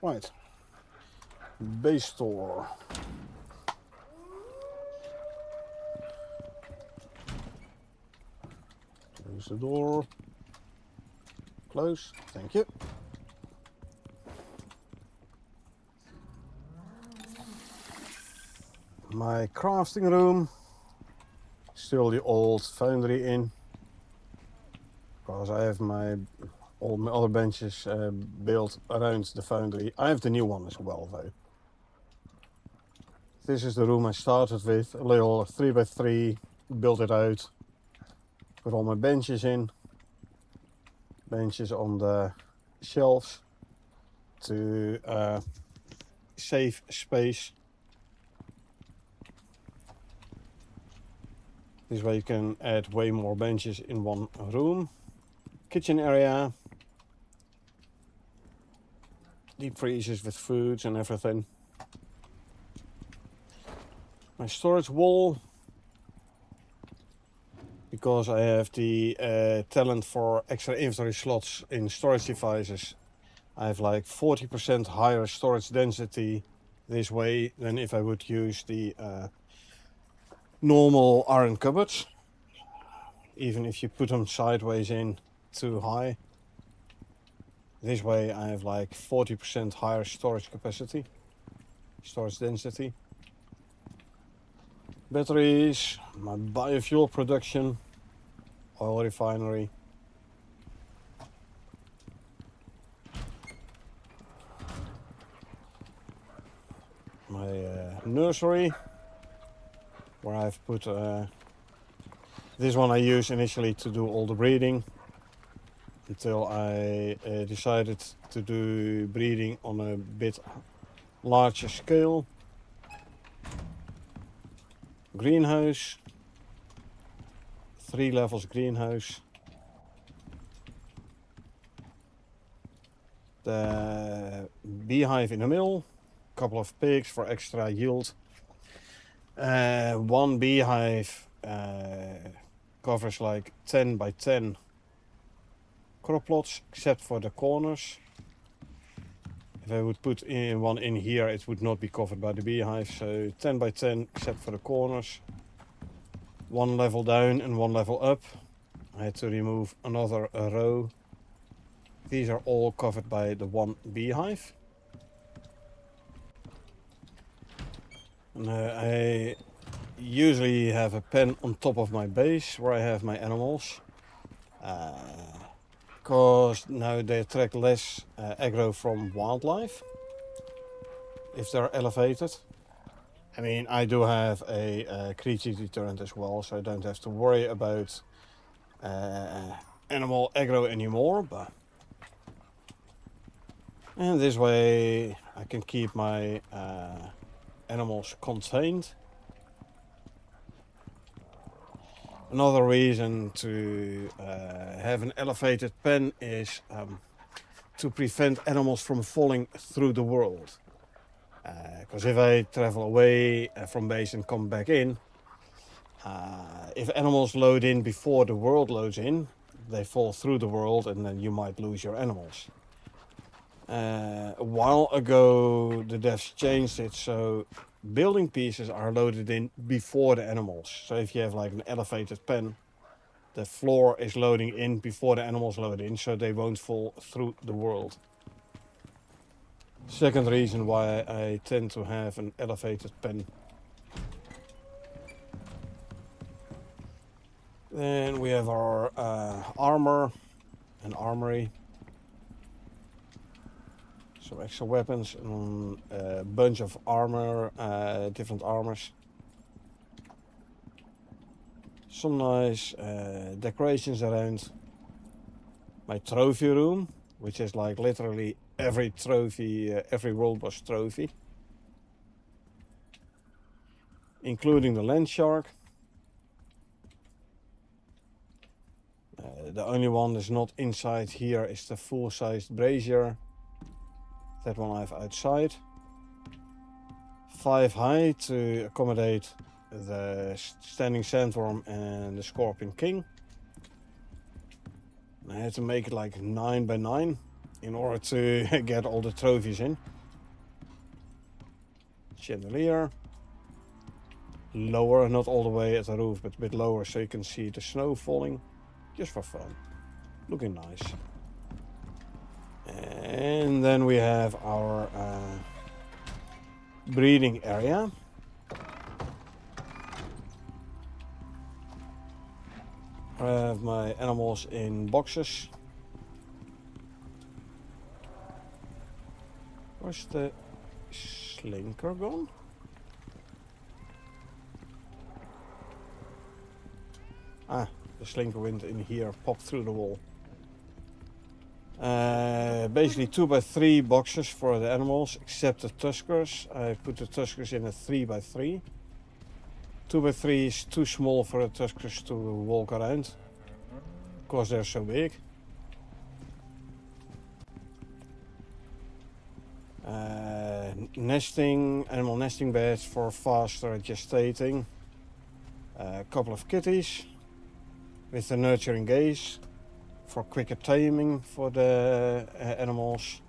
Right. Base store. Close the door. Close. Thank you. My crafting room. Still the old foundry in. Because I have all my other benches built around the foundry. I have the new one as well though. This is the room I started with. A little 3x3. Built it out. Put all my benches in. Benches on the shelves to save space. This way you can add way more benches in one room. Kitchen area. Deep freezers with foods and everything. My storage wall. Because I have the talent for extra inventory slots in storage devices. I have like 40% higher storage density this way than if I would use the normal iron cupboards. Even if you put them sideways in too high. This way I have like 40% higher storage capacity, storage density. Batteries, my biofuel production, oil refinery. My nursery, where I've put this one I used initially to do all the breeding until I decided to do breeding on a bit larger scale. Greenhouse, 3 levels greenhouse. The beehive in the middle, couple of pigs for extra yield. One beehive covers like 10 by 10 crop plots, except for the corners. If I would put one in here, it would not be covered by the beehive. So 10 by 10, except for the corners. One level down and one level up. I had to remove another row. These are all covered by the one beehive. And I usually have a pen on top of my base where I have my animals. Because now they attract less aggro from wildlife if they're elevated. I mean, I do have a creature deterrent as well, so I don't have to worry about animal aggro anymore. And this way I can keep my animals contained. Another reason to have an elevated pen is to prevent animals from falling through the world. Because if I travel away from base and come back in, if animals load in before the world loads in, they fall through the world and then you might lose your animals. A while ago the devs changed it so building pieces are loaded in before the animals. So if you have like an elevated pen, the floor is loading in before the animals load in, so they won't fall through the world. Second reason why I tend to have an elevated pen. Then we have our armor and armory. Some extra weapons and a bunch of armor, different armors. Some nice decorations around. My trophy room, which is like literally every trophy, every World Boss trophy. Including the land shark. The only one that's not inside here is the full-sized brazier. That one I have outside. 5 high to accommodate the standing sandworm and the scorpion king. I had to make it like 9 by 9 in order to get all the trophies in. Chandelier. Lower, not all the way at the roof, but a bit lower so you can see the snow falling. Just for fun. Looking nice. And then we have our breeding area. I have my animals in boxes. Where's the slinker gone? Ah, the slinker went in here, popped through the wall. Basically 2x3 boxes for the animals, except the tuskers. I put the tuskers in a 3x3. 2x3 is too small for the tuskers to walk around, because they're so big. Animal nesting beds for faster gestating. A couple of kitties with the nurturing gaze for quicker taming for the animals.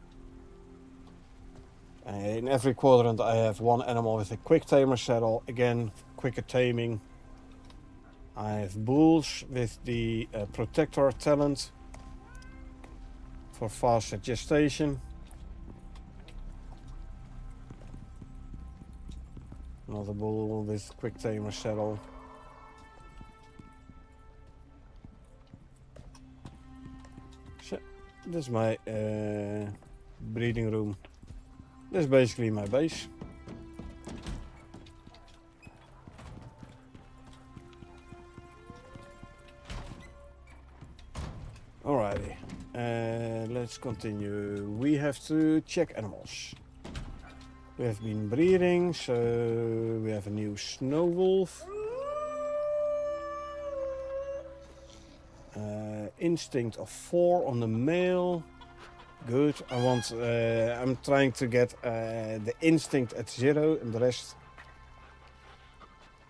In every quadrant I have one animal with a quick tamer saddle, again quicker taming. I have bulls with the protector talent for faster gestation. Another bull with quick tamer saddle. So, this is my breeding room. This is basically my base. Alrighty, let's continue. We have to check animals. We have been breeding, so we have a new snow wolf. Instinct of 4 on the male. Good. I'm trying to get the instinct at 0 and the rest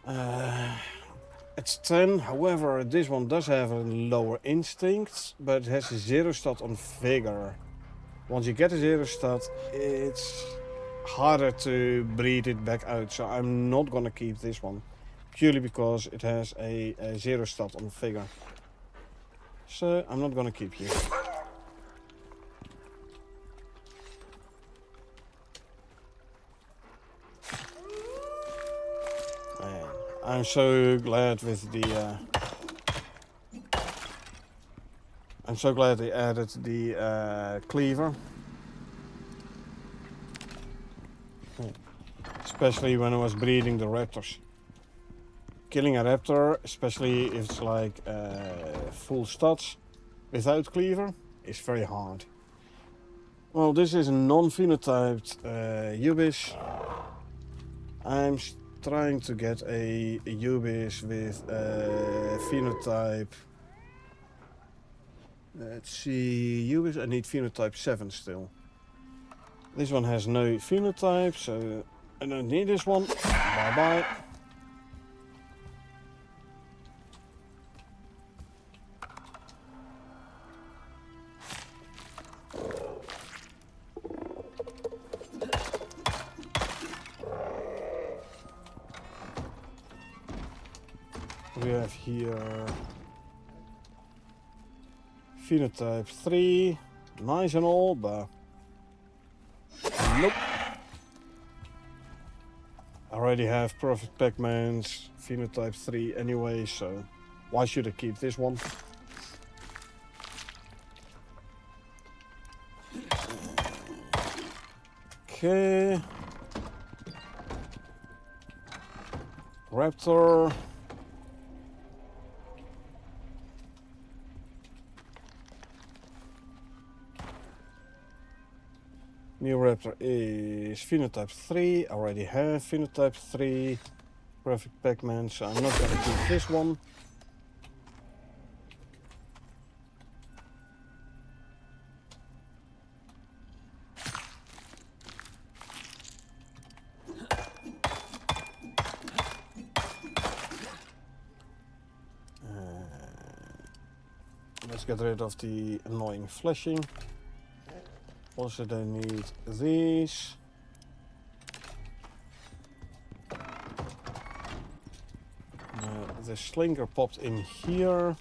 at 10. However, this one does have a lower instinct, but it has a 0 stat on vigor. Once you get a 0 stat, it's harder to breed it back out, so I'm not gonna keep this one purely because it has a 0 stat on vigor. So I'm not gonna keep you. Man, I'm so glad with the I'm so glad they added the cleaver. Especially when I was breeding the raptors. Killing a raptor, especially if it's like full stats without cleaver, is very hard. Well, this is a non-phenotyped Ubis. I'm trying to get a Ubis with phenotype. Let's see, Ubis, I need phenotype 7 still. This one has no phenotype, so I don't need this one. Bye bye. We have here phenotype 3, nice and all, but nope. I already have Perfect Pac-Man's phenotype 3 anyway, so why should I keep this one? Okay. Raptor. New Raptor is phenotype 3. I already have phenotype 3. Perfect Pac-Man, so I'm not gonna keep this one. Let's get rid of the annoying flashing. Also they need these. The slinker popped in here.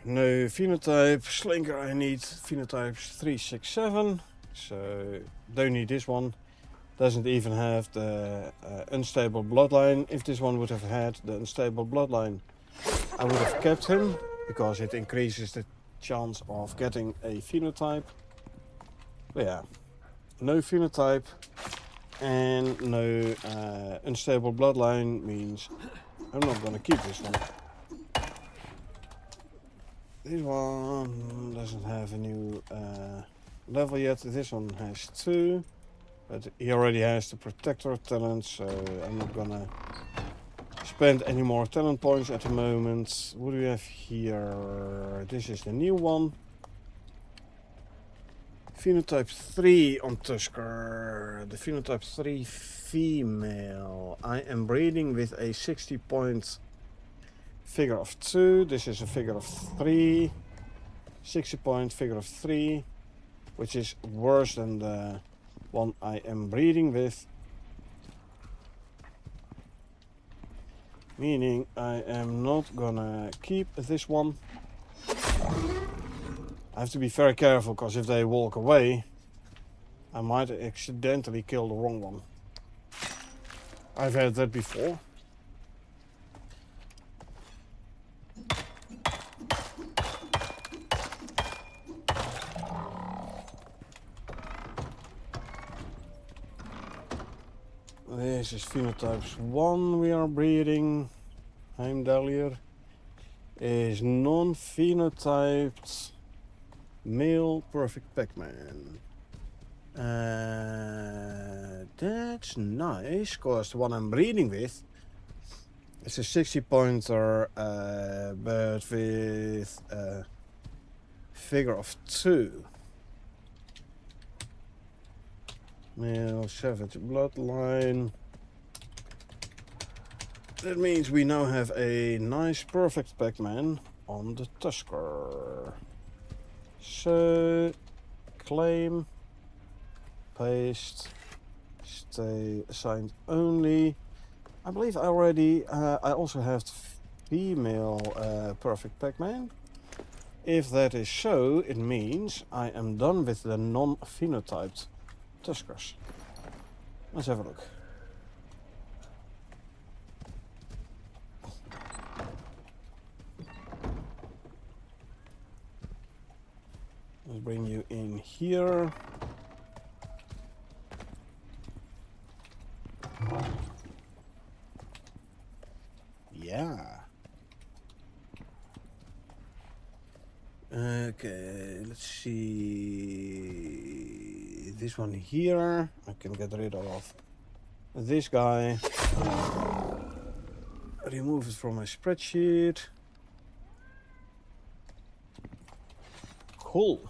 No phenotype. Slinker I need phenotypes 3, 6, 7. So don't need this one. Doesn't even have the unstable bloodline. If this one would have had the unstable bloodline, I would have kept him, because it increases the chance of getting a phenotype. But yeah, no phenotype and no unstable bloodline means I'm not gonna keep this one. This one doesn't have a new level yet. This one has 2, but he already has the protector talent, so I'm not gonna spend any more talent points at the moment. What do we have here? This is the new one. Phenotype 3 on Tusker. The phenotype 3 female. I am breeding with a 60-point figure of 2. This is a figure of 3. 60-point figure of 3, which is worse than the one I am breeding with. Meaning I am not gonna keep this one. I have to be very careful, because if they walk away, I might accidentally kill the wrong one. I've had that before. This is phenotypes 1 we are breeding. Heimdallier is non-phenotyped male perfect Pac-Man. That's nice, because the one I'm breeding with is a 60-pointer, but with a figure of 2. Male savage bloodline. That means we now have a nice perfect Pac-Man on the Tusker. So, claim, paste, stay assigned only. I believe I already, I also have female perfect Pac-Man. If that is so, it means I am done with the non-phenotyped Tuskers. Let's have a look. Let's bring you in here. Yeah. Okay, let's see. This one here, I can get rid of this guy. Remove it from my spreadsheet. Cool.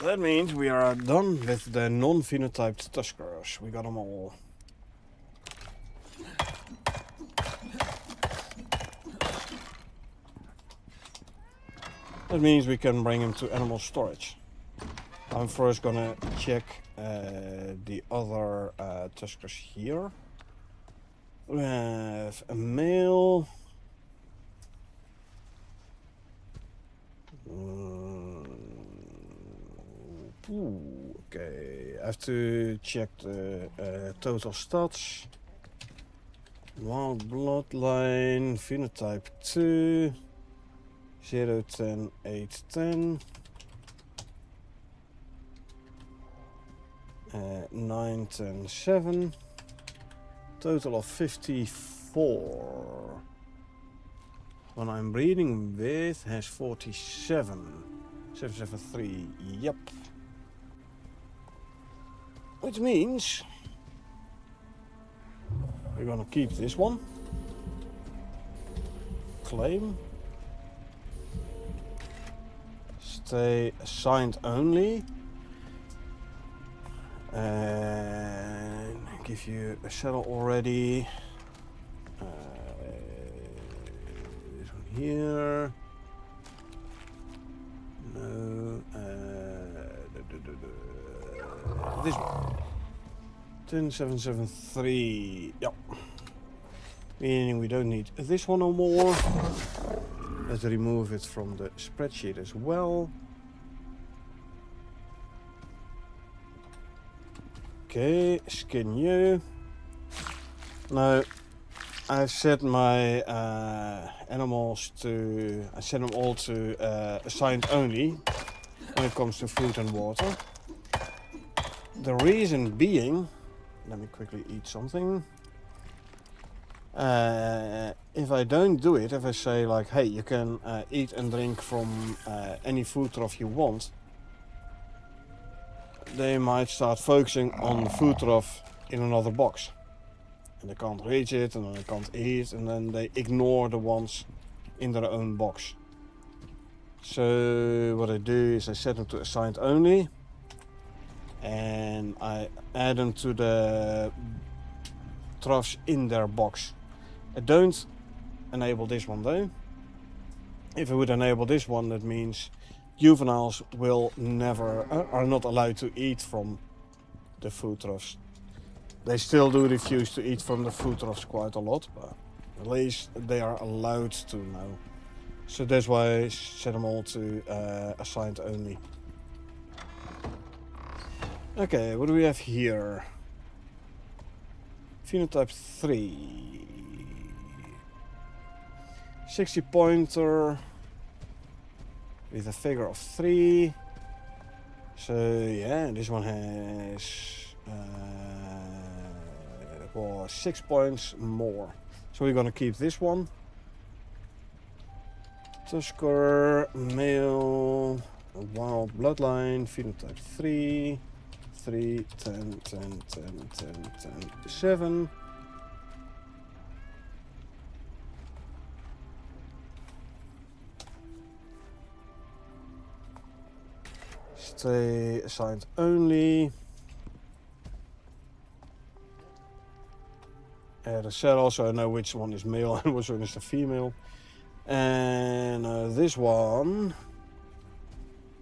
That means we are done with the non-phenotyped Tuskers. We got them all. That means we can bring him to animal storage. I'm first gonna check the other Tuskers here. We have a male. Okay, I have to check the total stats. Wild bloodline, phenotype 2, 0, 10, 8, 10, 9, 10, 7, total of 54. One I'm breeding with has 47. 773, yep. Which means we're gonna keep this one. Claim. Stay assigned only. And give you a saddle already. This one here. this one. 10773. Yep. Meaning we don't need this one no more. Let's remove it from the spreadsheet as well. Okay, skin you. Now, I've set my animals to, I set them all to assigned only when it comes to food and water. The reason being, let me quickly eat something. If I don't do it, if I say like, hey, you can eat and drink from any food trough you want, they might start focusing on the food trough in another box. And they can't reach it, and then they can't eat, and then they ignore the ones in their own box. So what I do is I set them to assigned only, and I add them to the troughs in their box. I don't enable this one though. If I would enable this one, that means juveniles will never are not allowed to eat from the food troughs. They still do refuse to eat from the food troughs quite a lot, but at least they are allowed to now. So that's why I set them all to assigned only. Okay, what do we have here? Phenotype 3. 60 pointer with a figure of 3. So yeah, this one has 6 points more. So we're gonna keep this one. Tusker, male, wild bloodline, phenotype 3. 3, 10, 10, 10, 10, 10, 7. Stay assigned only. The cell also I know which one is male and which one is the female. And this one,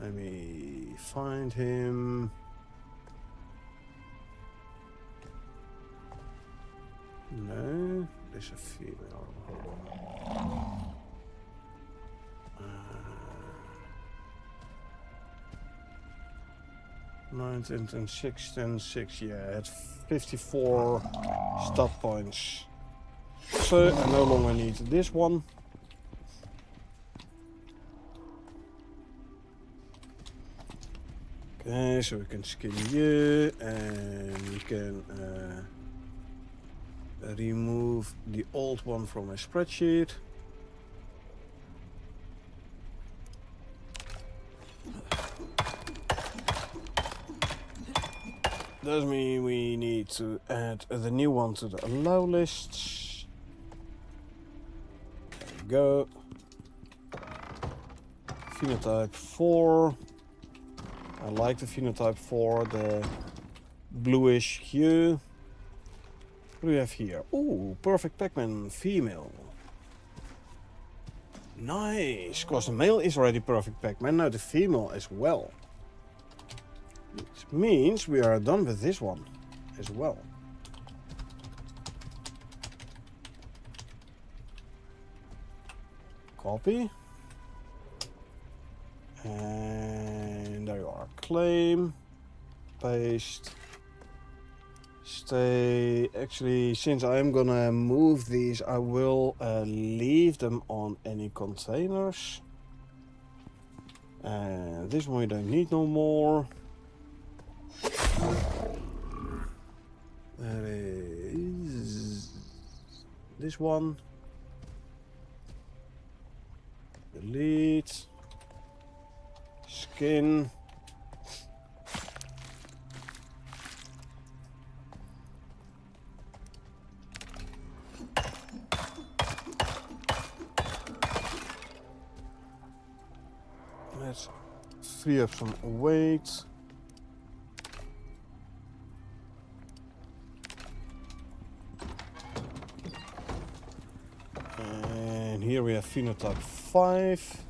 let me find him. No, this is a female. 9, 10, 10, 6, 10, 6, yeah, it's 54 stat points. So I no longer need this one. Okay, so we can skin you and we can remove the old one from my spreadsheet. Does mean we need to add the new one to the allow lists. There we go. Phenotype 4. I like the phenotype 4, the bluish hue. What do we have here? Ooh, perfect Pac-Man female. Nice, because the male is already perfect Pac-Man, now the female as well. Which means we are done with this one as well. Copy. And there you are. Claim. Paste. Stay. Actually, since I am gonna move these, I will leave them on any containers. And this one we don't need no more. There is this one. Delete. Skin. Let's free up some weight. And here we have phenotype 5.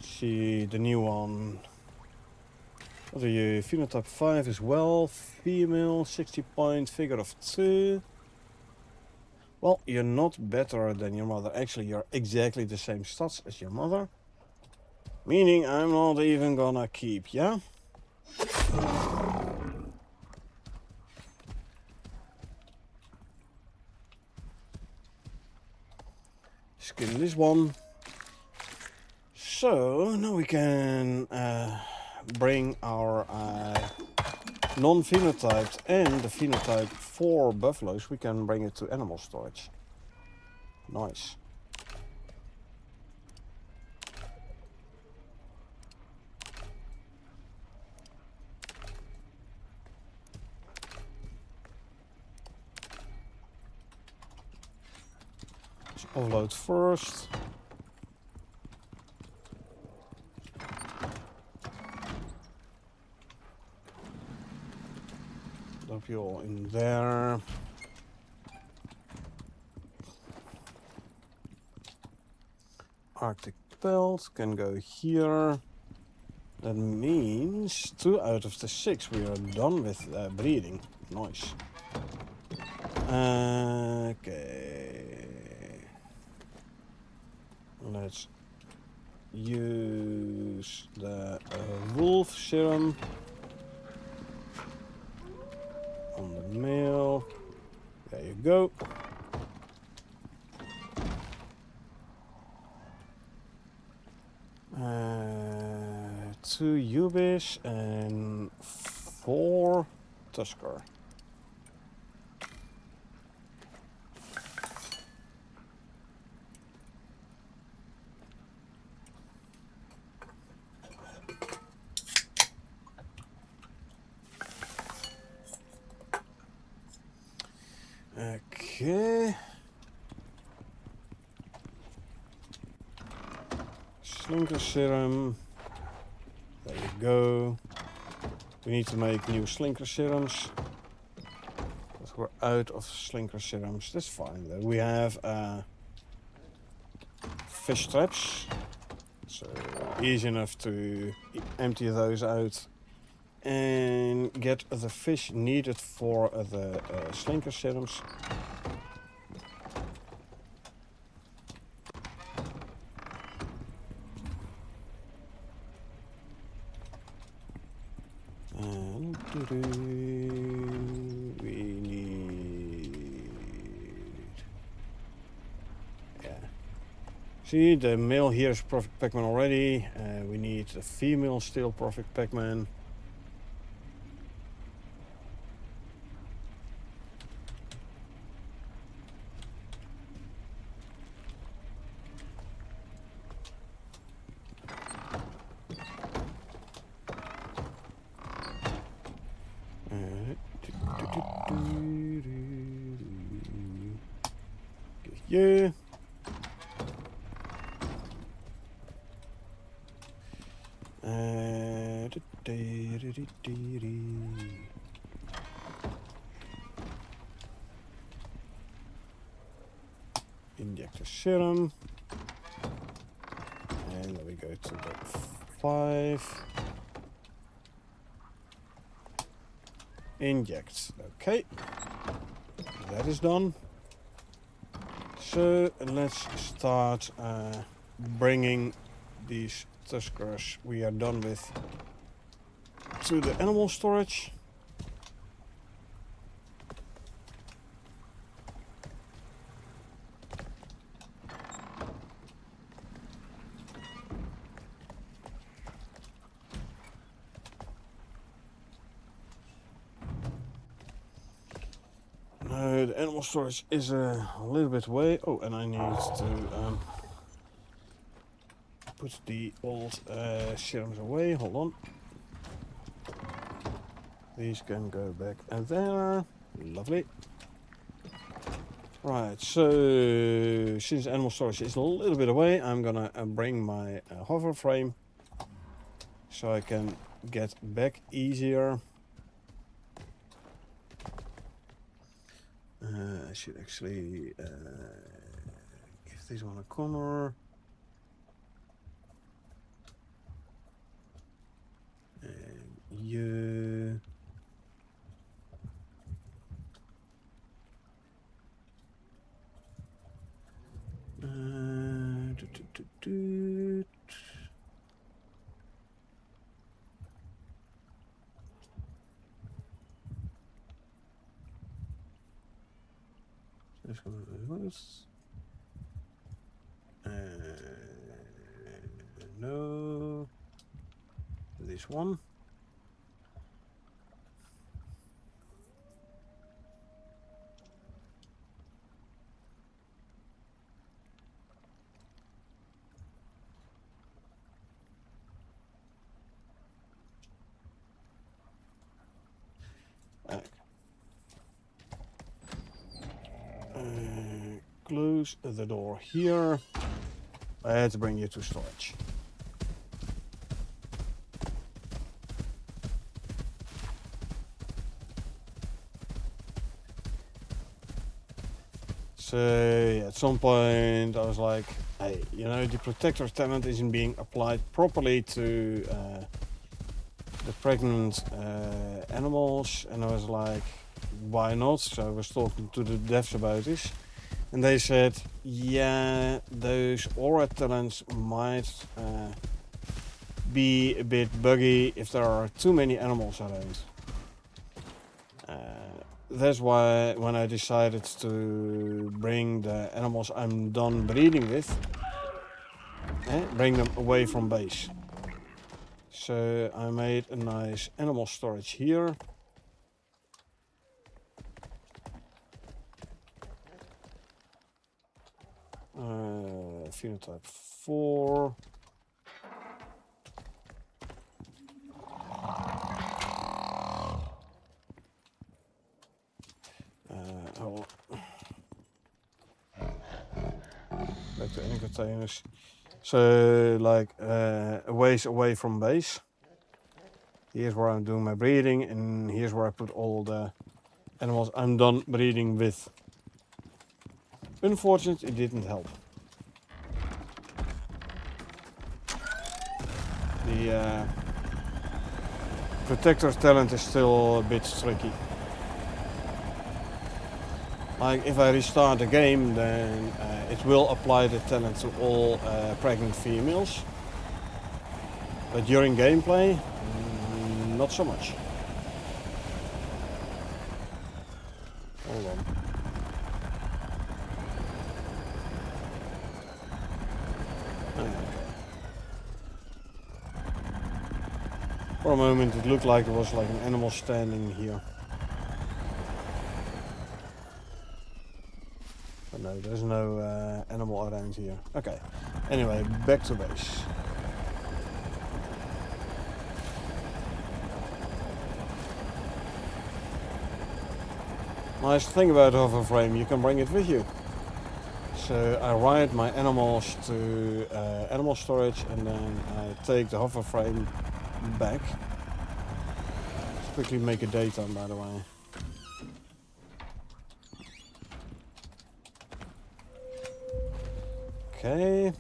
See the new one. What are you? Phenotype 5 as well. Female, 60 point, figure of 2. Well, you're not better than your mother. Actually, you're exactly the same stats as your mother. Meaning I'm not even gonna keep, yeah? Skin this one. So, now we can bring our non-phenotyped and the phenotype 4 buffaloes, we can bring it to animal storage. Nice. Let's offload first. Dump you all in there. Arctic pelt can go here. That means 2 out of the 6 we are done with breeding. Nice. Okay. Let's use the wolf serum on the male. There you go. Two Ubis and 4 Tusker. Okay. Slinker serum. There you go. We need to make new slinker serums. But we're out of slinker serums. That's fine though. We have fish traps. So easy enough to empty those out and get the fish needed for the slinker serums. And we need, yeah. See, the male here is perfect Pac-Man already. We need a female still perfect Pac-Man. Yeah. Inject the serum. And then we go to the 5. Inject. Okay. That is done. So let's start bringing these Tuskers we are done with to the animal storage. The animal storage is a little bit away. Oh, and I need to put the old serums away. Hold on. These can go back there. Lovely. Right, so since animal storage is a little bit away, I'm gonna bring my hover frame so I can get back easier. I should actually give this one a corner. And you. This one is no. This one. Close the door here. Let's bring you to storage. So yeah, at some point I was like, hey, you know, the protector talent isn't being applied properly to the pregnant animals, and I was like, why not? So I was talking to the devs about this, and they said, yeah, those aura talents might be a bit buggy if there are too many animals around. That's why when I decided to bring the animals I'm done breeding with, bring them away from base. So I made a nice animal storage here. Phenotype 4. Back to any containers. So like a ways away from base. Here's where I'm doing my breeding, and here's where I put all the animals I'm done breeding with. Unfortunately, it didn't help. The protector talent is still a bit tricky. Like if I restart the game, then it will apply the talent to all pregnant females. But during gameplay, not so much. Hold on. Okay. For a moment it looked like there was like an animal standing here. But no, there's no animal around here. Okay, anyway, back to base. Nice thing about hover frame, you can bring it with you. So I ride my animals to animal storage, and then I take the hover frame back. Let's quickly make a data, by the way. Okay.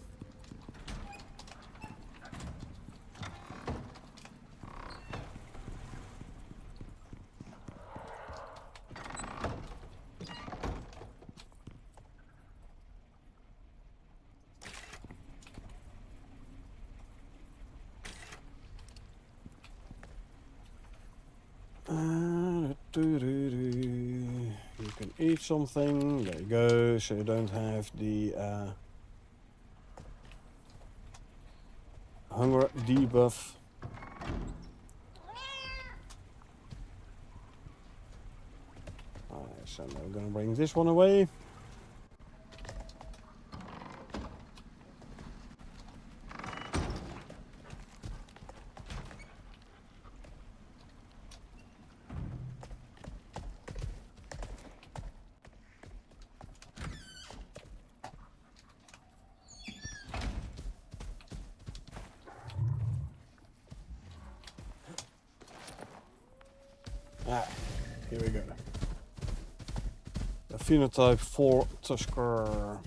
You can eat something, there you go, so you don't have the hunger debuff. Alright, so now we're gonna bring this one away. Here we go. The phenotype 4 Tusker.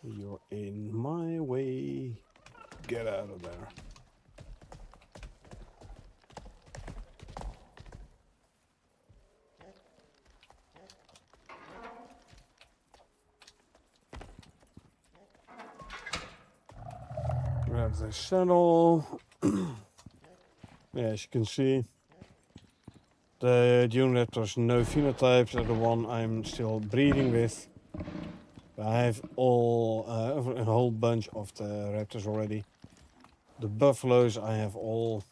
You're in my way. Get out of there. Grab the saddle. Yeah, as you can see, the Dune Raptors no phenotypes are the one I'm still breeding with. I have a whole bunch of the raptors already. The buffaloes I have all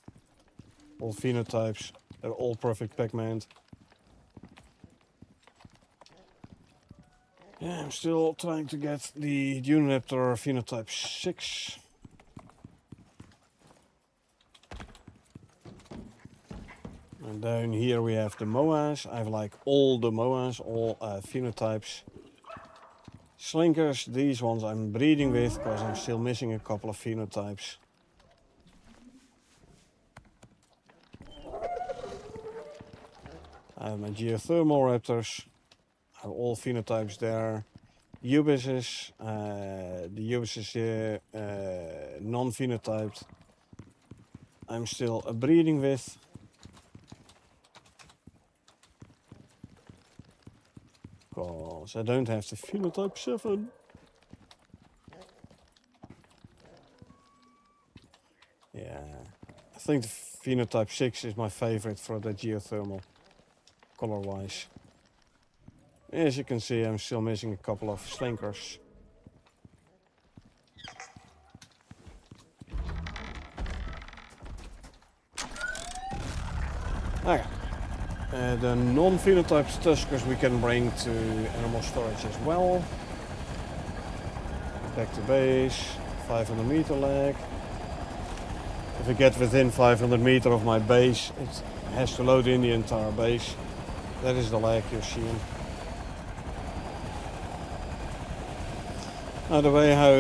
phenotypes. They're all perfect Pac-Man. Yeah, I'm still trying to get the Dune Raptor phenotype 6. And down here we have the Moas. I have like all the Moas, all phenotypes. Slinkers, these ones I'm breeding with because I'm still missing a couple of phenotypes. I have my geothermal raptors. I have all phenotypes there. Ubises, the Ubises non-phenotyped. I'm still breeding with. Because I don't have the phenotype 7. Yeah, I think the phenotype 6 is my favorite for the geothermal, color-wise. As you can see, I'm still missing a couple of slinkers. Okay. The non-phenotyped tuskers we can bring to animal storage as well. Back to base, 500 meter lag. If I get within 500 meter of my base, it has to load in the entire base. That is the lag you're seeing. Now the way how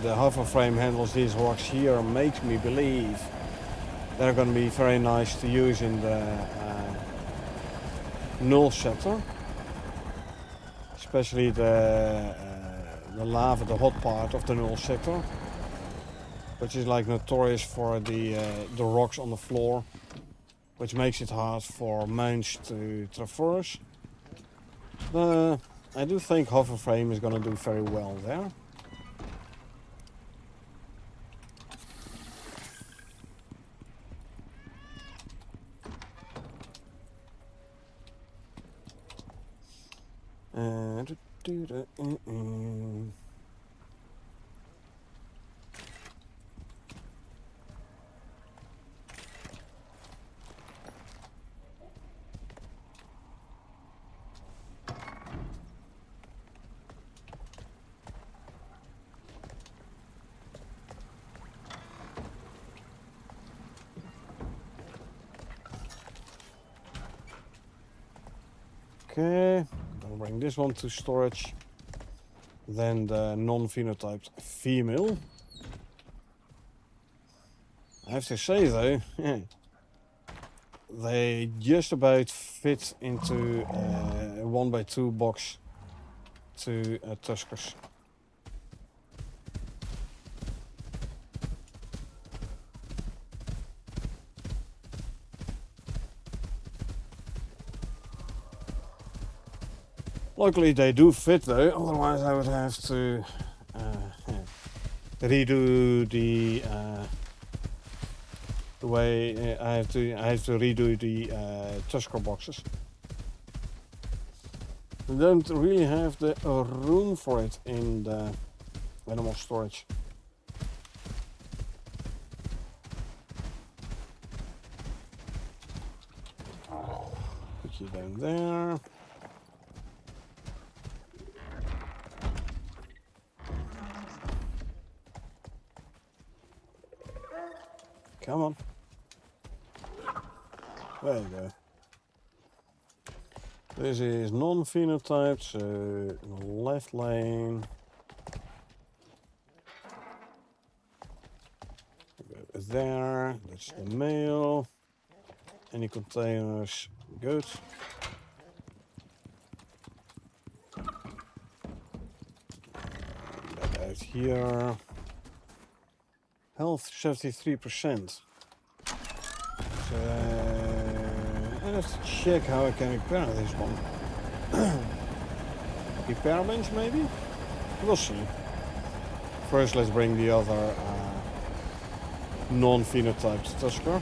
the hover frame handles these rocks here makes me believe they're going to be very nice to use in the null sector. Especially the lava, the hot part of the null sector. Which is like notorious for the rocks on the floor. Which makes it hard for mounts to traverse. I do think hover frame is going to do very well there. Okay, I'll bring this one to storage. Then the non-phenotyped female. I have to say though, they just about fit into a 1x2 box to tuskers. Luckily they do fit though, otherwise I would have to redo the way I have to redo the tusker boxes. I don't really have the room for it in the animal storage. you down there. Come on. There you go. This is non-phenotype, so left lane. Go there, that's the male. Any containers? Good. That out here. Health 73%. So I have to check how I can repair this one. Repair bench maybe? We'll see. First let's bring the other non-phenotyped Tusker.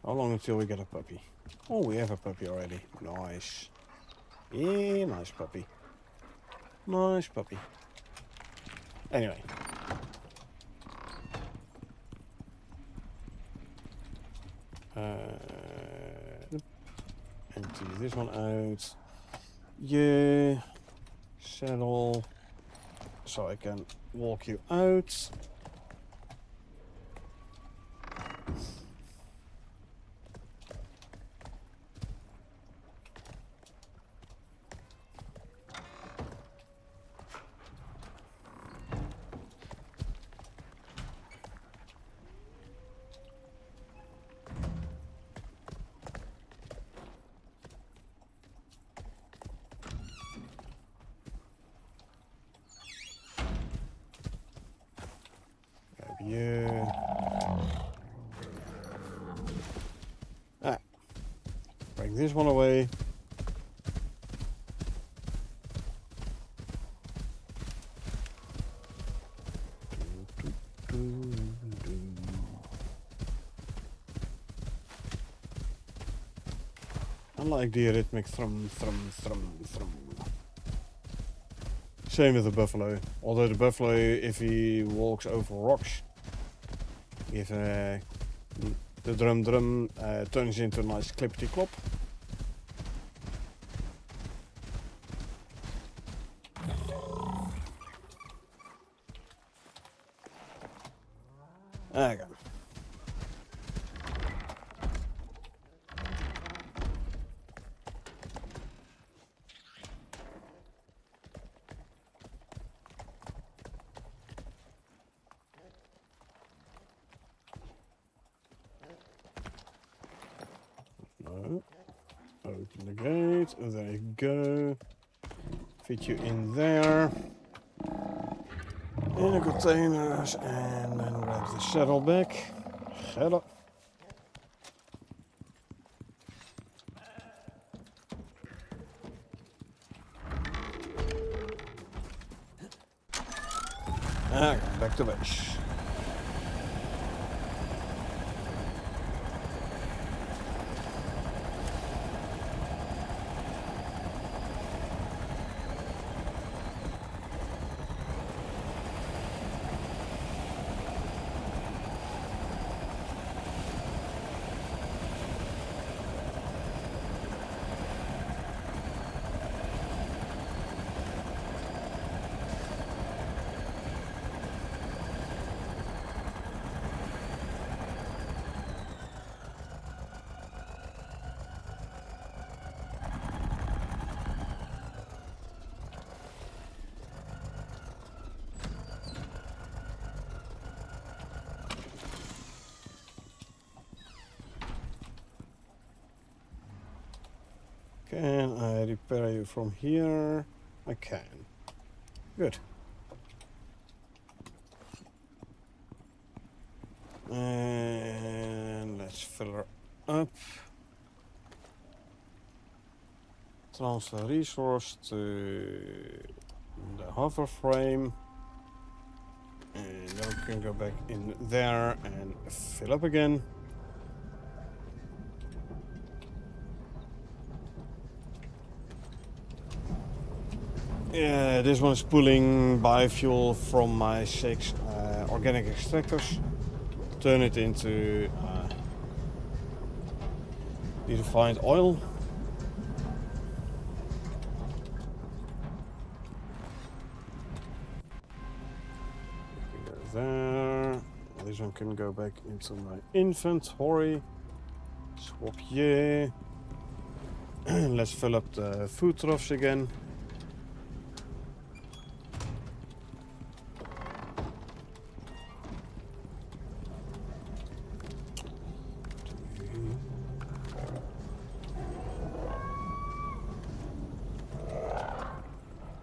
How long until we get a puppy? Oh, we have a puppy already. Nice. Yeah, nice puppy. Nice puppy. Anyway. Empty this one out. Yeah. Saddle. So I can walk you out. Yeah. Bring this one away. I like the rhythmic thrum, thrum, thrum, thrum. Same with the buffalo. Although the buffalo, if he walks over rocks, if the drum turns into a nice clippity clop. There you go. No. Open the gate. Oh, there you go. Fit you in there. In the containers, and then grab the saddle back. Saddle. Okay, back to base. Can I repair you from here? I can. Good. fill her up. Transfer resource to the hover frame. And then we can go back in there and fill up again. Yeah, this one is pulling biofuel from my 6 organic extractors. Turn it into refined oil. There. This one can go back into my inventory. Swap here. Let's fill up the food troughs again.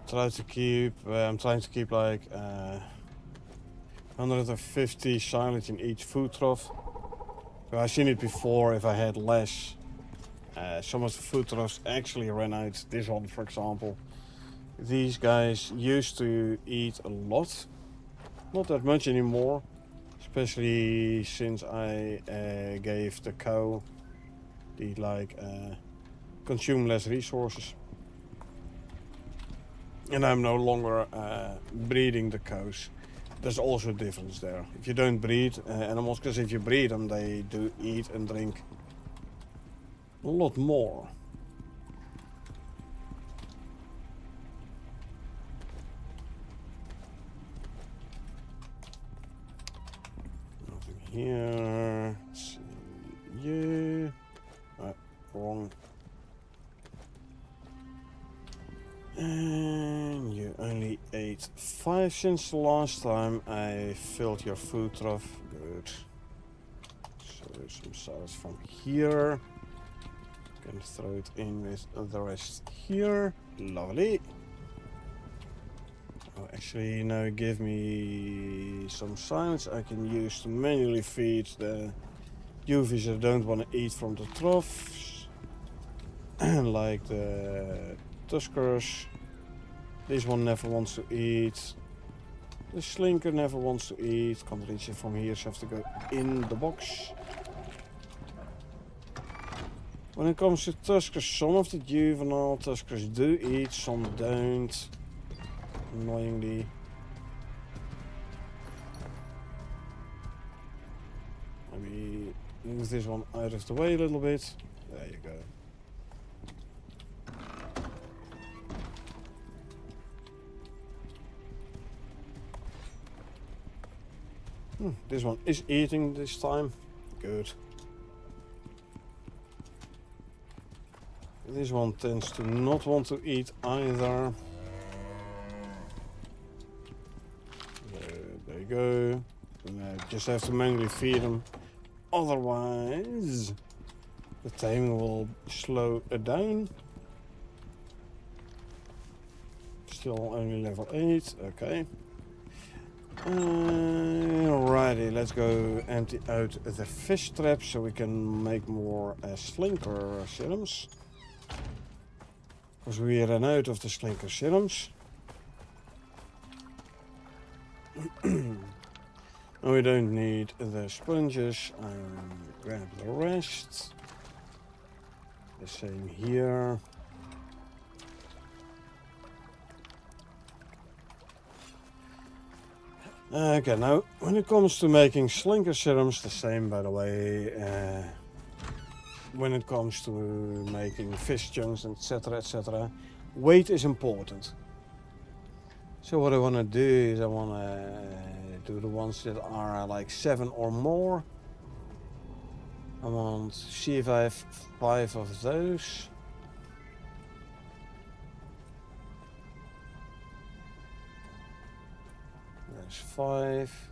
I'm trying to keep like 150 silage in each food trough. So I've seen it before. If I had less, some of the food troughs actually ran out. This one, for example, these guys used to eat a lot, not that much anymore, especially since I gave the cow the consume less resources. And I'm no longer breeding the cows. There's also a difference there. If you don't breed animals, because if you breed them, they do eat and drink a lot more. Nothing here. Let's see. Yeah. Wrong. And you only ate 5 since the last time I filled your food trough. Good. So some salads from here. Can throw it in with the rest here. Lovely. Oh, actually, now give me some silence I can use to manually feed the UVs that don't want to eat from the troughs. Like the Tuskers. This one never wants to eat. The Slinker never wants to eat. Can't reach it from here, so I have to go in the box. When it comes to Tuskers, some of the juvenile Tuskers do eat, some don't. Annoyingly. Maybe move this one out of the way a little bit. There you go. This one is eating this time. Good. This one tends to not want to eat either. There you go. And I just have to manually feed them. Otherwise, the taming will slow it down. Still only level 8. Okay. Alrighty, let's go empty out the fish trap so we can make more slinker serums. Because we ran out of the slinker serums. And we don't need the sponges. Grab the rest. The same here. Okay, now when it comes to making slinker serums, the same by the way, when it comes to making fish chunks, etc., weight is important. So what I want to do is I want to do the ones that are like 7 or more. I want to see if I have 5 of those. There's 5.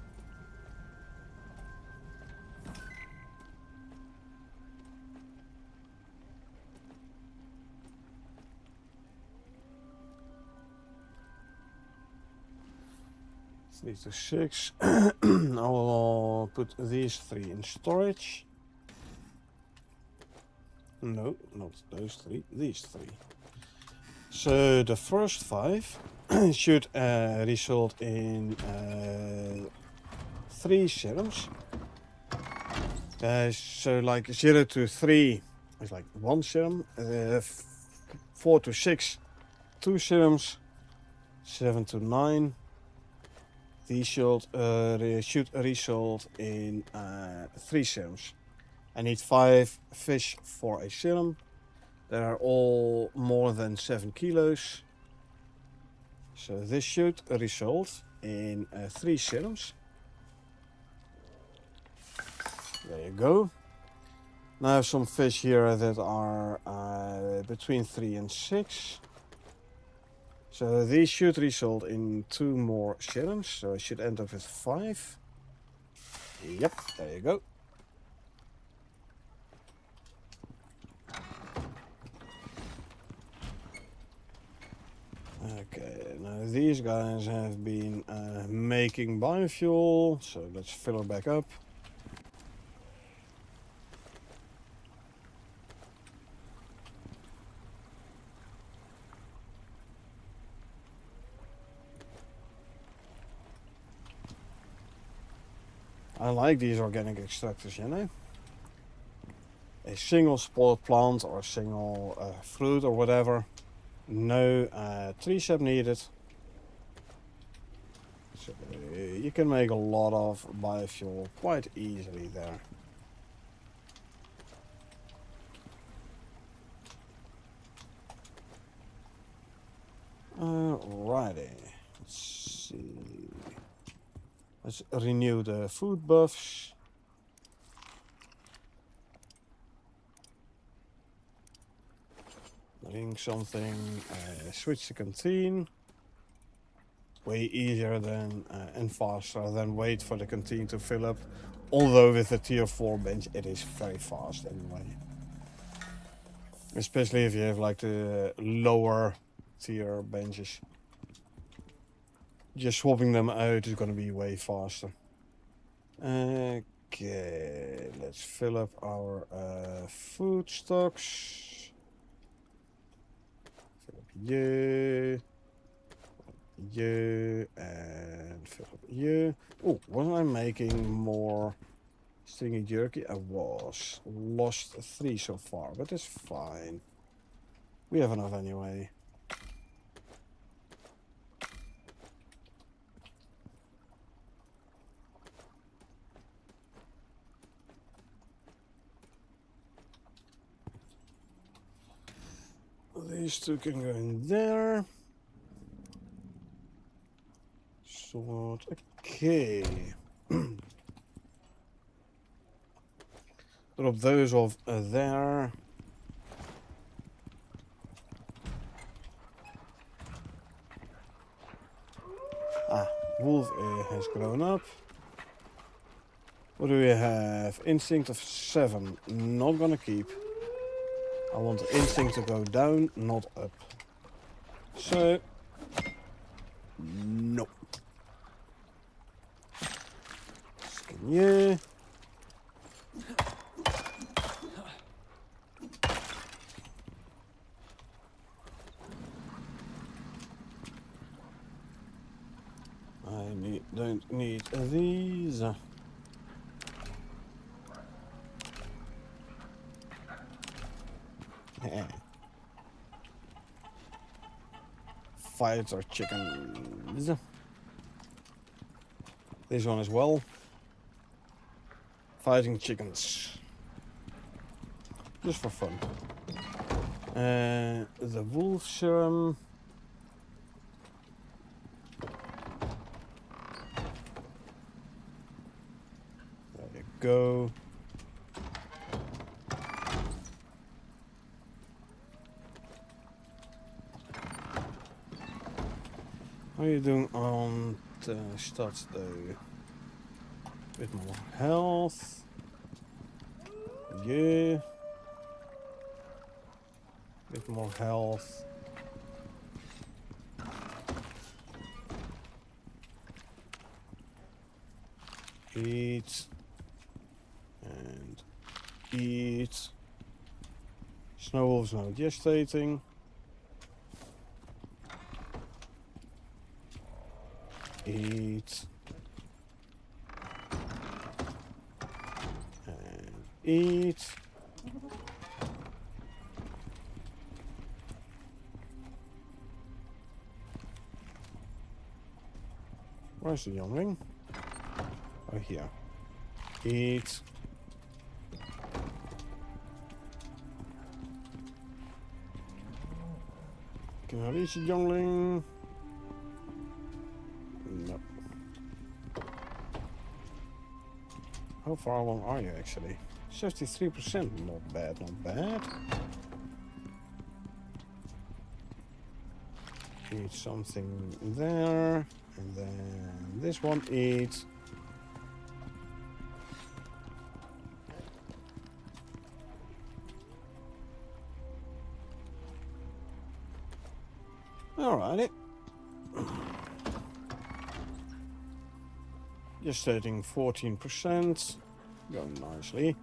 These to 6. I will put these 3 in storage. No, not those three. These three. So the first 5 should result in 3 serums. So like 0 to 3 is like 1 serum. 4 to 6, 2 serums. 7 to 9. These should result in 3 serums. I need 5 fish for a serum. They are all more than 7 kilos. So this should result in 3 serums. There you go. Now I have some fish here that are between 3 and 6. So these should result in 2 more serums. So I should end up with 5. Yep, there you go. Okay, now these guys have been making biofuel, so let's fill her back up. I like these organic extractors, you know? A single sport plant or a single fruit or whatever. No tree sap needed. So you can make a lot of biofuel quite easily there. Alrighty. Let's see. Let's renew the food buffs. Drink something. Switch the canteen. Way easier than and faster than wait for the canteen to fill up. Although with the tier 4 bench it is very fast anyway. Especially if you have like the lower tier benches. Just swapping them out is gonna be way faster. Okay, let's fill up our food stocks. Fill up you. You and fill up you. Oh, wasn't I making more stringy jerky? I was. Lost 3 so far, but that's fine. We have enough anyway. These 2 can go in there. Sort. Okay. Drop those off there. Wolf has grown up. What do we have? Instinct of 7. Not gonna keep. I want the instinct to go down, not up. So, no. Skin you. Don't need these. Fights are chickens. This one as well. Fighting chickens. Just for fun. The wolf serum. There you go. How are you doing on the stats though? Bit more health. Yeah. Bit more health. Eat. And eat. Snow wolves now gestating. Eat. And eat. Where's the youngling? Oh, here. Eat. Can I reach the youngling? No. How far along are you actually? 63%. Not bad, not bad. Eat something there. And then this one eats. Alrighty. Just setting 14%. Going nicely.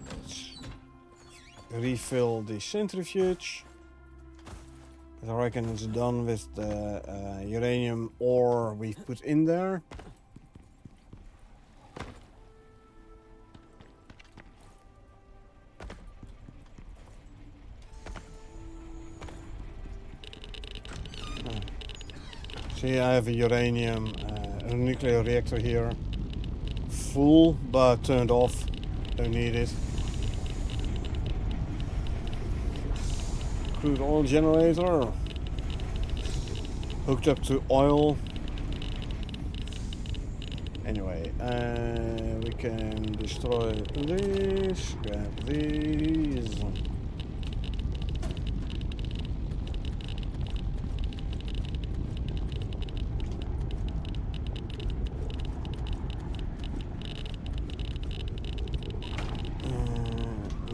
Let's refill the centrifuge. I reckon it's done with the uranium ore we've put in there. See, I have a uranium, a nuclear reactor here. Full, but turned off. Don't need it. Crude oil generator. Hooked up to oil. Anyway, we can destroy this, grab these.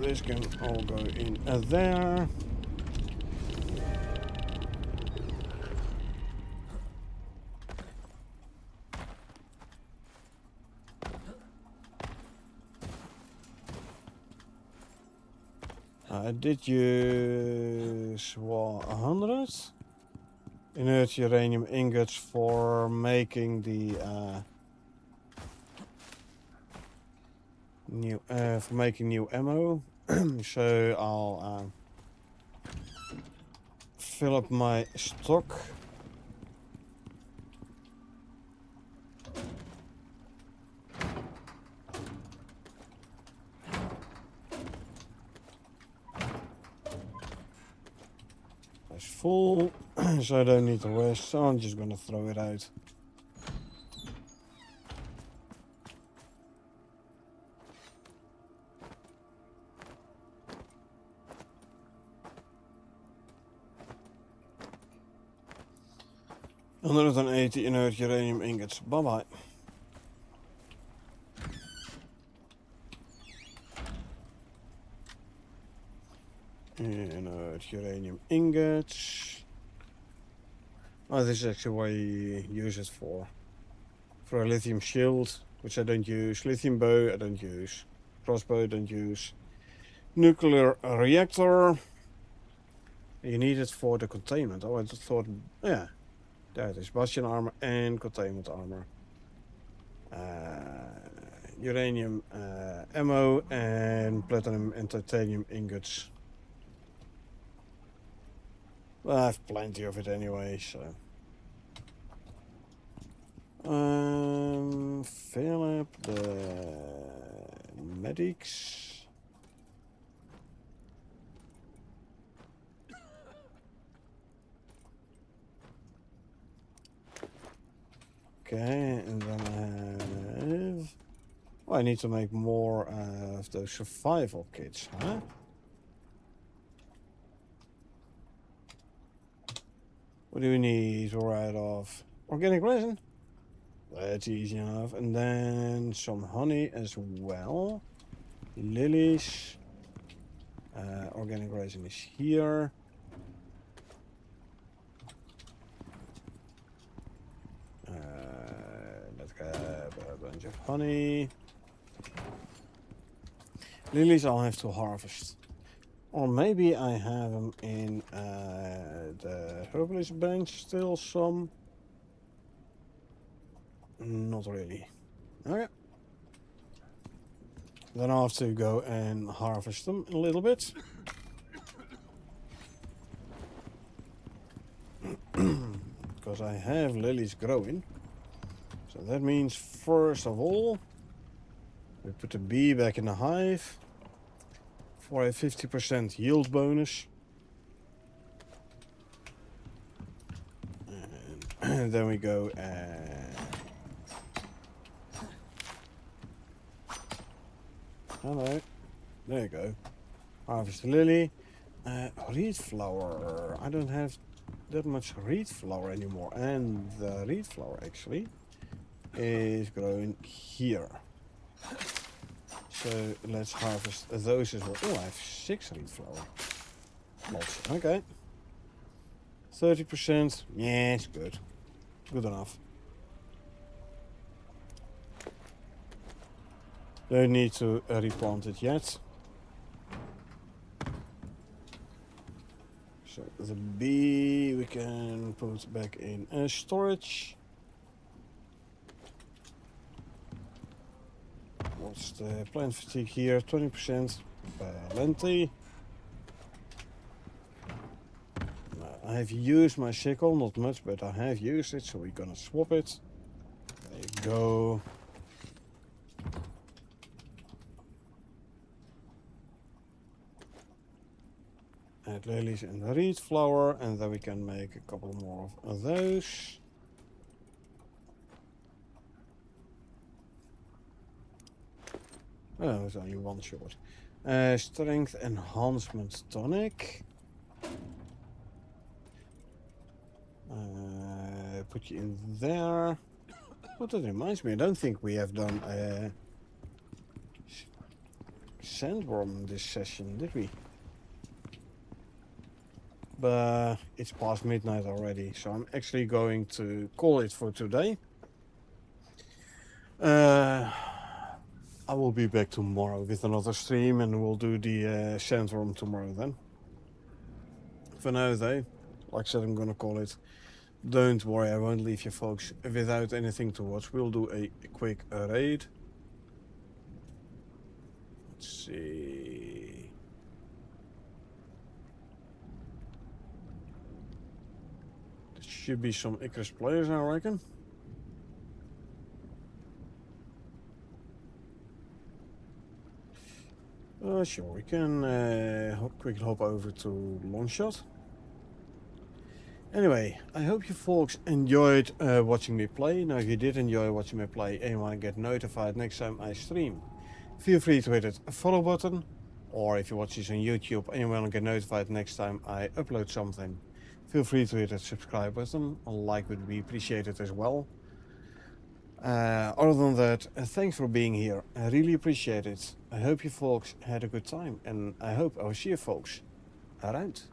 This can all go in there. I did use 100 inert uranium ingots for making the new ammo. So I'll fill up my stock. That's full, so I don't need the rest, so I'm just gonna throw it out. Another than 80 inert uranium ingots. Bye bye. Inert uranium ingots. Oh, this is actually what you use it for. For a lithium shield, which I don't use. Lithium bow, I don't use. Crossbow, I don't use. Nuclear reactor. You need it for the containment. Oh, I just thought, yeah. There it is, Bastion armor and containment armor. Uranium ammo and platinum and titanium ingots. Well, I have plenty of it anyway, so. Fill up the medics. Okay, and then I have... Oh, I need to make more of those survival kits, huh? What do we need right off? Organic resin? That's easy enough. And then some honey as well. Lilies. Organic resin is here. bunch of honey. Lilies I'll have to harvest. Or maybe I have them in the herbalist bench still some. Not really. Okay. Then I'll have to go and harvest them in a little bit. Because I have lilies growing. So that means first of all, we put the bee back in the hive for a 50% yield bonus. And then we go and... Hello. There you go. Harvest the lily. Reed flower. I don't have that much reed flower anymore. And the reed flower actually is growing here. So let's harvest those as well. Oh, I have 6 reed flower. Lots. Okay. 30%. Yeah, it's good. Good enough. Don't need to replant it yet. So the bee we can put back in storage. What's the plant fatigue here? 20%. Plenty. I have used my sickle, not much, but I have used it, so we're gonna swap it. There you go. Add lilies and the reed flower, and then we can make a couple more of those. Oh, there's only one short. Strength enhancement tonic. Put you in there. What that reminds me, I don't think we have done a sandworm this session, did we? But it's past midnight already, so I'm actually going to call it for today. I will be back tomorrow with another stream and we'll do the sandworm tomorrow then. For now though, like I said, I'm gonna call it. Don't worry, I won't leave you folks without anything to watch. We'll do a quick raid. Let's see. There should be some Icarus players, I reckon. Sure, we can quickly hop over to Longshot. Anyway, I hope you folks enjoyed watching me play. Now, if you did enjoy watching me play and you want to get notified next time I stream, feel free to hit a follow button. Or if you watch this on YouTube and you want to get notified next time I upload something, feel free to hit that subscribe button. A like would be appreciated as well. Other than that, thanks for being here. I really appreciate it. I hope you folks had a good time, and I hope I will see you folks around.